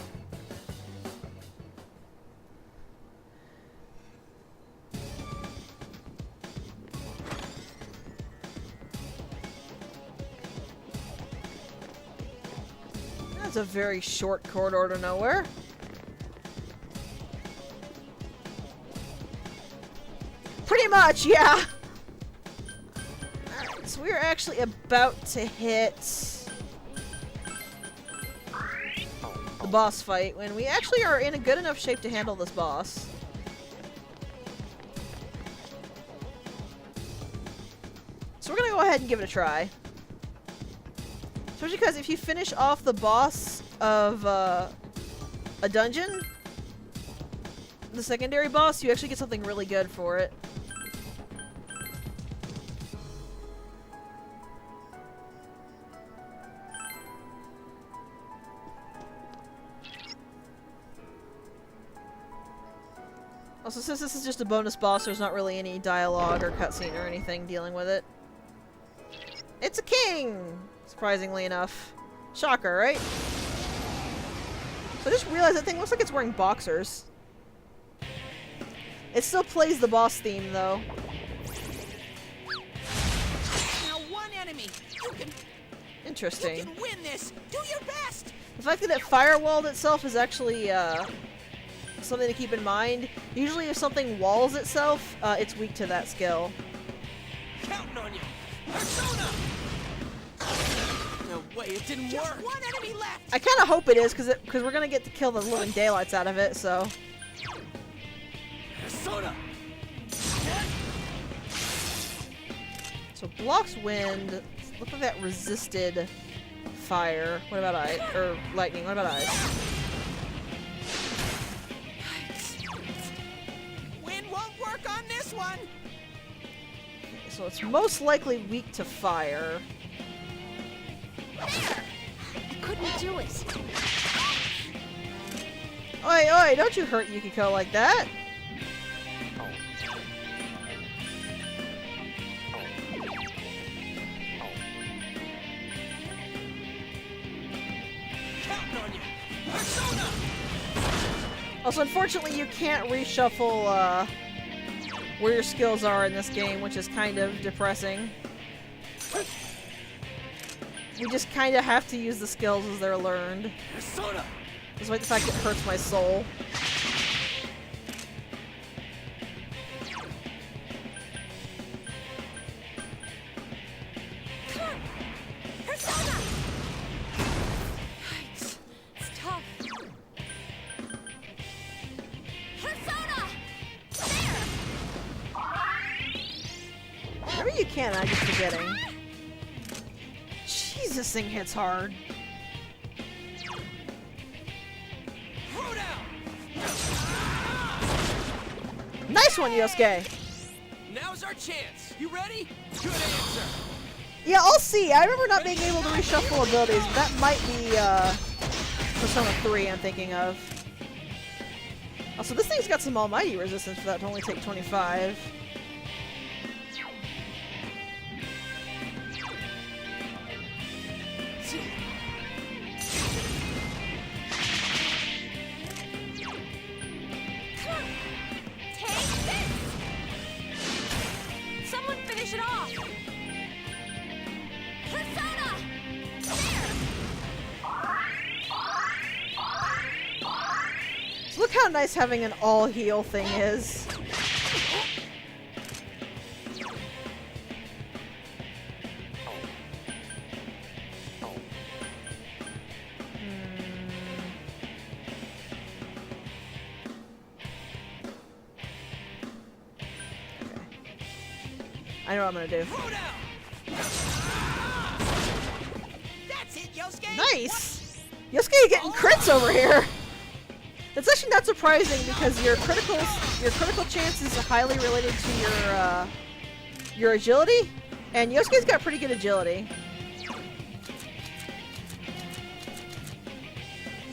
That's a very short corridor to nowhere. Pretty much, yeah. Alright, so we're actually about to hit the boss fight when we actually are in a good enough shape to handle this boss. So we're gonna go ahead and give it a try. Especially because if you finish off the boss of a dungeon, the secondary boss, you actually get something really good for it. Also, since this is just a bonus boss, there's not really any dialogue or cutscene or anything dealing with it. It's a king! Surprisingly enough. Shocker, right? So I just realized that thing looks like it's wearing boxers. It still plays the boss theme, though. Now one enemy. Interesting. You can win this. Do your best. The fact that it firewalled itself is actually, something to keep in mind. Usually if something walls itself, it's weak to that skill. Counting on you. Persona! No way, it didn't work. One enemy left. I kind of hope it is, because we're gonna get to kill the living daylights out of it, so... Persona! So blocks wind. Look like that resisted fire. What about ice? Or lightning. What about ice? Wind won't work on this one. So it's most likely weak to fire. I couldn't do it. Oi, oi, don't you hurt Yukiko like that. Counting on you. Persona! Also, unfortunately, you can't reshuffle, where your skills are in this game, which is kind of depressing. You just kind of have to use the skills as they're learned. Persona! Despite the fact it hurts my soul. Persona! Yikes. It's tough. Persona! Whatever you can, I'm just forgetting. Jeez, this thing hits hard. Throw down! Nice one, Yosuke! Now's our chance. You ready? Good answer. Yeah, I'll see. I remember not being able to reshuffle abilities, but that might be, Persona 3 I'm thinking of. Also, this thing's got some almighty resistance for that to only take 25. Someone finish it off! Persona! So look how nice having an all-heal thing is. I know what I'm gonna do. Throw down! That's it, Yosuke. Nice! Yosuke getting crits over here! That's actually not surprising because your critical chance is highly related to your agility, and Yosuke's got pretty good agility. Am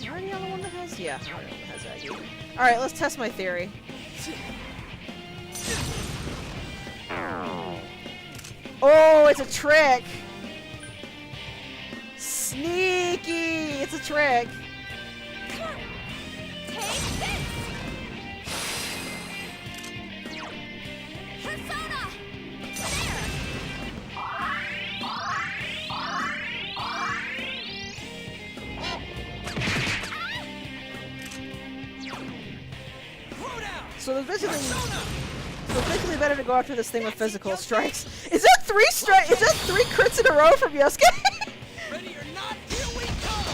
I already on the one that has? Yeah, I'm already on the one that has Aggie. Alright, let's test my theory. Oh, it's a trick! Sneaky! It's a trick! Persona! Throw down! So it's basically better to go after this thing with physical strikes. Is that three strikes? Is that 3 crits in a row from Yosuke? Ready or not, here we come!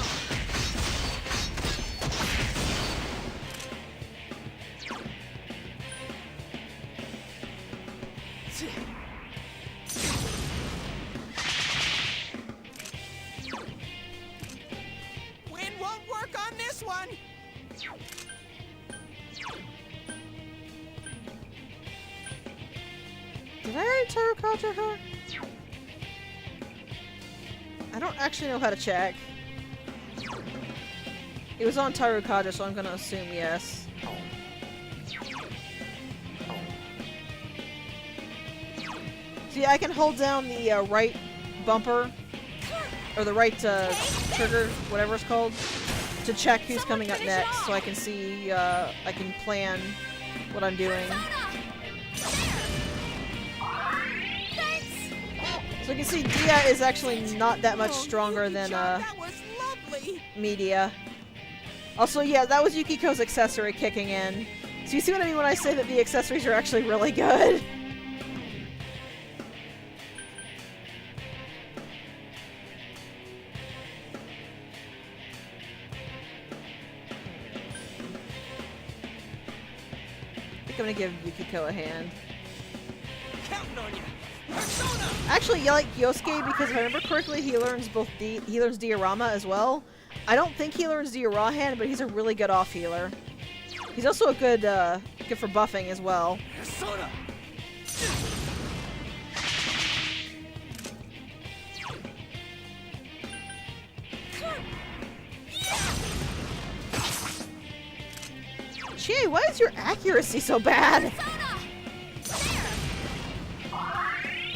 Wind won't work on this one. Did I already Tarukaja her? I don't actually know how to check. It was on Tarukaja, so I'm gonna assume yes. See, I can hold down the right bumper, or the right trigger, whatever it's called, to check who's coming up next, so I can see, I can plan what I'm doing. So you can see Dia is actually not that much stronger than Media. Also, yeah, that was Yukiko's accessory kicking in. So you see what I mean when I say that the accessories are actually really good? I think I'm gonna give Yukiko a hand. Counting on you. Actually, yeah, like Yosuke, because if I remember correctly, he learns he learns Diorama as well. I don't think he learns Diorama hand, but he's a really good off healer. He's also a good, good for buffing as well. Chie, why is your accuracy so bad?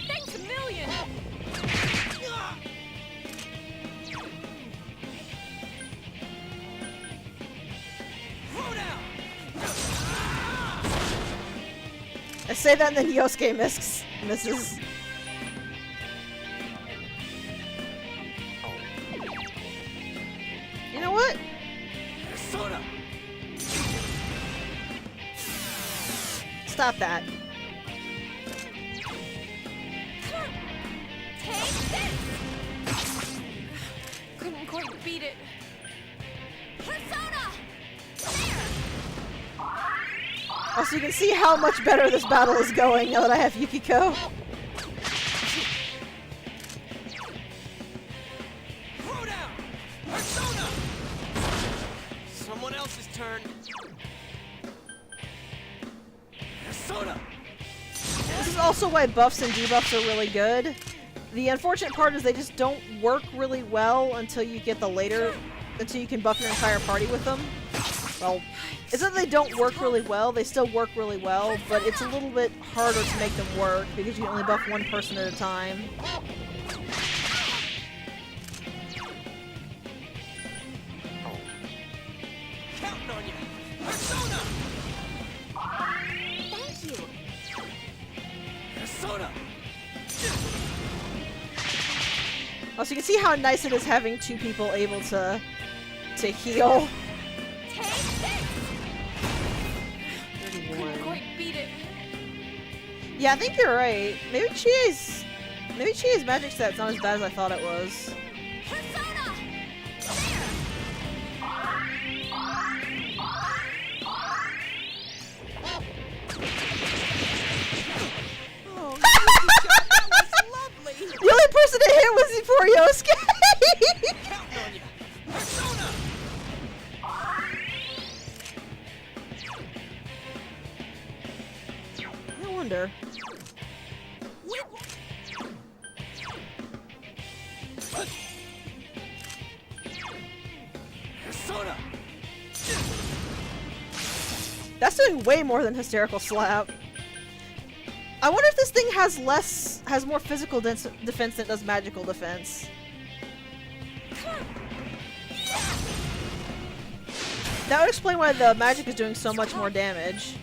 Thanks a million! I say that and then Yosuke misses. You know what? Stop that. Take this! Couldn't quite beat it. Persona! Also, you can see how much better this battle is going now that I have Yukiko. Someone else's turn. This is also why buffs and debuffs are really good. The unfortunate part is they just don't work really well until you get the later, until you can buff your entire party with them. Well, it's not that they don't work really well, they still work really well, but it's a little bit harder to make them work because you can only buff one person at a time. Counting on you. Thank you. Also, you can see how nice it is having two people able to heal. Take this! 31. Couldn't quite beat it. Yeah, I think you're right. Maybe Chie's magic set's not as bad as I thought it was. Persona! Oh, Yukiko, that was lovely. The only person to hit was poor Yosuke! Counting on you. I wonder. That's doing way more than Hysterical Slap. I wonder if this thing has more physical defense than it does magical defense. That would explain why the magic is doing so much more damage.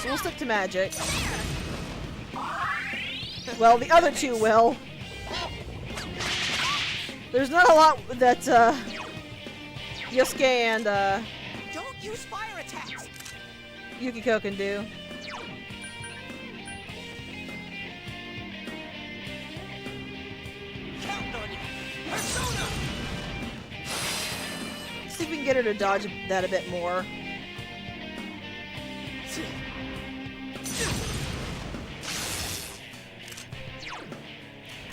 So we'll stick to magic. Well, the other two will. There's not a lot that Yosuke and Don't use fire attacks. Yukiko can do. Counting on you. See if we can get her to dodge that a bit more.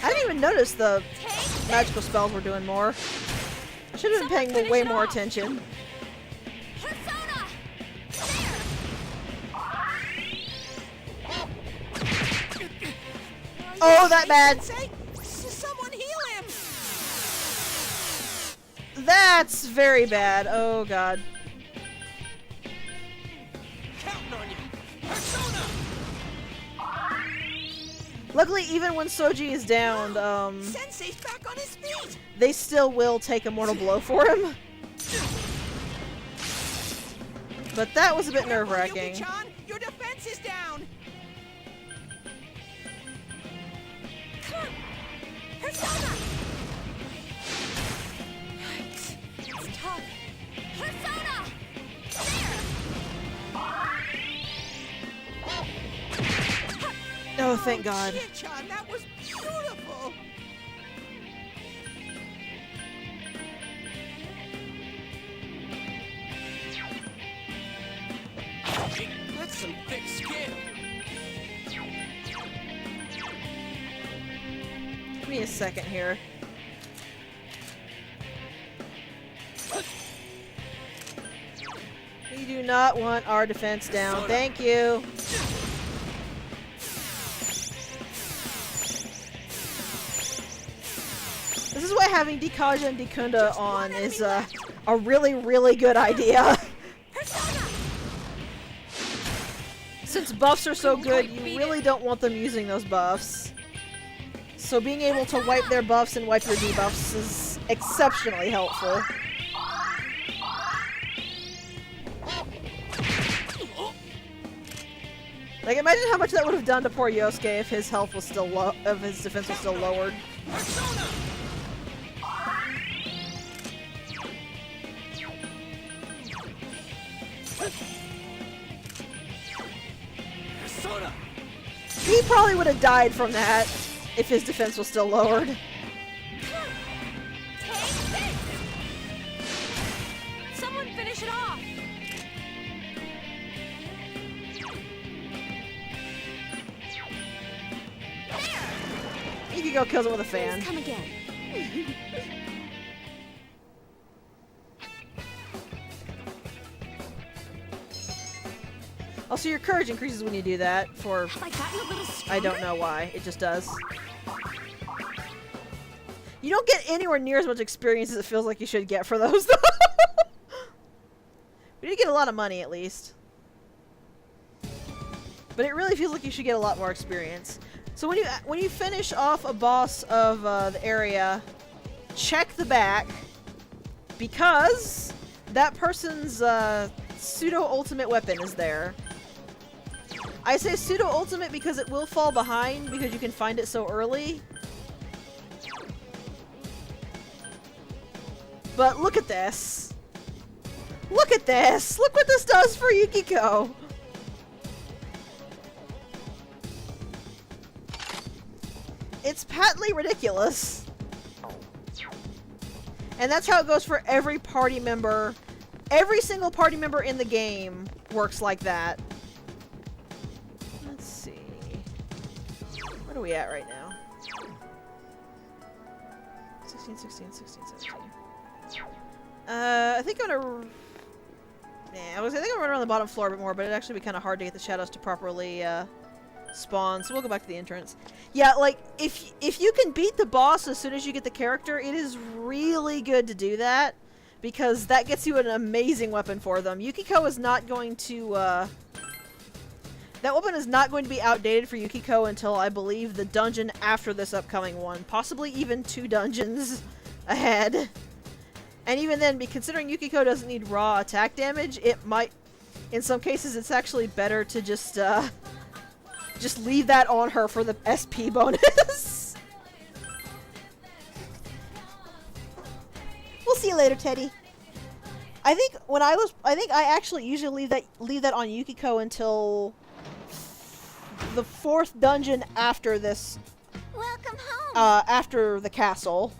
I didn't even notice the magical spells were doing more. I should have been paying way more attention. Persona! Oh, that bad! Tensei, someone heal him. That's very bad. Oh god. Counting on you. Persona. Luckily, even when Soji is downed, Sensei's back on his feet! they still will take a mortal blow for him. But that was a bit nerve-wracking. Yuki-chan, your defense is down! Come on! Persona! It's tough. Persona! Oh, thank God. Shin-chan, that was beautiful! That's some thick skin. Give me a second here. We do not want our defense down. Thank you. This is why having Dikaja and Dekunda on is a really, really good idea. Since buffs are so good, you really don't want them using those buffs. So being able to wipe their buffs and wipe your debuffs is exceptionally helpful. Like, imagine how much that would have done to poor Yosuke if his health was still low, if his defense was still lowered. He probably would have died from that if his defense was still lowered. Someone finish it off! Yukiko kills it with a fan. Come again. Also, your courage increases when you do that, for Have I gotten a little stronger? I don't know why. It just does. You don't get anywhere near as much experience as it feels like you should get for those, though. We did get a lot of money, at least. But it really feels like you should get a lot more experience. So when you finish off a boss of the area, check the back, because that person's pseudo-ultimate weapon is there. I say pseudo-ultimate because it will fall behind because you can find it so early. But look at this. Look at this! Look what this does for Yukiko! It's patently ridiculous. And that's how it goes for every party member. Every single party member in the game works like that. Let's see. What are we at right now? 16, 16, 16, 17. I think I'm gonna... I think I'm gonna run around the bottom floor a bit more, but it'd actually be kind of hard to get the shadows to properly spawn, so we'll go back to the entrance. Yeah, like, if you can beat the boss as soon as you get the character, it is really good to do that, because that gets you an amazing weapon for them. Yukiko is not going to, that weapon is not going to be outdated for Yukiko until, I believe, the dungeon after this upcoming one. Possibly even 2 dungeons ahead. And even then, considering Yukiko doesn't need raw attack damage, it might, in some cases, it's actually better to just leave that on her for the SP bonus. We'll see you later, Teddy. I think I actually usually leave that on Yukiko until the 4th dungeon after this. Welcome home. After the castle.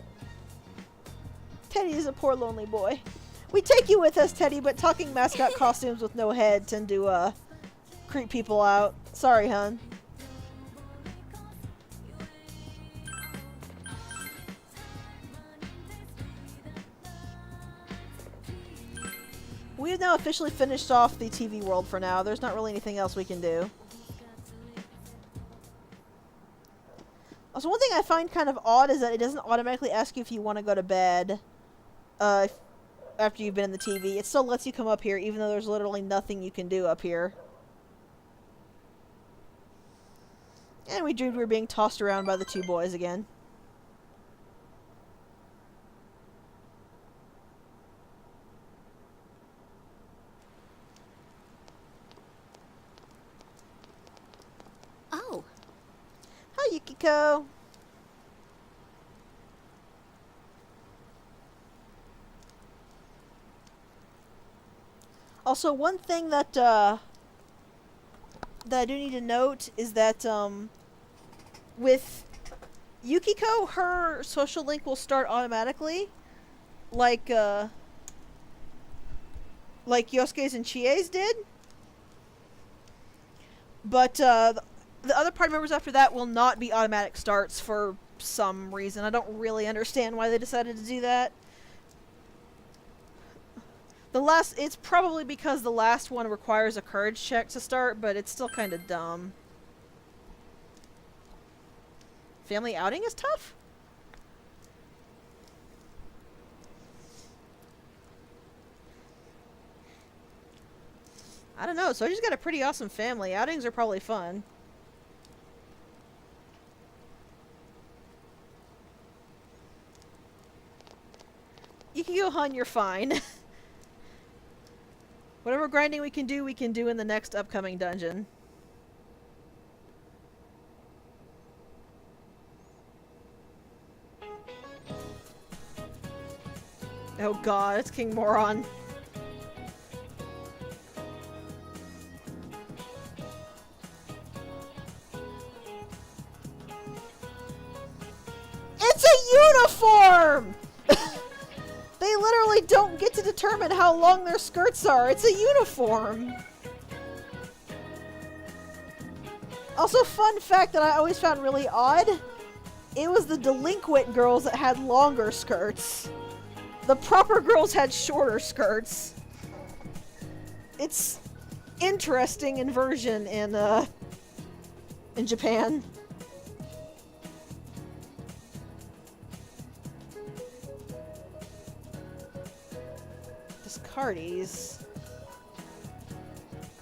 Teddy is a poor lonely boy. We take you with us, Teddy, but talking mascot costumes with no head tend to creep people out. Sorry, hun. We have now officially finished off the TV world for now. There's not really anything else we can do. Also, one thing I find kind of odd is that it doesn't automatically ask you if you want to go to bed after you've been in the TV. It still lets you come up here, even though there's literally nothing you can do up here. And we dreamed we were being tossed around by the two boys again. Oh, Hi, Yukiko. Also, one thing that I do need to note is that with Yukiko, her social link will start automatically, like Yosuke's and Chie's did. But the other party members after that will not be automatic starts for some reason. I don't really understand why they decided to do that. It's probably because the last one requires a courage check to start, but it's still kind of dumb. Family outing is tough? I don't know, so I just got a pretty awesome family. Outings are probably fun. Yukiko Hun, you're fine. Whatever grinding we can do in the next upcoming dungeon. Oh god, it's King Moron. It's a uniform! They literally don't get to determine how long their skirts are. It's a uniform. Also, fun fact that I always found really odd. It was the delinquent girls that had longer skirts. The proper girls had shorter skirts. It's interesting inversion in Japan. Discardies.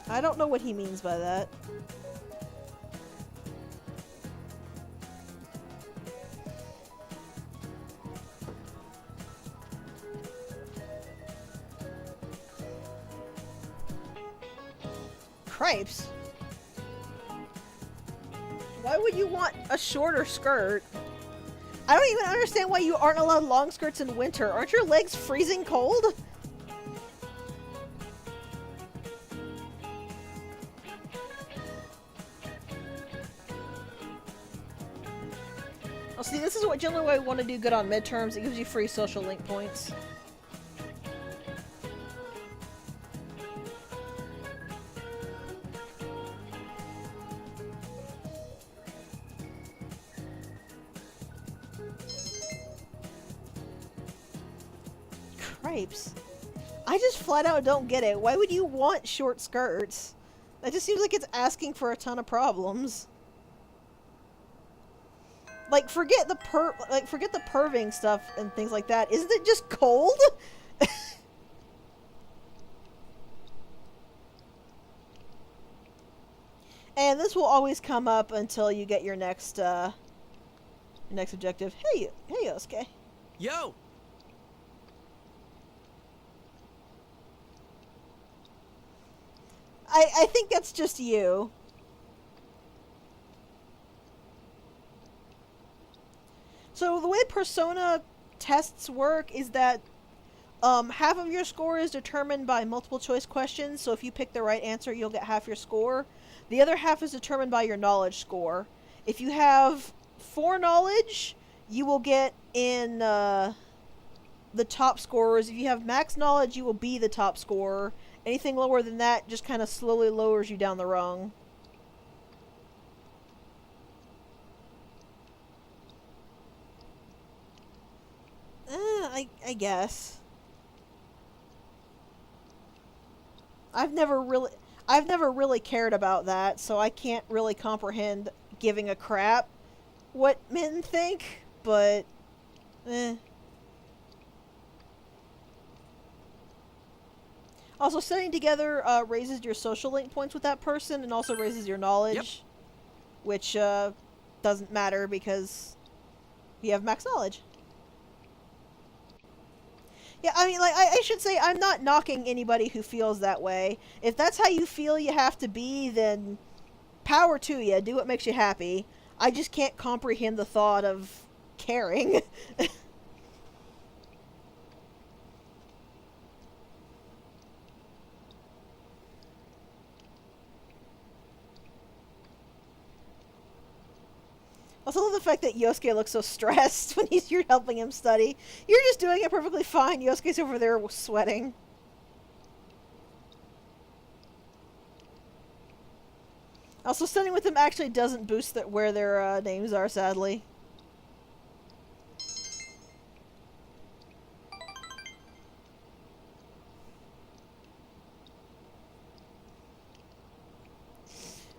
I don't know what he means by that. Cripes? Why would you want a shorter skirt? I don't even understand why you aren't allowed long skirts in winter. Aren't your legs freezing cold? Oh, see, this is what generally why I want to do good on midterms. It gives you free social link points. Cripes. I just flat out don't get it. Why would you want short skirts? That just seems like it's asking for a ton of problems. Like, forget the perving stuff and things like that. Isn't it just cold? And this will always come up until you get your next objective. Hey Yosuke. Yo! I think that's just you. So the way Persona tests work is that half of your score is determined by multiple choice questions. So if you pick the right answer, you'll get half your score. The other half is determined by your knowledge score. If you have 4 knowledge, you will get in the top scorers. If you have max knowledge, you will be the top scorer. Anything lower than that just kind of slowly lowers you down the rung. I guess. I've never really cared about that, so I can't really comprehend giving a crap what men think, but Also, setting together raises your social link points with that person and also raises your knowledge. Yep. which doesn't matter because we have max knowledge. Yeah, I mean, like, I should say, I'm not knocking anybody who feels that way. If that's how you feel you have to be, then power to you. Do what makes you happy. I just can't comprehend the thought of caring. Also, I love the fact that Yosuke looks so stressed when you're helping him study. You're just doing it perfectly fine. Yosuke's over there sweating. Also, studying with them actually doesn't boost where their names are, sadly.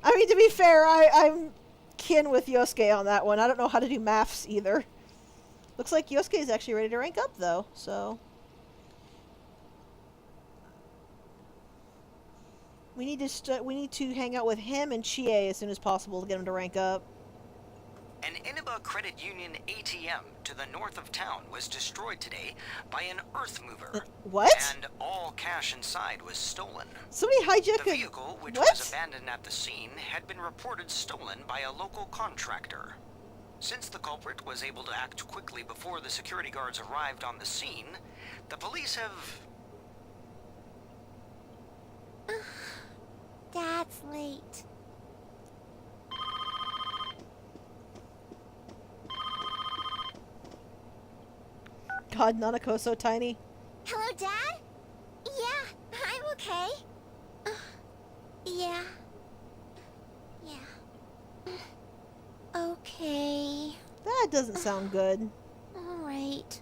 I mean, to be fair, I'm kin with Yosuke on that one. I don't know how to do maths either. Looks like Yosuke is actually ready to rank up, though, so... We need to hang out with him and Chie as soon as possible to get him to rank up. An Inaba Credit Union ATM to the north of town was destroyed today by an earth mover. What? And all cash inside was stolen. Somebody hijacked the vehicle, which what? was abandoned at the scene, had been reported stolen by a local contractor. Since the culprit was able to act quickly before the security guards arrived on the scene, the police have... Dad's late. God, Nanako's so tiny. Hello, Dad? Yeah, I'm okay. Yeah. Yeah. Okay. That doesn't sound good. Alright.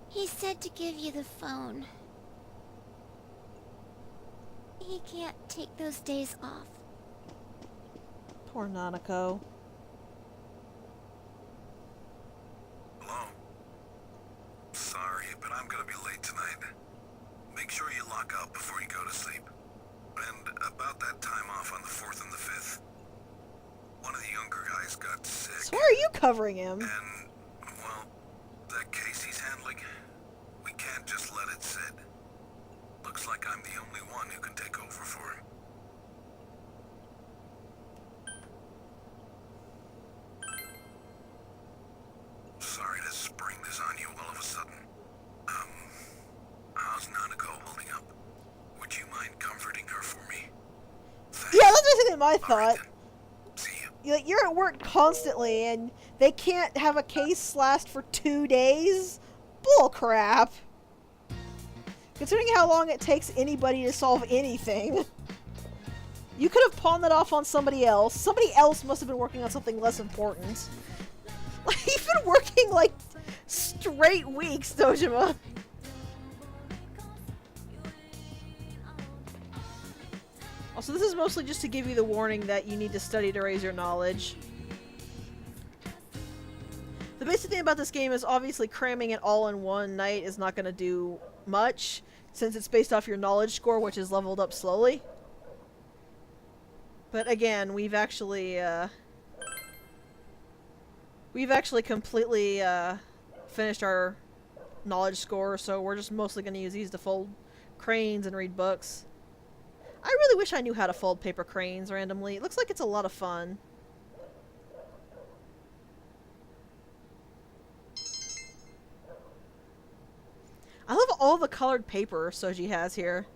He said to give you the phone. He can't take those days off. Poor Nanako. Hello? Sorry, but I'm gonna be late tonight. Make sure you lock up before you go to sleep. And about that time off on the 4th and the 5th. One of the younger guys got sick. So why are you covering him? And, well, that case he's handling, we can't just let it sit. Looks like I'm the only one who can take over for him. Sorry to spring this on you all of a sudden. How's Nanako holding up? Would you mind comforting her for me? Thanks. Yeah, that's basically my thought. All right, then. See you. You're at work constantly, and they can't have a case last for 2 days? Bull crap. Considering how long it takes anybody to solve anything. You could have pawned that off on somebody else. Somebody else must have been working on something less important. Like, you've been working, like, straight weeks, Dojima. Also, this is mostly just to give you the warning that you need to study to raise your knowledge. The basic thing about this game is obviously cramming it all in one night is not going to do much, since it's based off your knowledge score, which is leveled up slowly. But again, we've actually completely finished our knowledge score, so we're just mostly going to use these to fold cranes and read books. I really wish I knew how to fold paper cranes randomly. It looks like it's a lot of fun. I love all the colored paper Soji has here.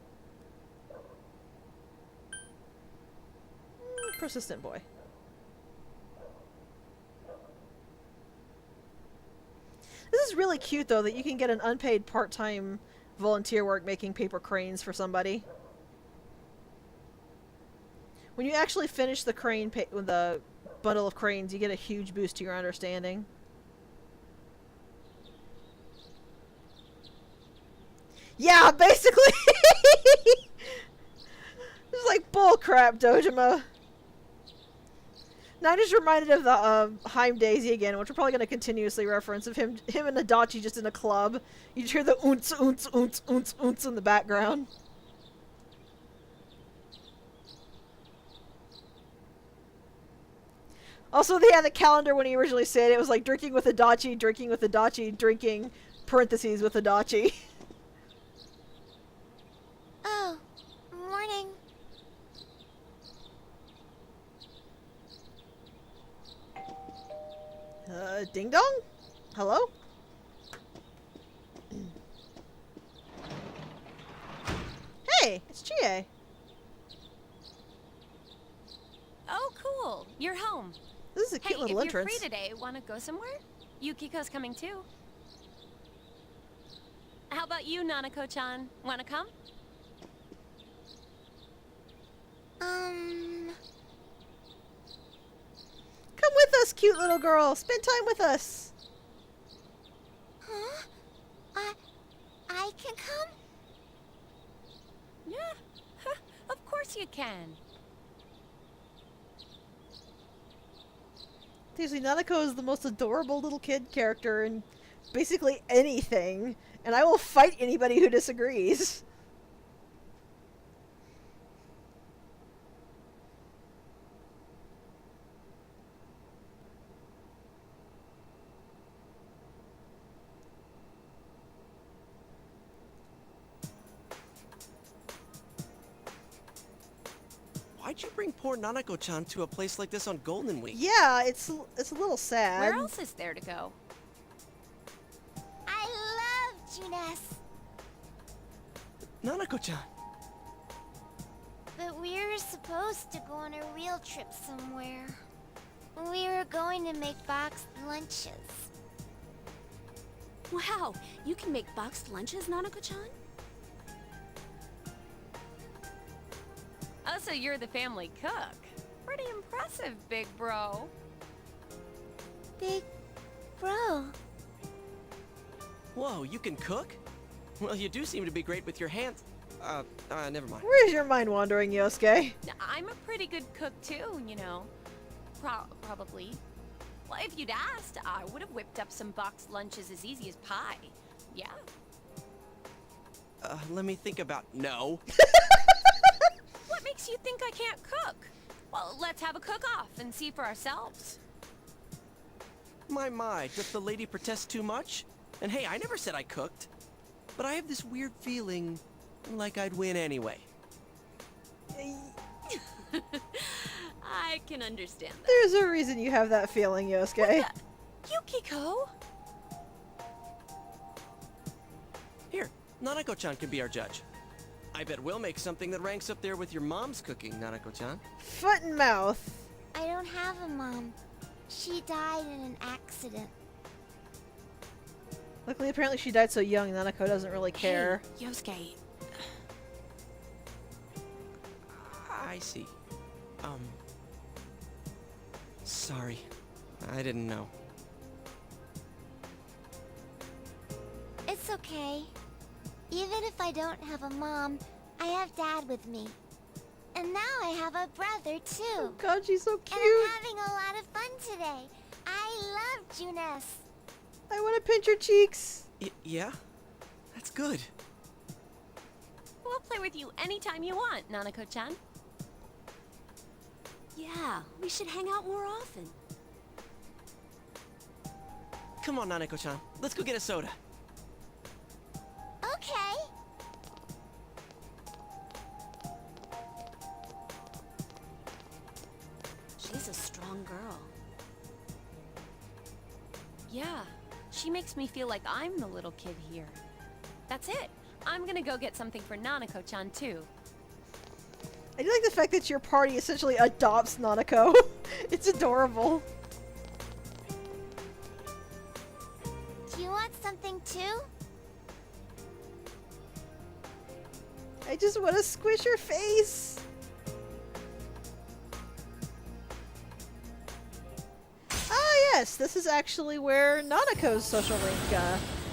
Persistent boy. This is really cute, though, that you can get an unpaid part-time volunteer work making paper cranes for somebody. When you actually finish the crane with the bundle of cranes, you get a huge boost to your understanding. Yeah, basically! It's like bullcrap, Dojima. Now I'm just reminded of the Heim Daisy again, which we're probably going to continuously reference, of him and Adachi just in a club. You just hear the oonts, oonts, oonts, oonts, oonts in the background. Also, they had the calendar when he originally said it was like drinking with Adachi, drinking with Adachi, drinking, parentheses, with Adachi. Oh, morning. Ding dong? Hello? Hey, it's Chie. Oh, cool. You're home. This is a cute Hey, little if you're entrance. free today, want to go somewhere? Yukiko's coming too. How about you, Nanako-chan? Want to come? Come with us, cute little girl. Spend time with us. Huh? I can come? Yeah, of course you can. Seriously, Nanako is the most adorable little kid character in basically anything, and I will fight anybody who disagrees. Why'd you bring poor Nanako-chan to a place like this on Golden Week? Yeah, it's a little sad. Where else is there to go? I love Junes. Nanako-chan! But we were supposed to go on a real trip somewhere. We were going to make boxed lunches. Wow, you can make boxed lunches, Nanako-chan? Oh, so you're the family cook. Pretty impressive, big bro. Big bro. Whoa, you can cook? Well, you do seem to be great with your hands. Never mind. Where's your mind wandering, Yosuke? Now, I'm a pretty good cook too, you know. Probably. Well, if you'd asked, I would have whipped up some boxed lunches as easy as pie. Yeah. Let me think about... No. What makes you think I can't cook? Well, let's have a cook-off and see for ourselves. My, does the lady protest too much? And hey, I never said I cooked. But I have this weird feeling like I'd win anyway. I can understand that. There's a reason you have that feeling, Yosuke. Yukiko? Here, Nanako-chan can be our judge. I bet we'll make something that ranks up there with your mom's cooking, Nanako-chan. Foot and mouth. I don't have a mom. She died in an accident. Luckily, apparently she died so young, Nanako doesn't really care. Hey, Yosuke. I see. Sorry. I didn't know. It's okay. Even if I don't have a mom, I have Dad with me. And now I have a brother, too. Oh god, she's so And cute. I'm having a lot of fun today. I love Junes. I want to pinch her cheeks. Yeah? That's good. We'll play with you anytime you want, Nanako-chan. Yeah, we should hang out more often. Come on, Nanako-chan. Let's go get a soda. Okay. She's a strong girl. Yeah, she makes me feel like I'm the little kid here. That's it. I'm gonna go get something for Nanako-chan too. I do like the fact that your party essentially adopts Nanako. It's adorable. Do you want something, too? I just want to squish her face. Ah, yes, this is actually where Nanako's social link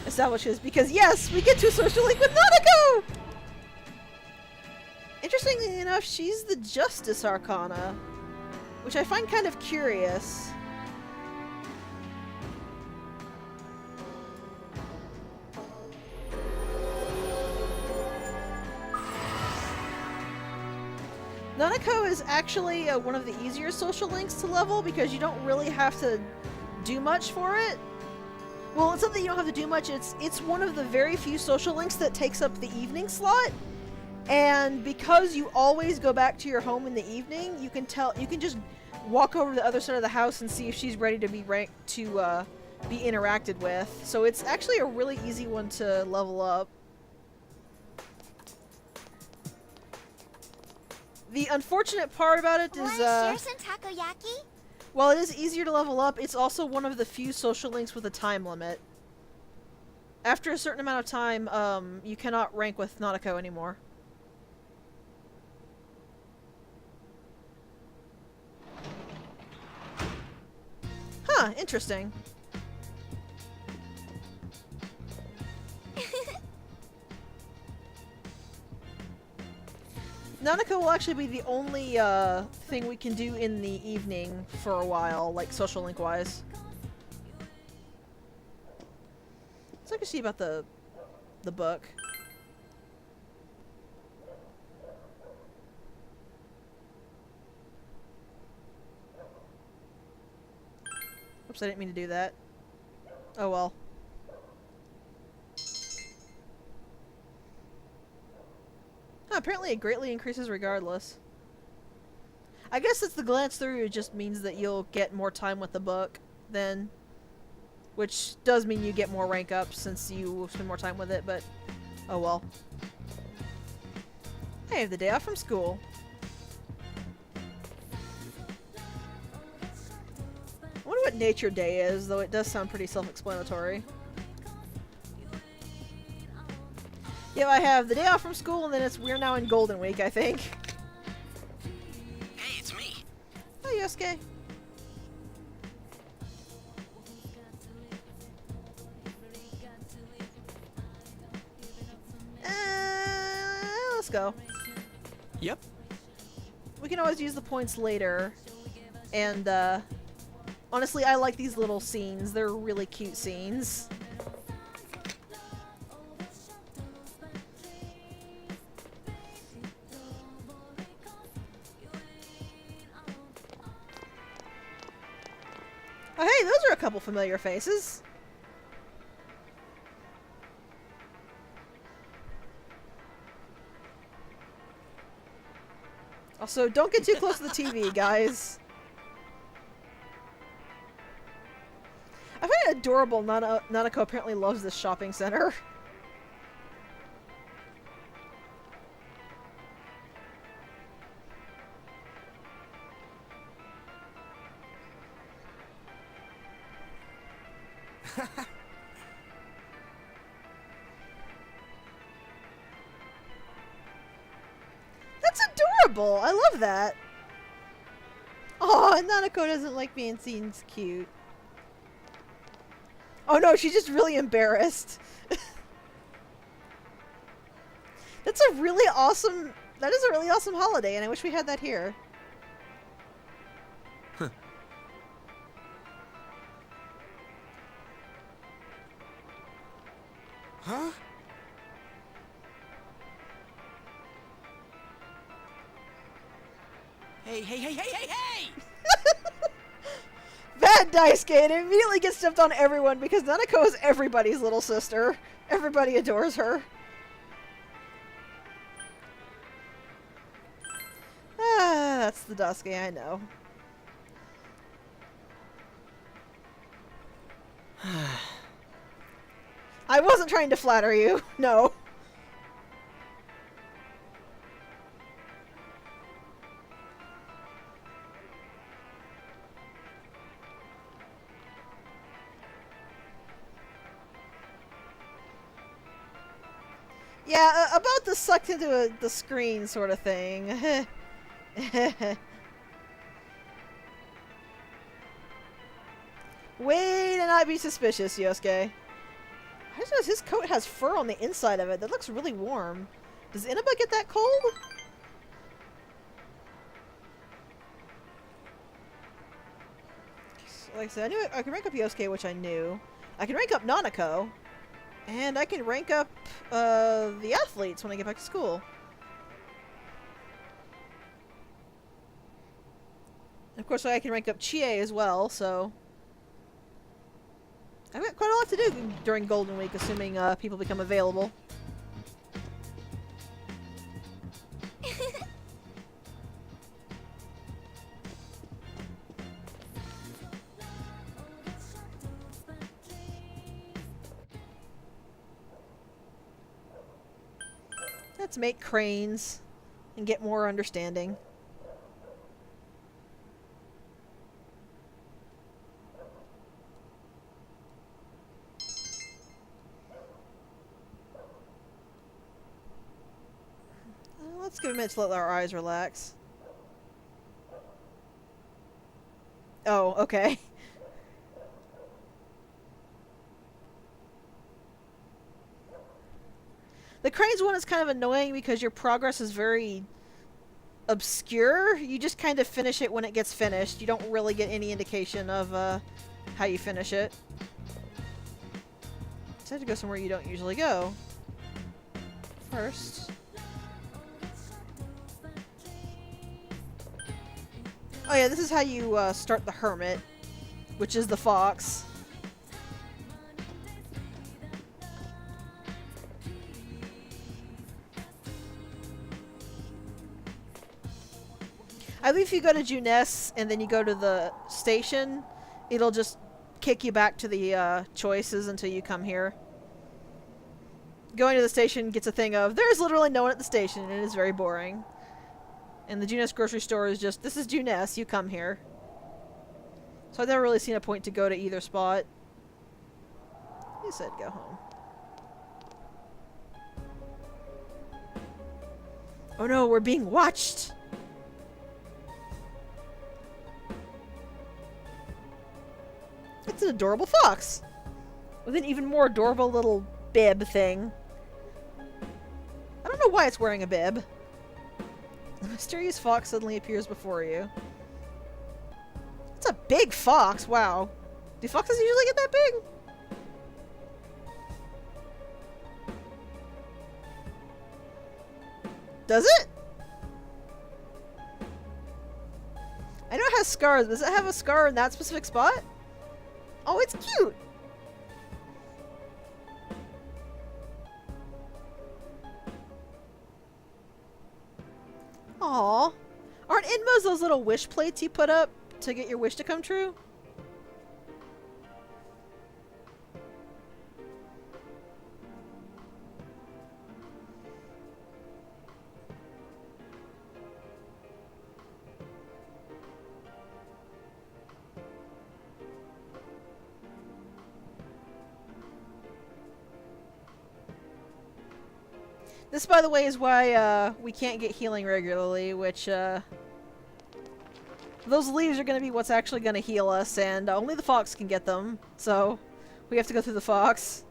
establishes, because yes, we get to social link with Nanako! Interestingly enough, she's the Justice Arcana, which I find kind of curious. Nanako is actually one of the easier social links to level because you don't really have to do much for it. Well, it's not that you don't have to do much, it's one of the very few social links that takes up the evening slot. And because you always go back to your home in the evening, you can just walk over to the other side of the house and see if she's ready to be ranked to be interacted with. So it's actually a really easy one to level up. The unfortunate part about it is, share some takoyaki? while it is easier to level up, it's also one of the few social links with a time limit. After a certain amount of time, you cannot rank with Nanako anymore. Huh, interesting. Nanako will actually be the only thing we can do in the evening for a while, like social link wise. So I can see about the book. Oops, I didn't mean to do that. Oh well. Huh, apparently it greatly increases regardless. I guess it's the glance through, it just means that you'll get more time with the book then. Which does mean you get more rank ups since you spend more time with it, but oh well. I have the day off from school. I wonder what Nature Day is, though it does sound pretty self-explanatory. Yeah, I have the day off from school, and then we're now in Golden Week, I think. Hey, it's me. Hi, Yosuke. Let's go. Yep. We can always use the points later, and honestly, I like these little scenes. They're really cute scenes. Oh, hey, those are a couple familiar faces. Also, don't get too close to the TV, guys. I find it adorable Nanako apparently loves this shopping center. That's adorable! I love that! Oh, and Nanako doesn't like being seen cute. Oh no, she's just really embarrassed. That's a really awesome... That is a really awesome holiday, and I wish we had that here. Huh. Huh? Hey, hey, hey, hey, hey, hey! Bad Daisuke, and it immediately gets stepped on everyone because Nanako is everybody's little sister. Everybody adores her. Ah, that's the Daisuke I know. I wasn't trying to flatter you. No. Yeah, about the sucked into the screen sort of thing. Way to not be suspicious, Yosuke. I just noticed his coat has fur on the inside of it. That looks really warm. Does Inaba get that cold? Like I said, I knew I could rank up Yosuke, which I knew. I can rank up Nanako. And I can rank up the athletes when I get back to school. Of course, I can rank up Chie as well, so... I've got quite a lot to do during Golden Week, assuming people become available. Let's make cranes and get more understanding. Let's give a minute to let our eyes relax. Oh, okay. The cranes one is kind of annoying because your progress is very obscure. You just kind of finish it when it gets finished. You don't really get any indication of how you finish it. So I have to go somewhere you don't usually go. First. Oh yeah, this is how you start the hermit, which is the fox. I believe if you go to Juness and then you go to the station, it'll just kick you back to the choices until you come here. Going to the station gets a thing of, there's literally no one at the station, and it is very boring. And the Juness grocery store is just, this is Juness, you come here. So I've never really seen a point to go to either spot. You said go home. Oh no, we're being watched! It's an adorable fox! With an even more adorable little bib thing. I don't know why it's wearing a bib. The mysterious fox suddenly appears before you. It's a big fox, wow. Do foxes usually get that big? Does it? I know it has scars. Does it have a scar in that specific spot? Oh, it's cute! Aww. Aren't Inmos those little wish plates you put up to get your wish to come true? This, by the way, is why we can't get healing regularly, which, those leaves are going to be what's actually going to heal us, and only the fox can get them, so we have to go through the fox.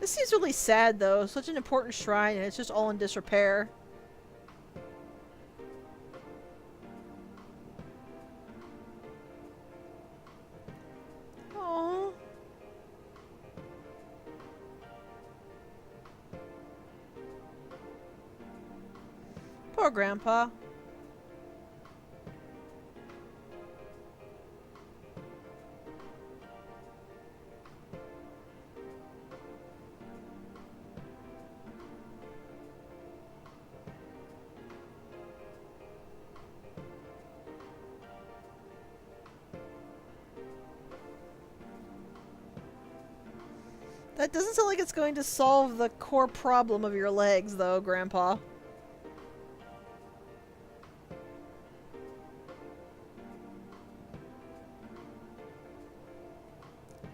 This seems really sad, though. Such an important shrine, and it's just all in disrepair. Aww. Poor Grandpa. That doesn't sound like it's going to solve the core problem of your legs, though, Grandpa.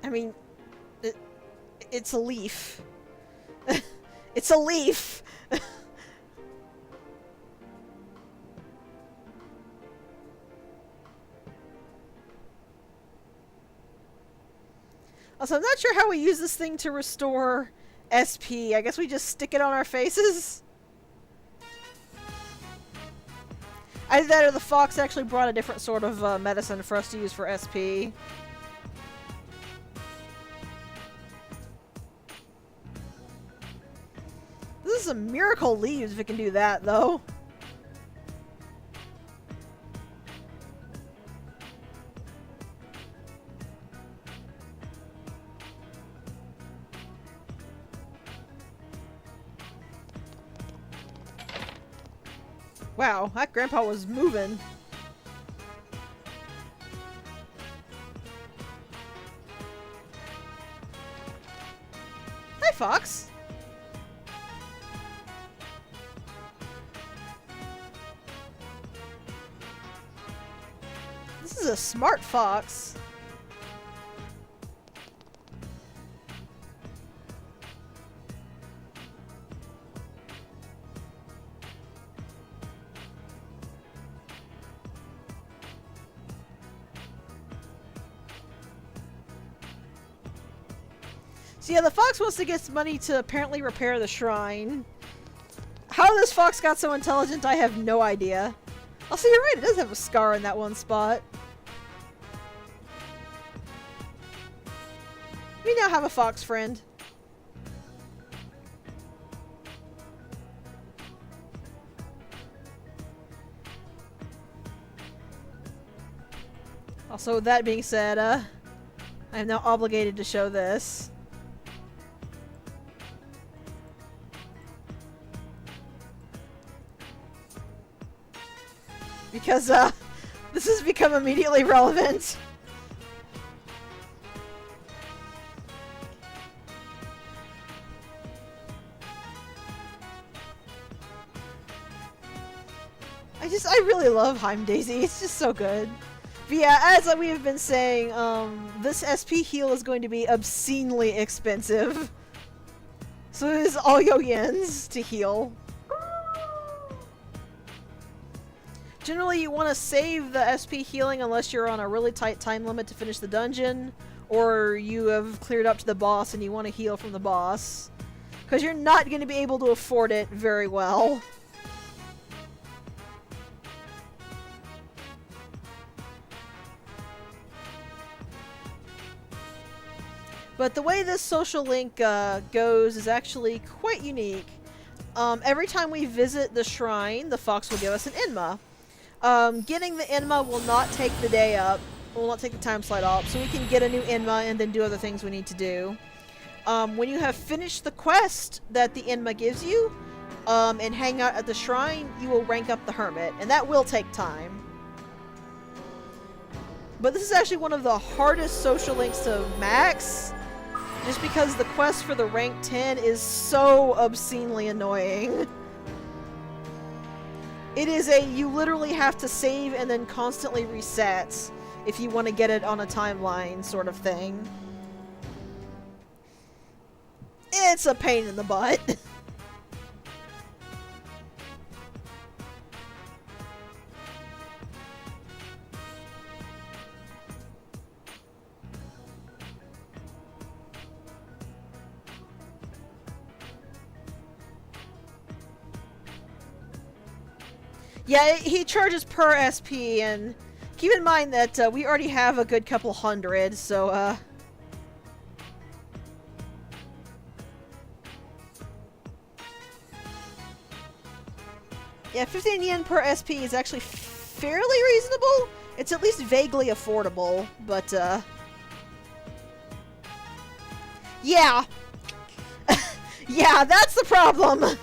I mean, it's a leaf. It's a leaf! Also, I'm not sure how we use this thing to restore SP. I guess we just stick it on our faces? Either that or the fox actually brought a different sort of medicine for us to use for SP. This is a miracle leaves if it can do that, though. Wow, that grandpa was moving. Hi, Fox. This is a smart fox. So yeah, the fox wants to get money to apparently repair the shrine. How this fox got so intelligent, I have no idea. Also, you're right, it does have a scar in that one spot. We now have a fox friend. Also, with that being said, I am now obligated to show this. Because, this has become immediately relevant. I really love Heim Daisy. It's just so good. But yeah, as we have been saying, this SP heal is going to be obscenely expensive. So it is all yo yens to heal. Generally, you want to save the SP healing unless you're on a really tight time limit to finish the dungeon, or you have cleared up to the boss and you want to heal from the boss. Because you're not going to be able to afford it very well. But the way this social link goes is actually quite unique. Every time we visit the shrine, the fox will give us an Enma. Getting the Enma will not take the day up, will not take the time slot up, so we can get a new Enma and then do other things we need to do. When you have finished the quest that the Enma gives you, and hang out at the shrine, you will rank up the Hermit, and that will take time. But this is actually one of the hardest social links to max, just because the quest for the rank 10 is so obscenely annoying. It is you literally have to save and then constantly reset if you want to get it on a timeline sort of thing. It's a pain in the butt. Yeah, he charges per SP, and keep in mind that we already have a good couple hundred, so, yeah, 15 yen per SP is actually fairly reasonable. It's at least vaguely affordable, but, yeah. Yeah, that's the problem!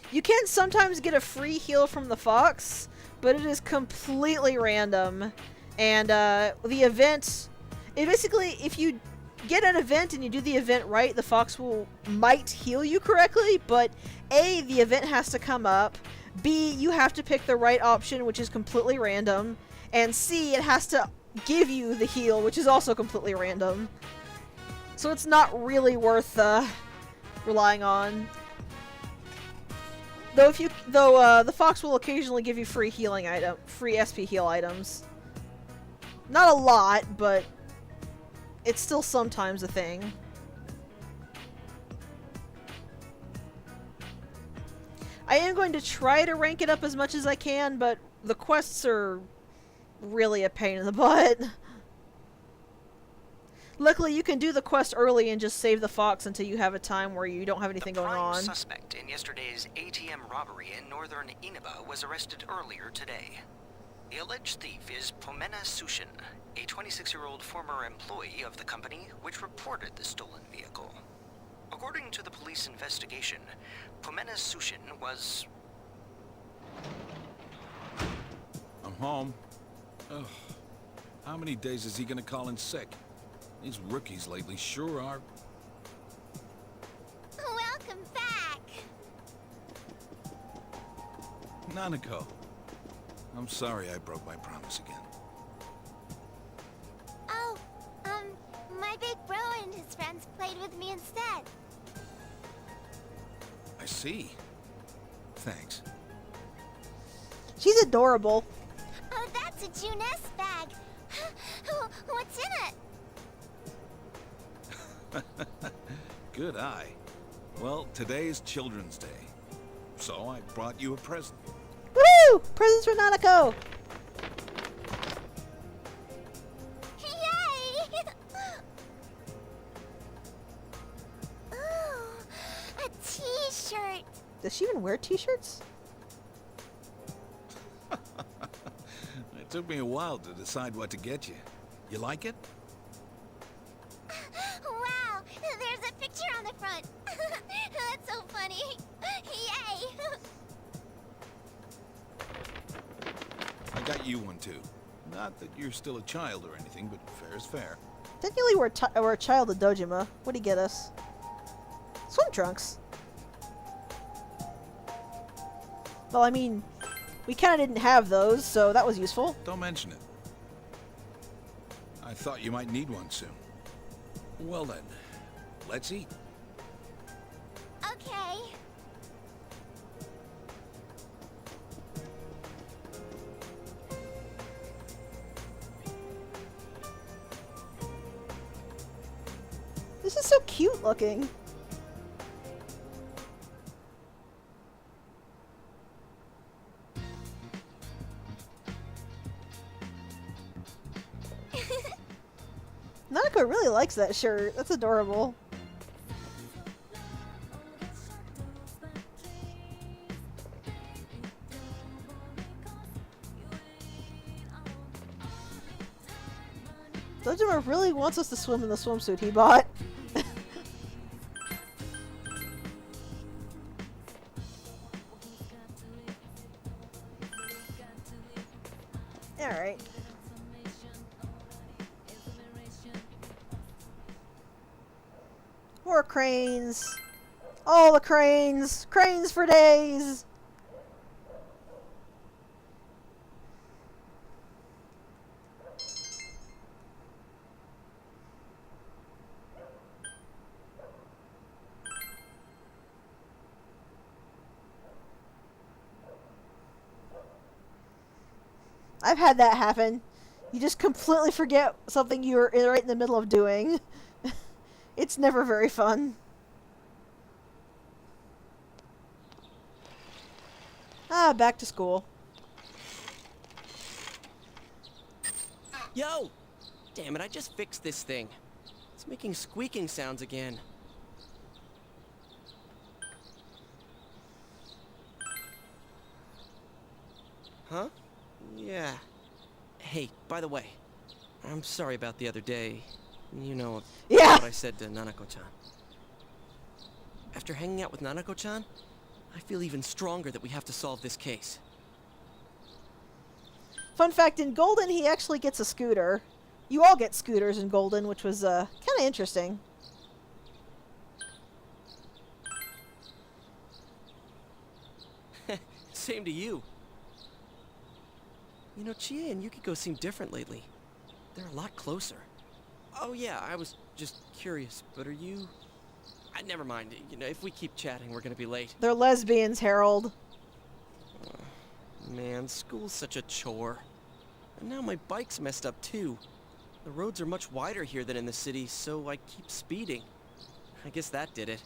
You can sometimes get a free heal from the fox, but it is completely random. And the event, basically, if you get an event and you do the event right, the fox might heal you correctly, but A, the event has to come up, B, you have to pick the right option, which is completely random, and C, it has to give you the heal, which is also completely random. So it's not really worth relying on. Though the fox will occasionally give you free SP heal items. Not a lot, but it's still sometimes a thing. I am going to try to rank it up as much as I can, but the quests are really a pain in the butt. Luckily, you can do the quest early and just save the fox until you have a time where you don't have anything going on. The prime suspect in yesterday's ATM robbery in northern Inaba was arrested earlier today. The alleged thief is Pomena Sushin, a 26-year-old former employee of the company which reported the stolen vehicle. According to the police investigation, Pomena Sushin was... I'm home. Ugh. How many days is he gonna call in sick? These rookies lately sure are... Welcome back! Nanako. I'm sorry I broke my promise again. Oh, my big bro and his friends played with me instead. I see. Thanks. She's adorable. Oh, that's a Juness bag. What's in it? Good eye. Well, today's Children's Day, so I brought you a present. Woo! Presents for Nanako! Yay! Ooh, a t-shirt. Does she even wear t-shirts? It took me a while to decide what to get you. You like it? Wow, there's a picture on the front. That's so funny. Yay! I got you one too. Not that you're still a child or anything, but fair is fair. Technically, we're a child of Dojima. What do you get us? Swim trunks. Well, I mean, we kind of didn't have those, so that was useful. Don't mention it. I thought you might need one soon. Well then, let's eat. Okay. This is so cute looking. Nanako really likes that shirt. That's adorable. Dojima really wants us to swim in the swimsuit he bought. Alright. More cranes. All the cranes. Cranes for days. I've had that happen. You just completely forget something you were right in the middle of doing. It's never very fun. Ah, back to school. Yo! Damn it, I just fixed this thing. It's making squeaking sounds again. Huh? Yeah. Hey, by the way, I'm sorry about the other day. You know, Yeah. what I said to Nanako-chan. After hanging out with Nanako-chan, I feel even stronger that we have to solve this case. Fun fact, in Golden, he actually gets a scooter. You all get scooters in Golden, which was kind of interesting. Same to you. You know, Chie and Yukiko seem different lately. They're a lot closer. Oh yeah, I was just curious, but are you... never mind. You know, if we keep chatting, we're gonna be late. They're lesbians, Harold. Man, school's such a chore. And now my bike's messed up too. The roads are much wider here than in the city, so I keep speeding. I guess that did it.